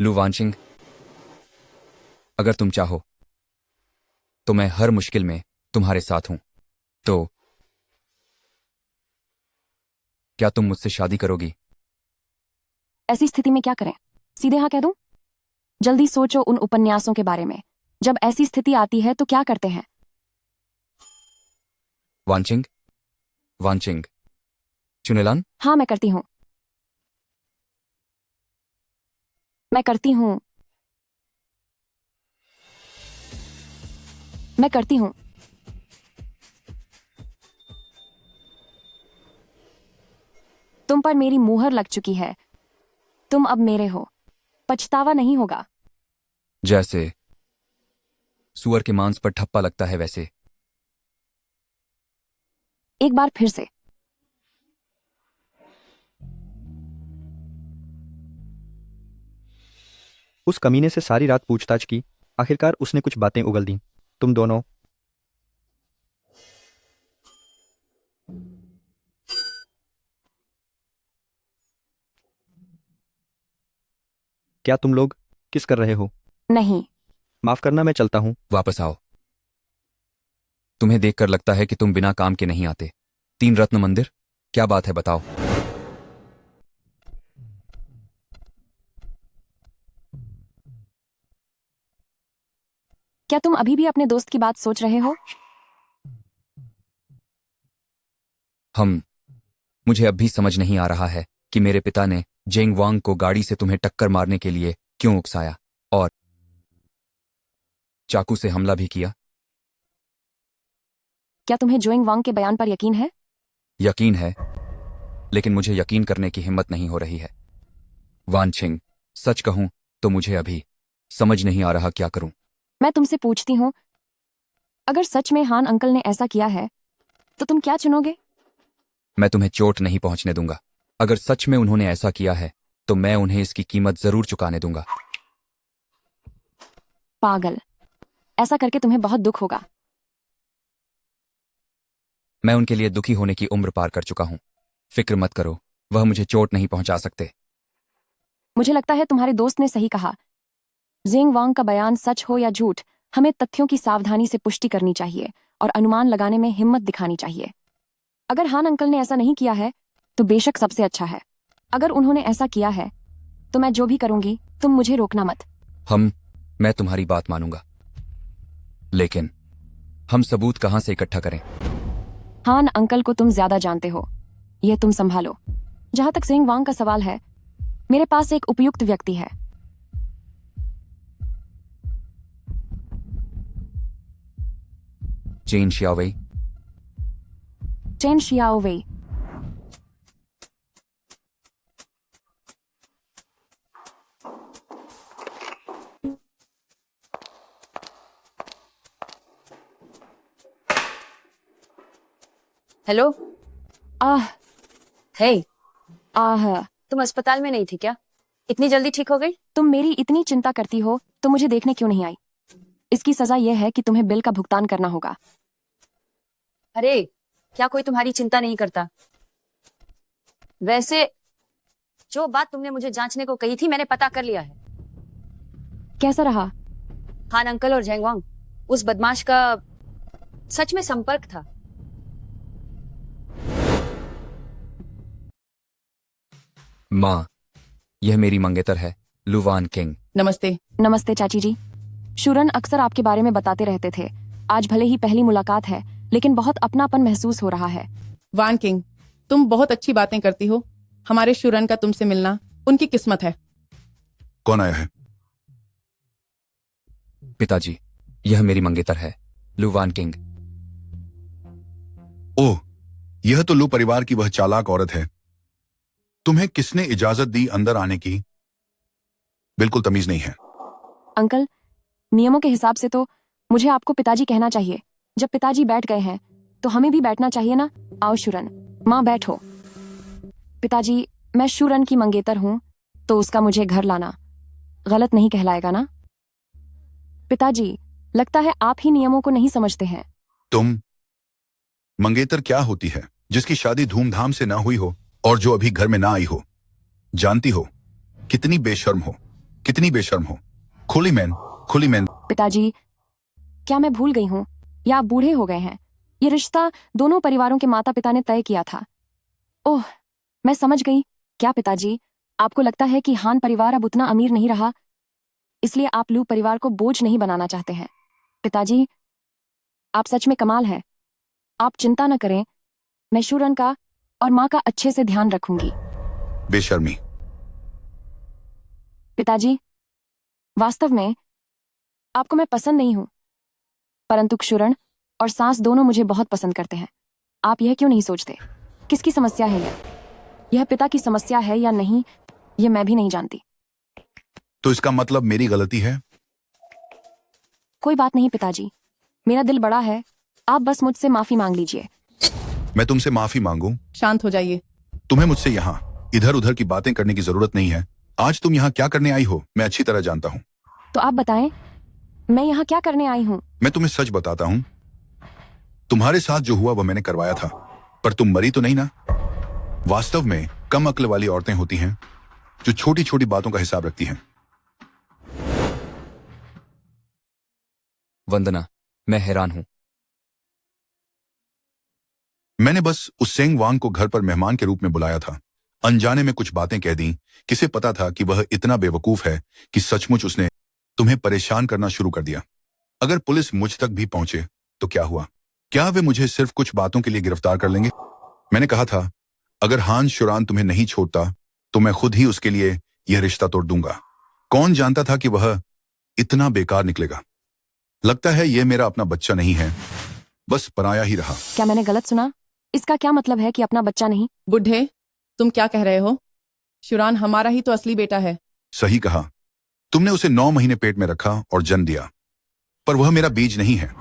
Speaker 7: लू वानशिंग, अगर तुम चाहो तो मैं हर मुश्किल में तुम्हारे साथ हूं। तो क्या तुम मुझसे शादी करोगी?
Speaker 1: ऐसी स्थिति में क्या करें? सीधे हाँ कह दूं? जल्दी सोचो उन उपन्यासों के बारे में। जब ऐसी स्थिति आती है तो क्या करते हैं?
Speaker 7: वानशिंग, वानशिंग, चुनेलान?
Speaker 1: हाँ, मैं करती हूं। मैं करती हूं। मैं करती हूं। तुम पर मेरी मुहर लग चुकी है। तुम अब मेरे हो। पछतावा नहीं होगा।
Speaker 7: जैसे सुअर के मांस पर ठप्पा लगता है वैसे।
Speaker 1: एक बार फिर से।
Speaker 10: उस कमीने से सारी रात पूछताछ की, आखिरकार उसने कुछ बातें उगल दी। तुम दोनों क्या तुम लोग किस कर रहे हो?
Speaker 1: नहीं।
Speaker 10: माफ करना, मैं चलता हूं।
Speaker 7: वापस आओ। तुम्हें देखकर लगता है कि तुम बिना काम के नहीं आते। 3 रत्न मंदिर, क्या बात है बताओ।
Speaker 1: क्या तुम अभी भी अपने दोस्त की बात सोच रहे हो?
Speaker 7: मुझे अब भी समझ नहीं आ रहा है कि मेरे पिता ने जेंग वांग को गाड़ी से तुम्हें टक्कर मारने के लिए क्यों उकसाया और चाकू से हमला भी किया।
Speaker 1: क्या तुम्हें जोइंग वांग के बयान पर यकीन है?
Speaker 7: यकीन है, लेकिन मुझे यकीन करने की हिम्मत नहीं हो रही है। वानशिंग, सच कहूं तो मुझे अभी समझ नहीं आ रहा क्या करूं।
Speaker 1: मैं तुमसे पूछती हूं, अगर सच में हान अंकल ने ऐसा किया है तो तुम क्या चुनोगे?
Speaker 7: मैं तुम्हें चोट नहीं पहुंचने दूंगा। अगर सच में उन्होंने ऐसा किया है तो मैं उन्हें इसकी कीमत जरूर चुकाने दूंगा।
Speaker 1: पागल, ऐसा करके तुम्हें बहुत दुख होगा।
Speaker 7: मैं उनके लिए दुखी होने की उम्र पार कर चुका हूं। फिक्र मत करो, वह मुझे चोट नहीं पहुंचा सकते।
Speaker 1: मुझे लगता है तुम्हारे दोस्त ने सही कहा। जेंग वांग का बयान सच हो या झूठ, हमें तथ्यों की सावधानी से पुष्टि करनी चाहिए और अनुमान लगाने में हिम्मत दिखानी चाहिए। अगर हान अंकल ने ऐसा नहीं किया है तो बेशक सबसे अच्छा है। अगर उन्होंने ऐसा किया है तो मैं जो भी करूंगी तुम मुझे रोकना मत।
Speaker 7: मैं तुम्हारी बात मानूंगा, लेकिन हम सबूत कहां से इकट्ठा करें?
Speaker 1: हान अंकल को तुम ज्यादा जानते हो, यह तुम संभालो। जहां तक जेंग वांग का सवाल है, मेरे पास एक उपयुक्त व्यक्ति है।
Speaker 7: Chen Xiaowei.
Speaker 1: Chen Xiaowei.
Speaker 3: Hello. Hey.
Speaker 1: तुम
Speaker 3: अस्पताल में नहीं थी क्या? इतनी जल्दी ठीक हो गई?
Speaker 1: तुम मेरी इतनी चिंता करती हो तो मुझे देखने क्यों नहीं आई? इसकी सजा यह है कि तुम्हें बिल का भुगतान करना होगा।
Speaker 3: अरे, क्या कोई तुम्हारी चिंता नहीं करता? वैसे जो बात तुमने मुझे जांचने को कही थी मैंने पता कर लिया है।
Speaker 1: कैसा रहा?
Speaker 3: हान अंकल और जेंग वांग, उस बदमाश का सच में संपर्क था।
Speaker 7: माँ, यह मेरी मंगेतर है, लुवान किंग।
Speaker 12: नमस्ते।
Speaker 1: नमस्ते चाची जी। शुरन अक्सर आपके बारे में बताते रहते थे। आज भले ही पहली मुलाकात है, लेकिन बहुत अपनापन महसूस हो रहा है।
Speaker 12: वान किंग, तुम बहुत अच्छी बातें करती हो। हमारे शुरन का तुमसे मिलना उनकी किस्मत है।
Speaker 5: कौन आया है?
Speaker 7: पिताजी, यह मेरी मंगेतर है, लुवान किंग।
Speaker 5: ओह, यह तो लू परिवार की वह चालाक औरत है। तुम्हें किसने इजाजत दी अंदर आने की? बिल्कुल तमीज नहीं है।
Speaker 1: अंकल, नियमों के हिसाब से तो मुझे आपको पिताजी कहना चाहिए। जब पिताजी बैठ गए हैं तो हमें भी बैठना चाहिए ना। आओ शुरन, माँ बैठो। पिताजी, मैं शुरन की मंगेतर हूं, तो उसका मुझे घर लाना गलत नहीं कहलाएगा ना? पिताजी, लगता है आप ही नियमों को नहीं समझते हैं।
Speaker 5: तुम मंगेतर क्या होती है जिसकी शादी धूमधाम से ना हुई हो और जो अभी घर में ना आई हो? जानती हो कितनी बेशर्म हो, कितनी बेशर्म हो। खुली मैन।
Speaker 1: पिताजी, क्या मैं भूल गई हूं या आप बूढ़े हो गए हैं? ये रिश्ता दोनों परिवारों के माता पिता ने तय किया था। ओह, मैं समझ गई। क्या पिताजी, आपको लगता है कि हान परिवार अब उतना अमीर नहीं रहा, इसलिए आप लू परिवार को बोझ नहीं बनाना चाहते हैं? पिताजी, आप सच में कमाल है। आप चिंता न करें, मैं शुरन का और माँ का अच्छे से ध्यान रखूंगी।
Speaker 5: बेशर्मी।
Speaker 1: पिताजी, वास्तव में आपको मैं पसंद नहीं हूं, परंतु क्षुरण और सांस दोनों मुझे बहुत पसंद करते हैं। आप यह क्यों नहीं सोचते? किसकी समस्या है यह पिता की समस्या है या नहीं, यह मैं भी नहीं जानती।
Speaker 5: तो इसका मतलब मेरी गलती है?
Speaker 1: कोई बात नहीं पिताजी, मेरा दिल बड़ा है। आप बस मुझसे माफी मांग लीजिए।
Speaker 5: मैं तुमसे माफी मांगूं?
Speaker 12: शांत हो जाइए।
Speaker 5: तुम्हें मुझसे यहाँ इधर उधर की बातें करने की जरूरत नहीं है। आज तुम यहाँ क्या करने आई हो मैं अच्छी तरह जानता हूँ।
Speaker 1: तो आप बताएं, मैं यहाँ क्या करने आई हूँ?
Speaker 5: मैं तुम्हें सच बताता हूँ, तुम्हारे साथ जो हुआ वह मैंने करवाया था, पर तुम मरी तो नहीं ना? वास्तव में कम अक्ल वाली औरतें होती हैं जो छोटी छोटी बातों का हिसाब रखती हैं।
Speaker 7: वंदना, मैं हैरान हूं।
Speaker 5: मैंने बस उस सेंग वांग को घर पर मेहमान के रूप में बुलाया था। अनजाने में कुछ बातें कह दी। किसे पता था कि वह इतना बेवकूफ है कि सचमुच उसने तुम्हें परेशान करना शुरू कर दिया। अगर पुलिस मुझ तक भी पहुंचे तो क्या हुआ? क्या वे मुझे सिर्फ कुछ बातों के लिए गिरफ्तार कर लेंगे? मैंने कहा था, अगर हान शुरान तुम्हें नहीं छोड़ता तो मैं खुद ही उसके लिए यह रिश्ता तोड़ दूंगा। कौन जानता था कि वह इतना बेकार निकलेगा। लगता है यह मेरा अपना बच्चा नहीं है, बस पराया ही रहा।
Speaker 1: क्या मैंने गलत सुना? इसका क्या मतलब है कि अपना बच्चा नहीं?
Speaker 12: बुढ़े, तुम क्या कह रहे हो? शुरान हमारा ही तो असली बेटा है।
Speaker 5: सही कहा। तुमने उसे 9 महीने पेट में रखा और जन्म दिया, पर वह मेरा बीज नहीं है।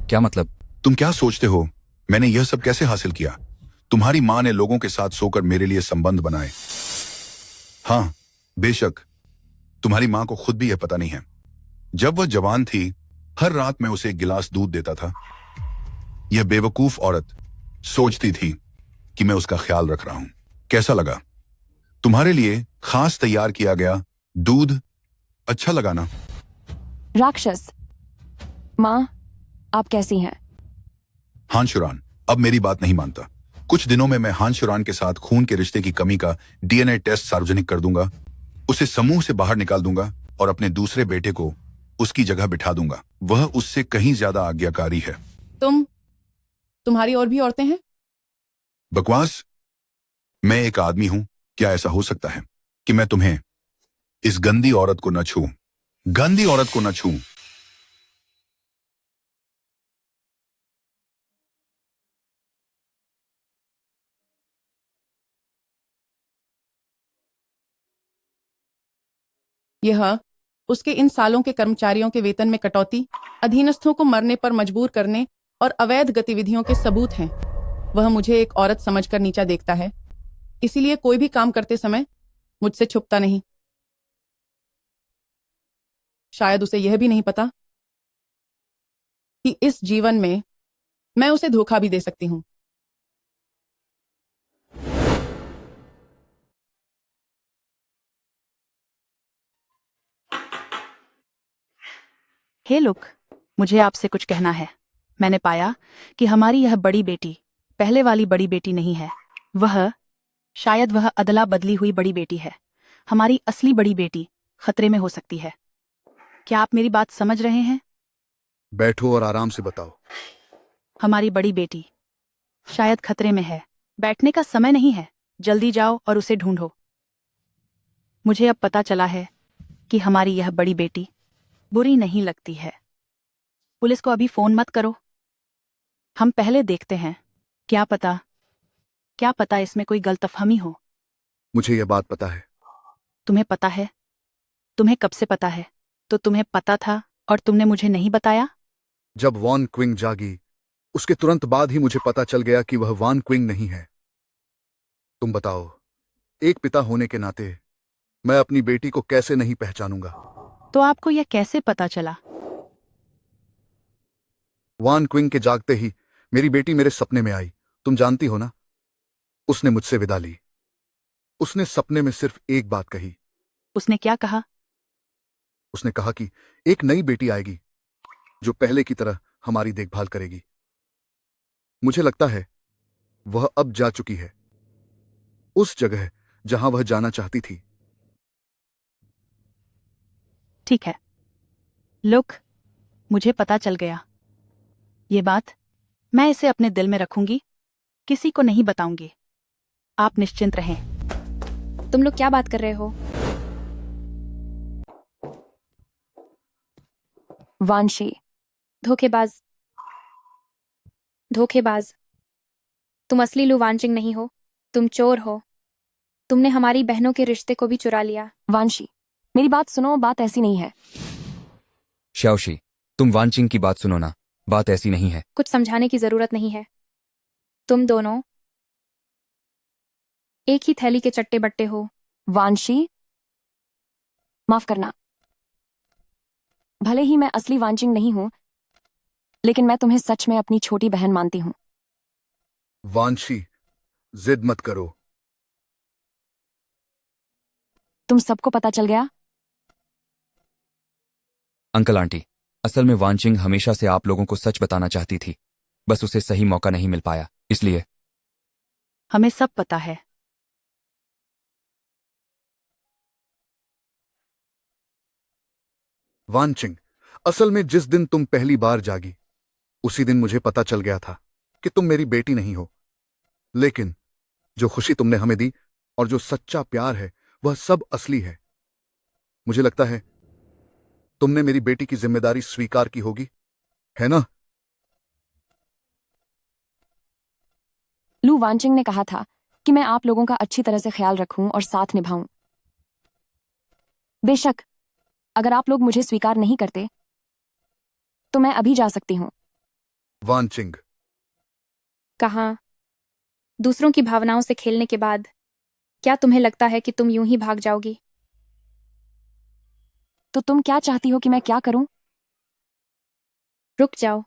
Speaker 7: क्या मतलब?
Speaker 5: तुम क्या सोचते हो मैंने यह सब कैसे हासिल किया? तुम्हारी माँ ने लोगों के साथ सोकर मेरे लिए संबंध बनाए। हाँ, बेशक तुम्हारी माँ को खुद भी यह पता नहीं है। जब वह जवान थी, हर रात मैं उसे एक गिलास दूध देता था। यह बेवकूफ औरत सोचती थी कि मैं उसका ख्याल रख रहा हूं। कैसा लगा? तुम्हारे लिए खास तैयार किया गया दूध अच्छा लगा ना?
Speaker 1: राक्षस माँ, आप कैसी हैं?
Speaker 5: हानशुरान अब मेरी बात नहीं मानता। कुछ दिनों में मैं हानशुरान के साथ खून के रिश्ते की कमी का डीएनए टेस्ट सार्वजनिक कर दूंगा, उसे समूह से बाहर निकाल दूंगा और अपने दूसरे बेटे को उसकी जगह बिठा दूंगा। वह उससे कहीं ज्यादा आज्ञाकारी है।
Speaker 12: तुम्हारी और भी औरतें हैं?
Speaker 5: बकवास। मैं एक आदमी हूं। क्या ऐसा हो सकता है कि मैं तुम्हें इस गंदी औरत को न छूऊं? गंदी औरत को न छूऊं।
Speaker 12: यह उसके इन सालों के कर्मचारियों के वेतन में कटौती, अधीनस्थों को मरने पर मजबूर करने और अवैध गतिविधियों के सबूत हैं। वह मुझे एक औरत समझकर नीचा देखता है, इसीलिए कोई भी काम करते समय मुझसे छुपता नहीं। शायद उसे यह भी नहीं पता कि इस जीवन में मैं उसे धोखा भी दे सकती हूं।
Speaker 2: हे लुक, मुझे आपसे कुछ कहना है। मैंने पाया कि हमारी यह बड़ी बेटी पहले वाली बड़ी बेटी नहीं है। शायद वह अदला बदली हुई बड़ी बेटी है। हमारी असली बड़ी बेटी खतरे में हो सकती है। क्या आप मेरी बात समझ रहे हैं?
Speaker 17: बैठो और आराम से बताओ।
Speaker 2: हमारी बड़ी बेटी शायद खतरे में है। बैठने का समय नहीं है, जल्दी जाओ और उसे ढूंढो। मुझे अब पता चला है कि हमारी यह बड़ी बेटी बुरी नहीं लगती है। पुलिस को अभी फोन मत करो, हम पहले देखते हैं। क्या पता इसमें कोई गलतफहमी हो।
Speaker 17: मुझे यह बात पता है।
Speaker 2: तुम्हें पता है? तुम्हें कब से पता है? तो तुम्हें पता था और तुमने मुझे नहीं बताया?
Speaker 17: जब वॉन क्विंग जागी, उसके तुरंत बाद ही मुझे पता चल गया कि वह वॉन क्विंग नहीं है। तुम बताओ, एक पिता होने के नाते मैं अपनी बेटी को कैसे नहीं पहचानूंगा?
Speaker 2: तो आपको यह कैसे पता चला?
Speaker 17: वॉन क्विंग के जागते ही मेरी बेटी मेरे सपने में आई। तुम जानती हो ना, उसने मुझसे विदा ली। उसने सपने में सिर्फ एक बात कही।
Speaker 2: उसने क्या कहा?
Speaker 17: उसने कहा कि एक नई बेटी आएगी जो पहले की तरह हमारी देखभाल करेगी। मुझे लगता है वह अब जा चुकी है, उस जगह जहां वह जाना चाहती थी।
Speaker 2: ठीक है लुक, मुझे पता चल गया। ये बात मैं इसे अपने दिल में रखूंगी, किसी को नहीं बताऊंगी। आप निश्चिंत रहें।
Speaker 11: तुम लोग क्या बात कर रहे हो?
Speaker 1: वांशी
Speaker 11: धोखेबाज, धोखेबाज। तुम असली लू वांचिंग नहीं हो, तुम चोर हो। तुमने हमारी बहनों के रिश्ते को भी चुरा लिया।
Speaker 1: वांशी, मेरी बात सुनो, बात ऐसी नहीं है।
Speaker 7: शाओशी, तुम वानचिंग की बात सुनो ना, बात ऐसी नहीं है।
Speaker 11: कुछ समझाने की जरूरत नहीं है। तुम दोनों एक ही थैली के चट्टे बट्टे हो।
Speaker 1: वांशी, माफ करना। भले ही मैं असली वांचिंग नहीं हूं, लेकिन मैं तुम्हें सच में अपनी छोटी बहन मानती हूं।
Speaker 17: वांशी, जिद मत करो।
Speaker 1: तुम सबको पता चल गया?
Speaker 7: अंकल आंटी, असल में वानचिंग हमेशा से आप लोगों को सच बताना चाहती थी, बस उसे सही मौका नहीं मिल पाया, इसलिए।
Speaker 2: हमें सब पता है।
Speaker 17: वानचिंग, असल में जिस दिन तुम पहली बार जागी, उसी दिन मुझे पता चल गया था कि तुम मेरी बेटी नहीं हो। लेकिन जो खुशी तुमने हमें दी और जो सच्चा प्यार है, वह सब असली है। मुझे लगता है तुमने मेरी बेटी की जिम्मेदारी स्वीकार की होगी, है ना?
Speaker 1: लू वांचिंग ने कहा था कि मैं आप लोगों का अच्छी तरह से ख्याल रखूं और साथ निभाऊं। बेशक अगर आप लोग मुझे स्वीकार नहीं करते तो मैं अभी जा सकती हूं।
Speaker 17: वानचिंग,
Speaker 11: कहाँ? दूसरों की भावनाओं से खेलने के बाद क्या तुम्हें लगता है कि तुम यूं ही भाग जाओगी?
Speaker 1: तो तुम क्या चाहती हो कि मैं क्या करूं?
Speaker 11: रुक जाओ।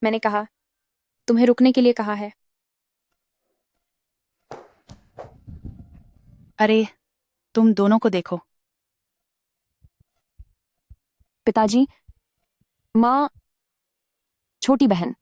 Speaker 11: मैंने कहा, तुम्हें रुकने के लिए कहा है।
Speaker 2: अरे तुम दोनों को देखो।
Speaker 1: पिताजी, माँ, छोटी बहन,